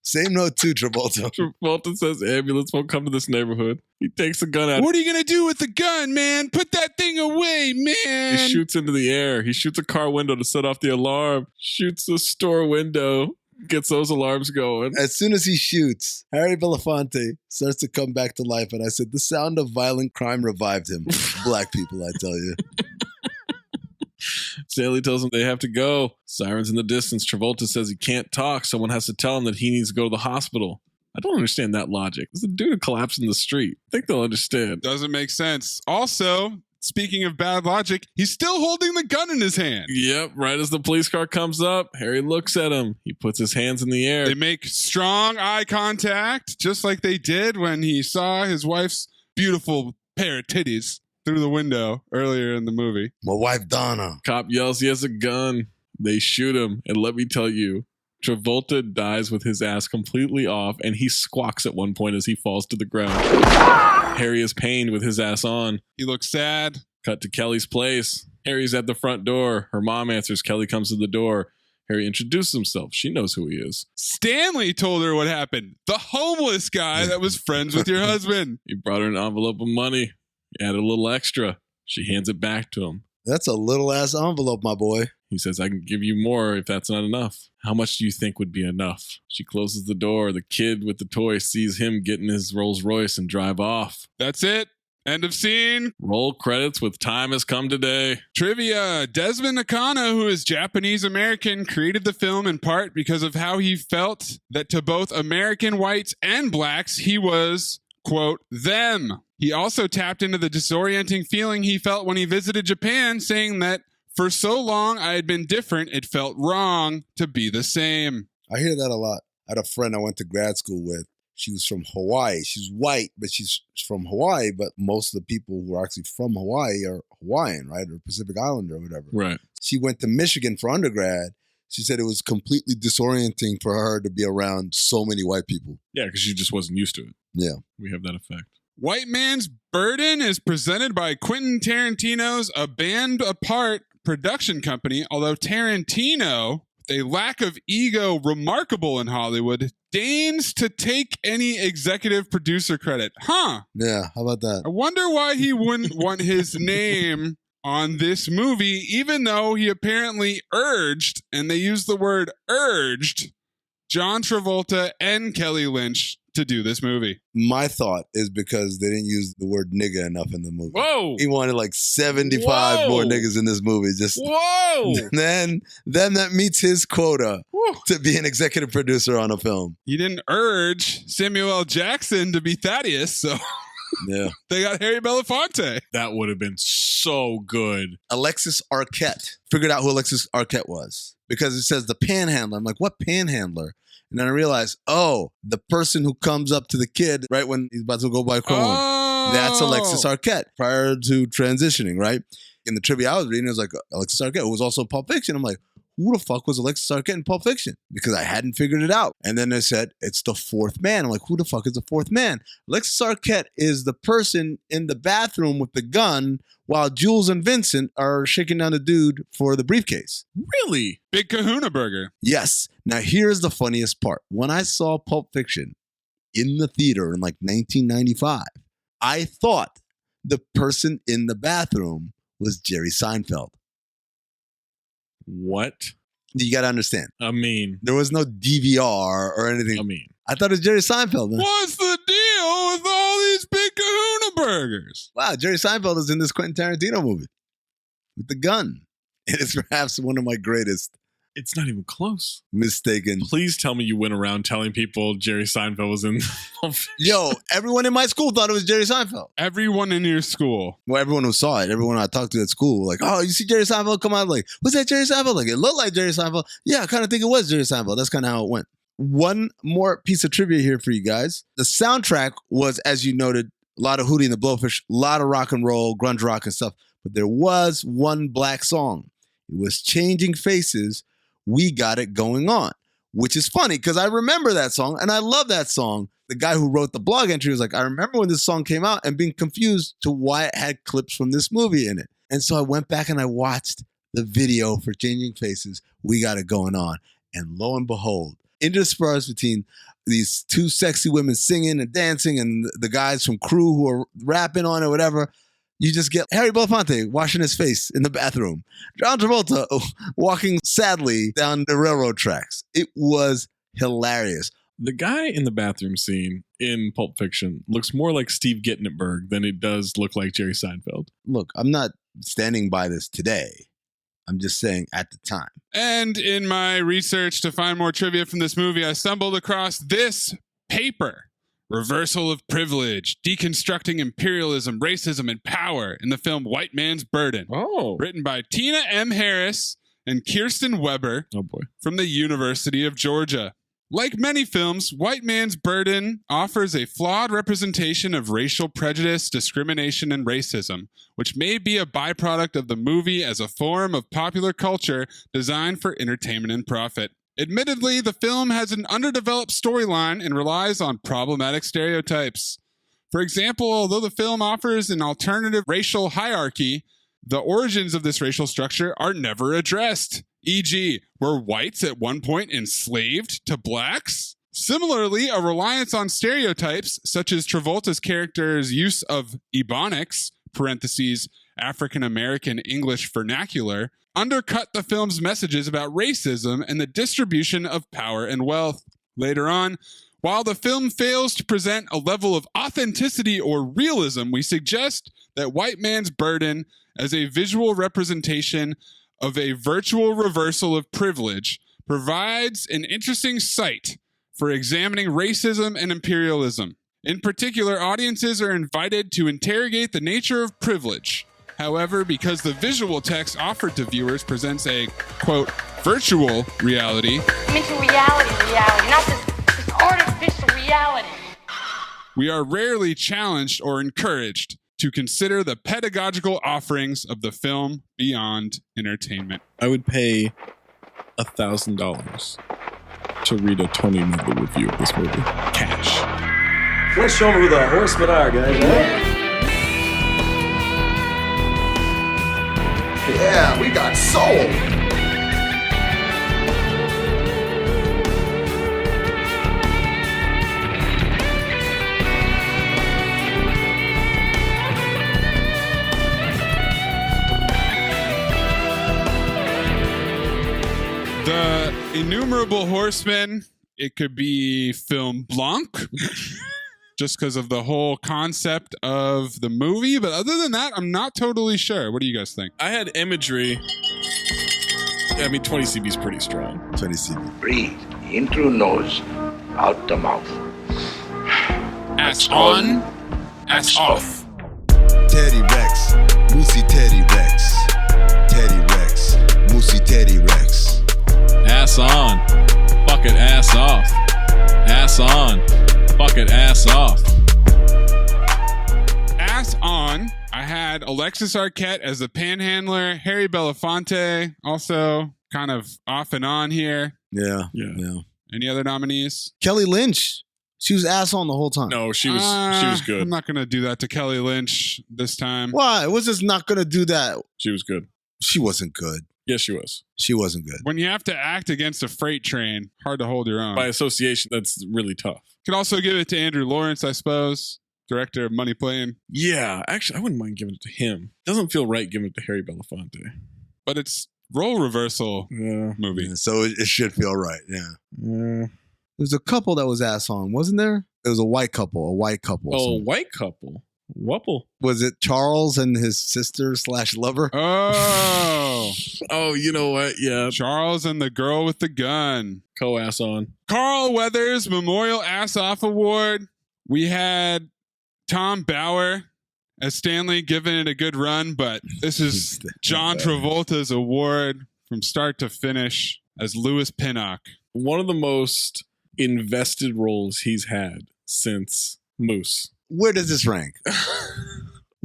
Same note too, Travolta. Travolta says ambulance won't come to this neighborhood. He takes a gun out. What are you going to do with the gun, man? Put that thing away, man. He shoots into the air. He shoots a car window to set off the alarm. Shoots a store window. Gets those alarms going. As soon as he shoots, Harry Belafonte starts to come back to life. And I said, the sound of violent crime revived him. Black people, I tell you. Stanley tells him they have to go. Sirens in the distance. Travolta says he can't talk. Someone has to tell him that he needs to go to the hospital. I don't understand that logic. There's a dude collapsed in the street. I think they'll understand. Doesn't make sense. Also, speaking of bad logic, he's still holding the gun in his hand. Yep, right as the police car comes up, Harry looks at him. He puts his hands in the air. They make strong eye contact, just like they did when he saw his wife's beautiful pair of titties through the window earlier in the movie. My wife, Donna. Cop yells he has a gun. They shoot him. And let me tell you, Travolta dies with his ass completely off, and he squawks at one point as he falls to the ground. Harry is pained with his ass on. He looks sad. Cut to Kelly's place. Harry's at the front door. Her mom answers. Kelly comes to the door. Harry introduces himself. She knows who he is. Stanley told her what happened. The homeless guy that was friends with your husband. He brought her an envelope of money. He added a little extra. She hands it back to him. That's a little ass envelope, my boy. He says, I can give you more if that's not enough. How much do you think would be enough? She closes the door. The kid with the toy sees him get in his Rolls Royce and drive off. That's it. End of scene. Roll credits with Time Has Come Today. Trivia. Desmond Nakano, who is Japanese-American, created the film in part because of how he felt that to both American whites and blacks, he was, quote, them. He also tapped into the disorienting feeling he felt when he visited Japan, saying that for so long I had been different, it felt wrong to be the same. I hear that a lot. I had a friend I went to grad school with. She was from Hawaii. She's white, but she's from Hawaii. But most of the people who are actually from Hawaii are Hawaiian, right? Or Pacific Islander or whatever. Right. She went to Michigan for undergrad. She said it was completely disorienting for her to be around so many white people. Yeah, because she just wasn't used to it. Yeah. We have that effect. White Man's Burden is presented by Quentin Tarantino's A Band Apart production company, although Tarantino, with a lack of ego remarkable in Hollywood, deigns to take any executive producer credit. Huh. Yeah, how about that? I wonder why he wouldn't want his name on this movie, even though he apparently urged, and they use the word urged, John Travolta and Kelly Lynch to do this movie. My thought is because they didn't use the word nigga enough in the movie. Whoa! He wanted like 75 more niggas in this movie. Just whoa! Then that meets his quota to be an executive producer on a film. He didn't urge Samuel L. Jackson to be Thaddeus, so yeah, they got Harry Belafonte. That would have been so good. Alexis Arquette. Figured out who Alexis Arquette was because it says the panhandler. I'm like, what panhandler? And then I realized, oh, the person who comes up to the kid right when he's about to go buy corn. Oh. That's Alexis Arquette prior to transitioning, right? In the trivia I was reading, it was like Alexis Arquette, who was also in Pulp Fiction. I'm like, who the fuck was Alexis Arquette in Pulp Fiction? Because I hadn't figured it out. And then they said, it's the fourth man. I'm like, who the fuck is the fourth man? Alexis Arquette is the person in the bathroom with the gun while Jules and Vincent are shaking down the dude for the briefcase. Really? Big Kahuna Burger. Yes. Now, here's the funniest part. When I saw Pulp Fiction in the theater in like 1995, I thought the person in the bathroom was Jerry Seinfeld. What? You got to understand. I mean, there was no DVR or anything. I mean, I thought it was Jerry Seinfeld, man. What's the deal with all these Big Kahuna Burgers? Wow, Jerry Seinfeld is in this Quentin Tarantino movie with the gun. It is perhaps one of my greatest. It's not even close. Mistaken. Please tell me you went around telling people Jerry Seinfeld was in. Yo, everyone in my school thought it was Jerry Seinfeld. Everyone in your school. Well, everyone who saw it, everyone I talked to at school, like, oh, you see Jerry Seinfeld come out? Like, was that Jerry Seinfeld? Like, it looked like Jerry Seinfeld. Yeah, I kind of think it was Jerry Seinfeld. That's kind of how it went. One more piece of trivia here for you guys. The soundtrack was, as you noted, a lot of Hootie and the Blowfish, a lot of rock and roll, grunge rock and stuff. But there was one black song. It was Changing Faces. We Got It Going On, which is funny because I remember that song and I love that song. The guy who wrote the blog entry was like, I remember when this song came out and being confused to why it had clips from this movie in it. And so I went back and I watched the video for Changing Faces, We Got It Going On. And lo and behold, interspersed between these two sexy women singing and dancing and the guys from Crew who are rapping on it, whatever, you just get Harry Belafonte washing his face in the bathroom. John Travolta walking sadly down the railroad tracks. It was hilarious. The guy in the bathroom scene in Pulp Fiction looks more like Steve Guttenberg than it does look like Jerry Seinfeld. Look, I'm not standing by this today. I'm just saying at the time. And in my research to find more trivia from this movie, I stumbled across this paper. Reversal of Privilege, Deconstructing Imperialism, Racism, and Power in the film White Man's Burden. Oh. Written by Tina M. Harris and Kirsten Weber. Oh boy. From the University of Georgia. Like many films, White Man's Burden offers a flawed representation of racial prejudice, discrimination, and racism, which may be a byproduct of the movie as a form of popular culture designed for entertainment and profit. Admittedly, the film has an underdeveloped storyline and relies on problematic stereotypes. For example, although the film offers an alternative racial hierarchy, the origins of this racial structure are never addressed. E.g., were whites at one point enslaved to blacks? Similarly, a reliance on stereotypes, such as Travolta's character's use of Ebonics, parentheses, African American English vernacular, undercut the film's messages about racism and the distribution of power and wealth. Later on, while the film fails to present a level of authenticity or realism, we suggest that White Man's Burden, as a visual representation of a virtual reversal of privilege, provides an interesting site for examining racism and imperialism. In particular, audiences are invited to interrogate the nature of privilege. However, because the visual text offered to viewers presents a, quote, virtual reality, I mean, to reality, not this artificial reality. we are rarely challenged or encouraged to consider the pedagogical offerings of the film beyond entertainment. I would pay $1,000 to read a Tony Medley review of this movie. Cash. Let's show them who the horsemen are, guys. Yeah, we got soul. The innumerable horsemen, it could be film Blanc, just because of the whole concept of the movie. But other than that, I'm not totally sure. What do you guys think? I had imagery. I mean, 20 CB is pretty strong. 20 CB. Breathe in through nose, out the mouth. Ass on, ass off. Teddy Rex, Moosey Teddy Rex. Teddy Rex, Moosey Teddy Rex. Ass on, fuck it, ass off. Ass on, fuck it, ass off. Ass on, I had Alexis Arquette as the panhandler, Harry Belafonte, also kind of off and on here. Yeah. Any other nominees? Kelly Lynch. She was ass on the whole time. No, she was good. I'm not going to do that to Kelly Lynch this time. Why? Was just not going to do that? She was good. She wasn't good. Yes, she was. She wasn't good. When you have to act against a freight train, hard to hold your own. By association, that's really tough. Could also give it to Andrew Lawrence, I suppose, director of Money Plane. Yeah, actually, I wouldn't mind giving it to him. Doesn't feel right giving it to Harry Belafonte. But it's role reversal movie. Yeah, so it should feel right, yeah. There's a couple that was ass on, wasn't there? It was a white couple. Oh, white couple? Wupple. Was it Charles and his sister / lover? Oh. Oh, you know what? Yeah. Charles and the girl with the gun. Co-ass on. Carl Weathers Memorial Ass Off Award. We had Tom Bauer as Stanley giving it a good run, but this is John Travolta's award from start to finish as Louis Pinnock. One of the most invested roles he's had since Moose. Where does this rank?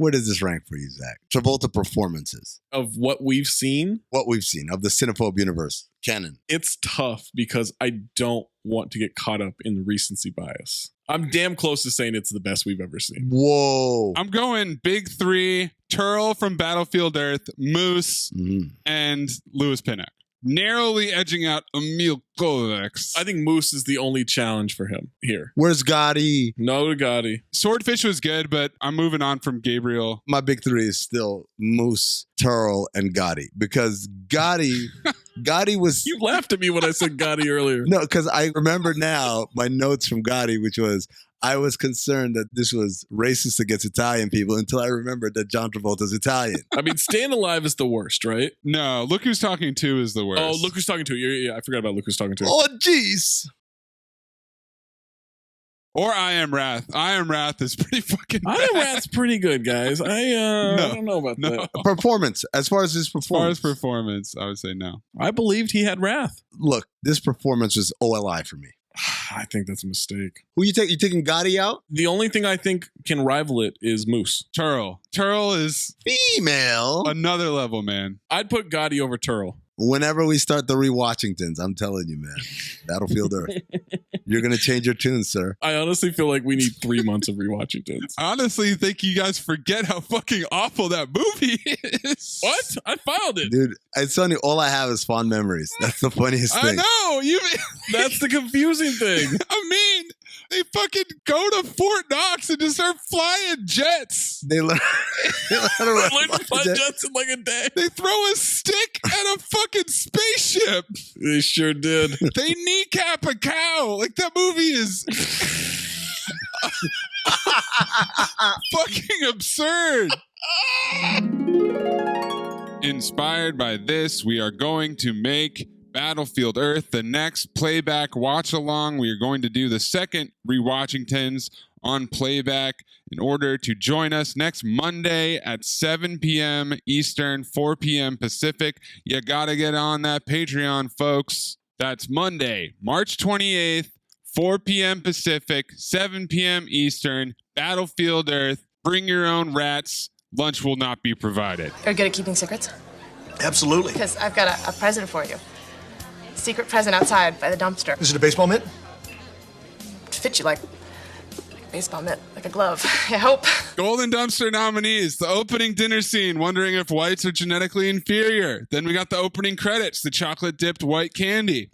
Where does this rank for you, Zach? Travolta performances. Of what we've seen? What we've seen of the Cinephobe universe. Canon. It's tough because I don't want to get caught up in the recency bias. I'm damn close to saying it's the best we've ever seen. Whoa. I'm going big three: Turl from Battlefield Earth, Moose, and Louis Pinnock. Narrowly edging out Emil Kovacs. I think Moose is the only challenge for him here. Where's Gotti? No to Gotti. Swordfish was good, but I'm moving on from Gabriel. My big three is still Moose, Turl, and Gotti. Because Gotti was... You laughed at me when I said Gotti earlier. No, because I remember now my notes from Gotti, which was... I was concerned that this was racist against Italian people until I remembered that John Travolta's Italian. I mean, Staying Alive is the worst, right? No, Look Who's Talking To is the worst. Oh, Look Who's Talking To. Yeah, I forgot about Look Who's Talking To. Oh, jeez. Or I Am Wrath. I Am Wrath is pretty fucking bad. I Am Wrath's pretty good, guys. I don't know about that. Performance. As far as his performance. As far as performance, I would say no. I believed he had wrath. Look, this performance was OLI for me. I think that's a mistake. Who you taking? You taking Gotti out? The only thing I think can rival it is Moose. Turl. Turl is female. Another level, man. I'd put Gotti over Turl. Whenever we start the rewatchingtons, I'm telling you, man, Battlefield Earth, you're going to change your tune, sir. I honestly feel like we need 3 months of rewatchingtons. I honestly think you guys forget how fucking awful that movie is. What? I filed it. Dude, it's funny. All I have is fond memories. That's the funniest thing. I know. That's the confusing thing. I mean, they fucking go to Fort Knox and just start flying jets. They learn to fly jets in like a day. They throw a stick at a fucking spaceship. They sure did. They kneecap a cow. Like, that movie is fucking absurd. Inspired by this, we are going to make Battlefield Earth the next playback watch along. We are going to do the second rewatchingtons on playback. In order to join us next Monday at 7 p.m. Eastern, 4 p.m. Pacific, you gotta get on that Patreon, folks. That's Monday, March 28th, 4 p.m. Pacific, 7 p.m. Eastern, Battlefield Earth. Bring your own rats. Lunch will not be provided. Are you good at keeping secrets? Absolutely. Because I've got a present for you. Secret present outside by the dumpster. Is it a baseball mitt? It fits you like a baseball mitt, like a glove. I hope. Golden Dumpster nominees. The opening dinner scene, wondering if whites are genetically inferior. Then we got the opening credits, the chocolate-dipped white candy.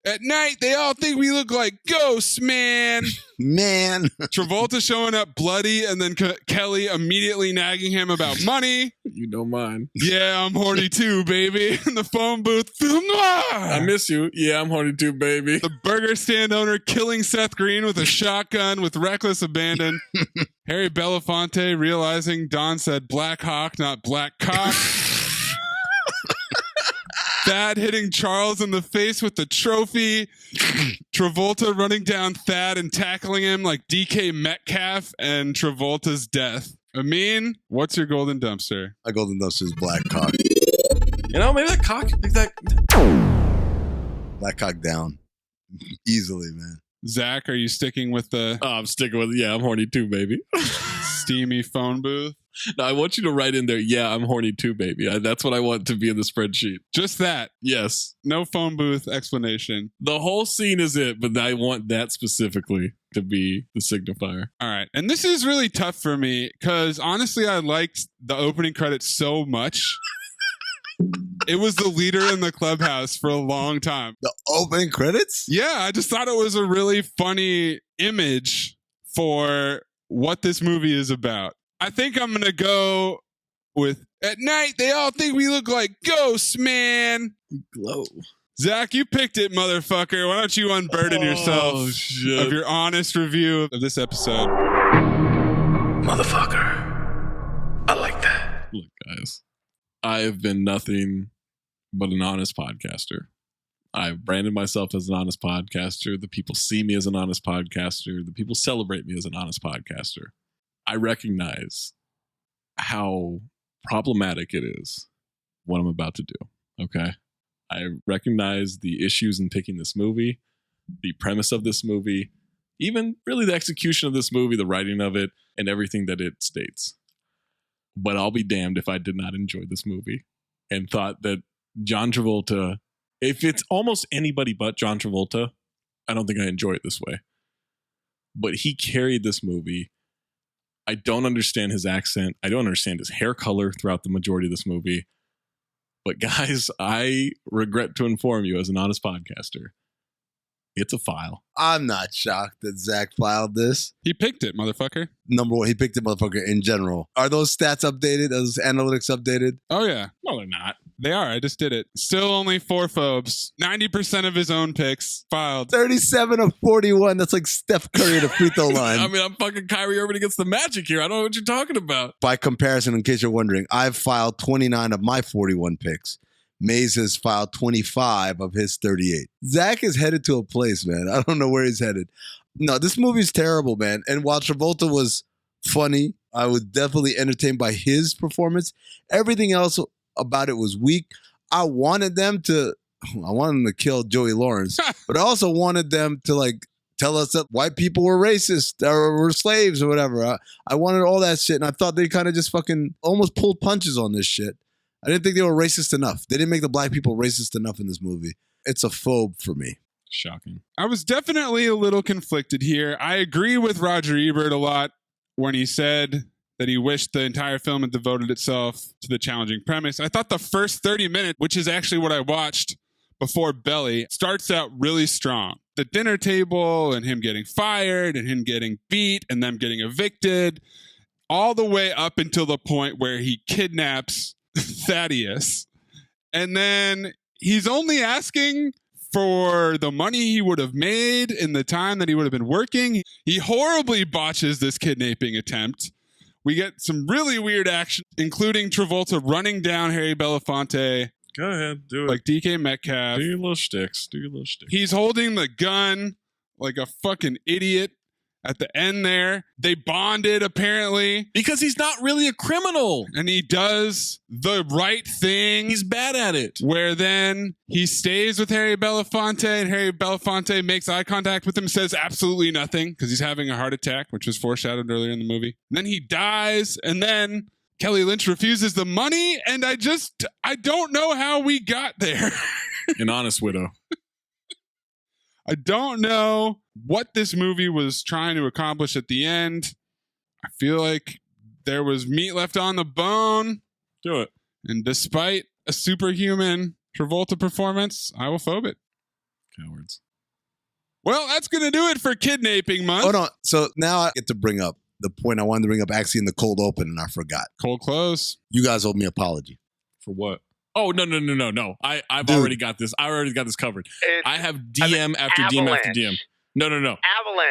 At night, they all think we look like ghosts, man. Man. Travolta showing up bloody, and then Kelly immediately nagging him about money. You don't mind. Yeah, I'm horny too, baby. In the phone booth, film noir. I miss you. Yeah, I'm horny too, baby. The burger stand owner killing Seth Green with a shotgun with reckless abandon. Harry Belafonte realizing Don said Black Hawk, not Black Cock. Thad hitting Charles in the face with the trophy. Travolta running down Thad and tackling him like DK Metcalf, and Travolta's death. Amin, what's your golden dumpster? My golden dumpster is Black Cock. You know, maybe that cock, like that. Black Cock down. Easily, man. Zach, are you sticking with the... I'm sticking with, yeah, I'm horny too, baby. Steamy phone booth? No, I want you to write in there, yeah, I'm horny too, baby. That's what I want to be in the spreadsheet. Just that? Yes. No phone booth explanation. The whole scene is it, but I want that specifically to be the signifier. All right. And this is really tough for me because honestly, I liked the opening credits so much. It was the leader in the clubhouse for a long time. The opening credits? Yeah, I just thought it was a really funny image for what this movie is about. I think I'm going to go with, at night, they all think we look like ghosts, man. We glow. Zach, you picked it, motherfucker. Why don't you unburden yourself of your honest review of this episode? Motherfucker. I like that. Look, guys, I have been nothing but an honest podcaster. I've branded myself as an honest podcaster. The people see me as an honest podcaster. The people celebrate me as an honest podcaster. I recognize how problematic it is what I'm about to do, okay? I recognize the issues in picking this movie, the premise of this movie, even really the execution of this movie, the writing of it, and everything that it states. but I'll be damned if I did not enjoy this movie and thought that John Travolta, if it's almost anybody but John Travolta, I don't think I enjoy it this way. But he carried this movie. I don't understand his accent. I don't understand his hair color throughout the majority of this movie. But guys, I regret to inform you as an honest podcaster, it's a file. I'm not shocked that Zach filed this. He picked it, motherfucker. Number one, he picked it, motherfucker, in general. Are those stats updated? Are those analytics updated? Oh, yeah. No, they're not. They are. I just did it. Still only 4 phobes. 90% of his own picks filed. 37 of 41. That's like Steph Curry at a free throw line. I mean, I'm fucking Kyrie Irving against the Magic here. I don't know what you're talking about. By comparison, in case you're wondering, I've filed 29 of my 41 picks. Mays has filed 25 of his 38. Zach is headed to a place, man. I don't know where he's headed. No, this movie's terrible, man. And while Travolta was funny, I was definitely entertained by his performance. Everything else about it was weak. I wanted them to kill Joey Lawrence, but I also wanted them to like tell us that white people were racist or were slaves or whatever. I wanted all that shit, and I thought they kind of just fucking almost pulled punches on this shit. I didn't think they were racist enough. They didn't make the black people racist enough in this movie. It's a phobe for me. Shocking. I was definitely a little conflicted here. I agree with Roger Ebert a lot when he said that he wished the entire film had devoted itself to the challenging premise. I thought the first 30 minutes, which is actually what I watched before Belly, starts out really strong. The dinner table and him getting fired and him getting beat and them getting evicted, all the way up until the point where he kidnaps Thaddeus. And then he's only asking for the money he would have made in the time that he would have been working. He horribly botches this kidnapping attempt. We get some really weird action, including Travolta running down Harry Belafonte. Go ahead, do it. Like DK Metcalf. Do your little shticks. He's holding the gun like a fucking idiot at the end there. They bonded, apparently. Because he's not really a criminal. And he does the right thing. He's bad at it. Where then he stays with Harry Belafonte, and Harry Belafonte makes eye contact with him, says absolutely nothing because he's having a heart attack, which was foreshadowed earlier in the movie. And then he dies, and then Kelly Lynch refuses the money, and I don't know how we got there. An honest widow. I don't know what this movie was trying to accomplish at the end. I feel like there was meat left on the bone. Do it. And despite a superhuman Travolta performance, I will phobe it. Cowards. Well, that's going to do it for Kidnapping Month. Hold on. So now I get to bring up the point I wanted to bring up actually in the cold open, and I forgot. Cold close. You guys owe me an apology. For what? Oh, no. I've already got this. I already got this covered. I have DM after DM after DM. No. Avalanche.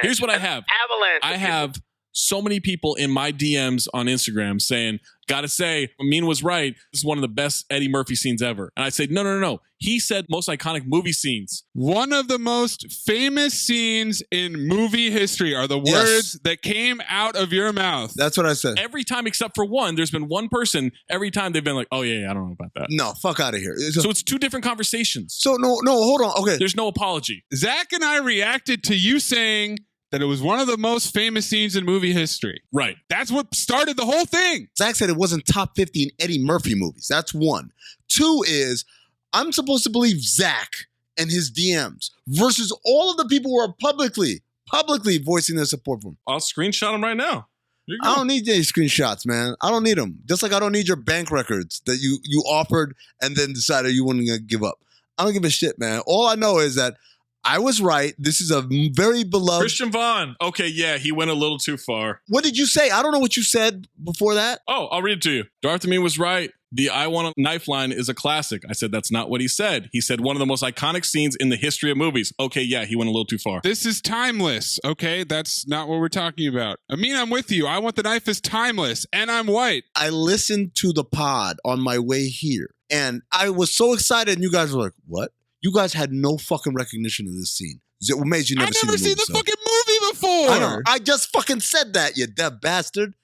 Here's what I have. Avalanche. I have so many people in my DMs on Instagram saying, gotta say, Amin was right. This is one of the best Eddie Murphy scenes ever. And I say, no. He said most iconic movie scenes. One of the most famous scenes in movie history are the words that came out of your mouth. That's what I said. Every time except for one, there's been one person, every time they've been like, oh yeah, I don't know about that. No, fuck out of here. So it's two different conversations. So no, hold on. Okay. There's no apology. Zach and I reacted to you saying that it was one of the most famous scenes in movie history. Right. That's what started the whole thing. Zach said it wasn't top 50 in Eddie Murphy movies. That's one. Two is, I'm supposed to believe Zach and his DMs versus all of the people who are publicly voicing their support for him. I'll screenshot them right now. I don't need any screenshots, man. I don't need them. Just like I don't need your bank records that you offered and then decided you weren't going to give up. I don't give a shit, man. All I know is that I was right. This is a very beloved... Christian Vaughn. Okay, yeah, he went a little too far. What did you say? I don't know what you said before that. Oh, I'll read it to you. Darth Amin was right. The I Want a Knife line is a classic. I said that's not what he said. He said one of the most iconic scenes in the history of movies. Okay, yeah, he went a little too far. This is timeless, okay? That's not what we're talking about. I mean, I'm with you. I Want the Knife is timeless, and I'm white. I listened to the pod on my way here, and I was so excited, and you guys were like, what? You guys had no fucking recognition of this scene. What made you never seen the fucking movie before? I know. I just fucking said that, you deaf bastard.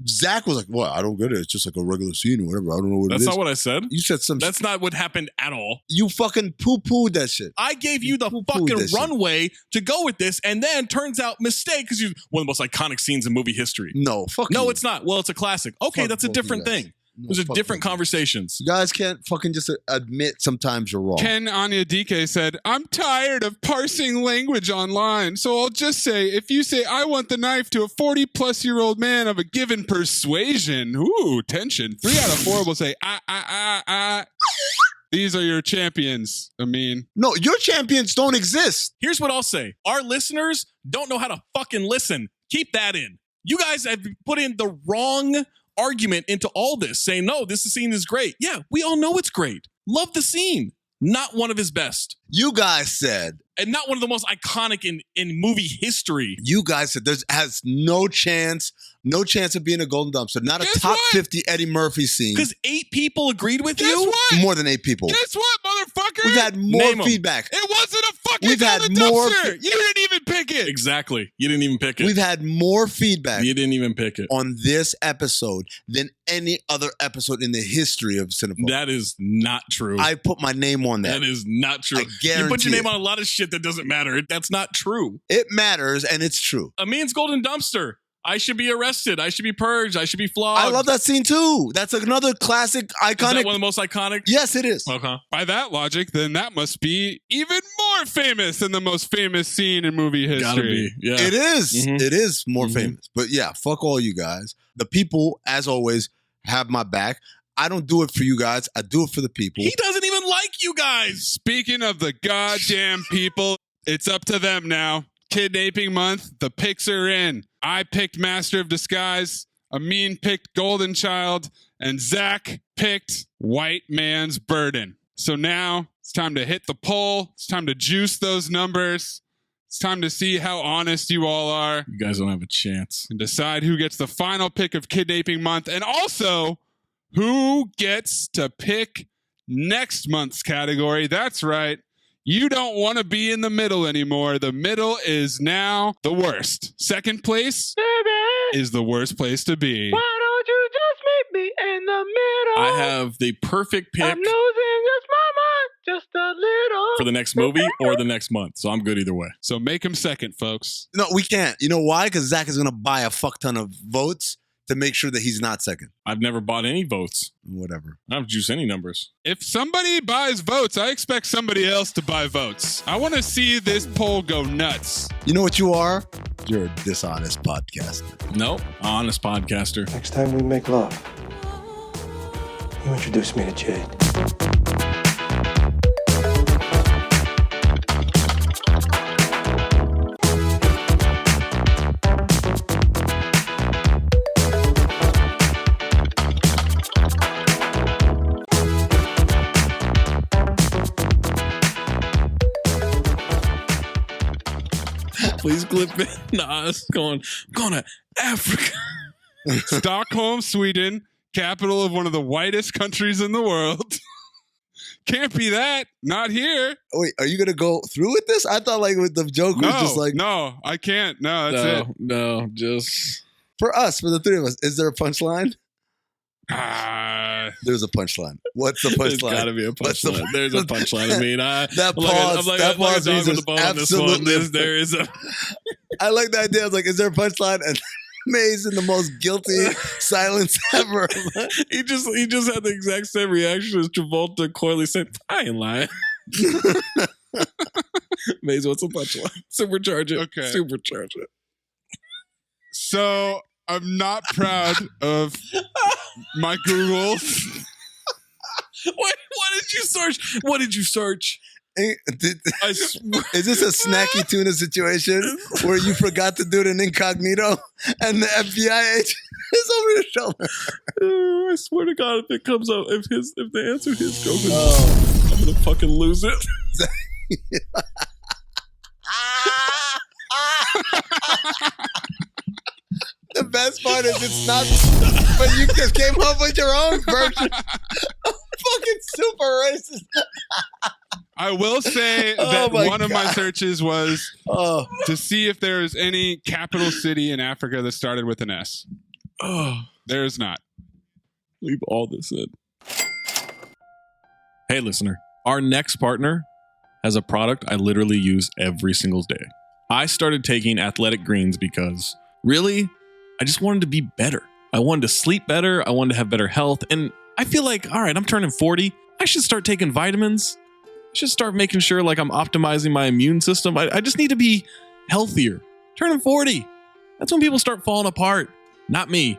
Zach was like, "What? I don't get it. It's just like a regular scene or whatever. I don't know what it is." That's not what I said. You said some. That's not what happened at all. You fucking poo-pooed that shit. I gave you the fucking runway to go with this, and then turns out mistake because you one of the most iconic scenes in movie history. No, fuck No, you. it's not. Well, it's a classic. Okay, Fuck that's a both you different guys. thing. No, Those are fuck different both you. conversations. You guys can't fucking just admit sometimes you're wrong. Ken Anyadike said, I'm tired of parsing language online, so I'll just say, if you say I want the knife to a 40-plus-year-old man of a given persuasion, ooh, tension. 3 out of 4 will say, These are your champions, Amin. No, your champions don't exist. Here's what I'll say. Our listeners don't know how to fucking listen. Keep that in. You guys have put in the wrong argument into all this, saying, no, this scene is great. Yeah, we all know it's great. Love the scene. Not one of his best. You guys said. And not one of the most iconic in movie history. You guys said has no chance of being a golden dumpster. Not a Guess top what? 50 Eddie Murphy scene. Because 8 people agreed with Guess you? what? More than 8 people. Guess what, motherfucker? We've had more Name 'em. feedback. It wasn't a fucking We've had golden more dumpster. You didn't even pick it. Exactly. You didn't even pick it. We've had more feedback You didn't even pick it. on this episode than any other episode in the history of Cinephobe. That is not true. I put my name on that. That is not true. I guarantee you put your name it. on a lot of shit that doesn't matter. That's not true. It matters, and it's true. Amin's golden dumpster. I should be arrested. I should be purged. I should be flogged. I love that scene too. That's another classic, Is that iconic. one of the most iconic? Yes, it is. Okay. By that logic, then that must be even more famous than the most famous scene in movie history. Gotta be. Yeah. It is. Mhm. It is more Mhm. famous. But yeah, fuck all you guys. The people, as always, have my back. I don't do it for you guys. I do it for the people. He doesn't even like you guys. Speaking of the goddamn people, it's up to them now. Kidnaping month, the picks are in. I picked Master of Disguise, Amin picked Golden Child, and Zach picked White Man's Burden. So now it's time to hit the poll. It's time to juice those numbers. It's time to see how honest you all are You guys don't have a chance. and decide who gets the final pick of Kidnaping Month and also who gets to pick next month's category. That's right. You don't want to be in the middle anymore. The middle is now the worst. Second place is the worst place to be. Why don't you just meet me in the middle? I have the perfect pick I'm losing just my mind, just a little. for the next movie or the next month. So I'm good either way. So make him second, folks. No, we can't. You know why? Because Zach is going to buy a fuck ton of votes to make sure that he's not second. I've never bought any votes. Whatever. I don't juice any numbers. If somebody buys votes, I expect somebody else to buy votes. I want to see this poll go nuts. You know what you are? You're a dishonest podcaster. Nope. Honest podcaster. Next time we make love, you introduce me to Jade. Please clip it. Nas going to Africa. Stockholm, Sweden, capital of one of the whitest countries in the world. Can't be that. Not here. Wait, are you going to go through with this? I thought like with the joke was just like. No, I can't. No, that's it. No, just. For us, for the three of us, is there a punchline? There's a punchline. What's the There's punchline? got to be a punchline. There's a punchline. I mean, that pause. That pause means there's absolutely. There is a. I like the idea. I was like, is there a punchline? And Mayes in the most guilty silence ever. he just had the exact same reaction as Travolta coyly saying, I ain't lying. Mayes, what's a punchline? Supercharge it. Okay. Supercharge it. So I'm not proud of my Googles. What did you search? What did you search? I swear. Is this a snacky tuna situation where you forgot to do it in incognito and the FBI agent is over your shoulder? I swear to God, if it comes out, if the answer his goes, I'm gonna fucking lose it. The best part is it's not, but you just came up with your own version. Fucking super racist. I will say that one of my searches was to see if there is any capital city in Africa that started with an S. Oh, There's not. leave all this in. Hey, listener, our next partner has a product I literally use every single day. I started taking Athletic Greens because, really, I just wanted to be better. I wanted to sleep better. I wanted to have better health. And I feel like, all right, I'm turning 40. I should start taking vitamins. I should start making sure like I'm optimizing my immune system. I just need to be healthier. Turning 40. That's when people start falling apart. Not me.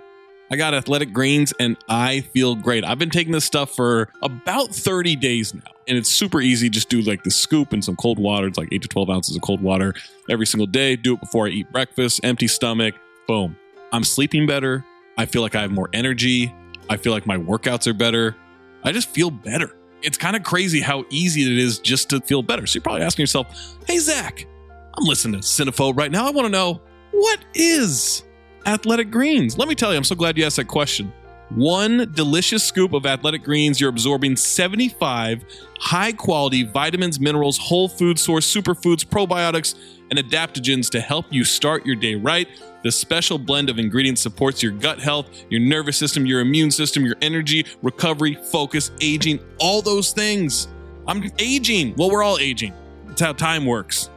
I got Athletic Greens and I feel great. I've been taking this stuff for about 30 days now. And it's super easy. Just do like the scoop and some cold water. It's like 8 to 12 ounces of cold water every single day. Do it before I eat breakfast. Empty stomach. Boom. I'm sleeping better. I feel like I have more energy. I feel like my workouts are better. I just feel better. It's kind of crazy how easy it is just to feel better. So you're probably asking yourself, hey, Zach, I'm listening to Cinephobe right now. I want to know, what is Athletic Greens? Let me tell you, I'm so glad you asked that question. One delicious scoop of Athletic Greens, you're absorbing 75 high-quality vitamins, minerals, whole food source, superfoods, probiotics, and adaptogens to help you start your day right. The special blend of ingredients supports your gut health, your nervous system, your immune system, your energy, recovery, focus, aging, all those things. I'm aging. Well, we're all aging. That's how time works.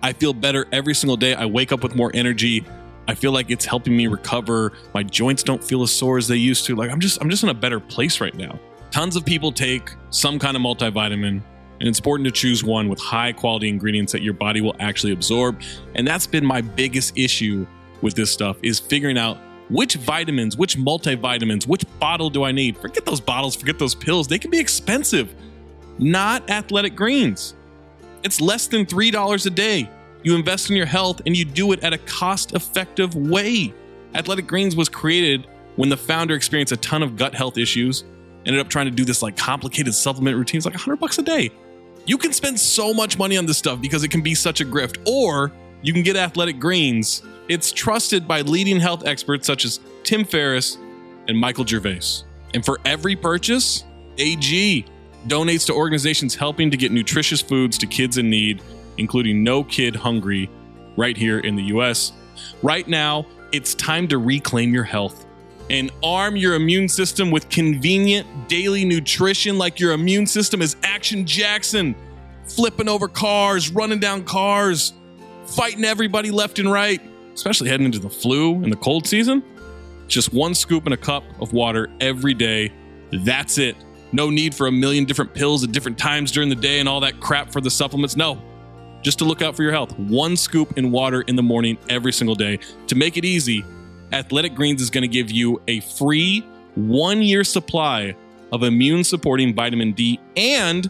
I feel better every single day. I wake up with more energy. I feel like it's helping me recover. My joints don't feel as sore as they used to. Like I'm just in a better place right now. Tons of people take some kind of multivitamin, and it's important to choose one with high quality ingredients that your body will actually absorb. And that's been my biggest issue with this stuff, is figuring out which vitamins, which multivitamins, which bottle do I need? Forget those bottles, forget those pills. They can be expensive. Not Athletic Greens. It's less than $3 a day. You invest in your health and you do it at a cost-effective way. Athletic Greens was created when the founder experienced a ton of gut health issues, ended up trying to do this like complicated supplement routines, like $100 a day. You can spend so much money on this stuff because it can be such a grift, or you can get Athletic Greens. It's trusted by leading health experts such as Tim Ferriss and Michael Gervais. And for every purchase, AG donates to organizations helping to get nutritious foods to kids in need, including No Kid Hungry, right here in the US. Right now, it's time to reclaim your health and arm your immune system with convenient daily nutrition like your immune system is Action Jackson, flipping over cars, running down cars, fighting everybody left and right, especially heading into the flu and the cold season. Just one scoop in a cup of water every day. That's it. No need for a million different pills at different times during the day and all that crap for the supplements. No, just to look out for your health. One scoop in water in the morning every single day. To make it easy, Athletic Greens is going to give you a free 1-year supply of immune-supporting vitamin D and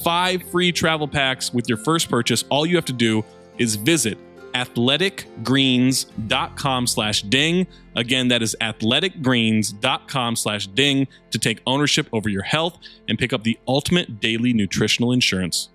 5 free travel packs with your first purchase. All you have to do is visit athleticgreens.com/ding. Again, that is athleticgreens.com/ding to take ownership over your health and pick up the ultimate daily nutritional insurance.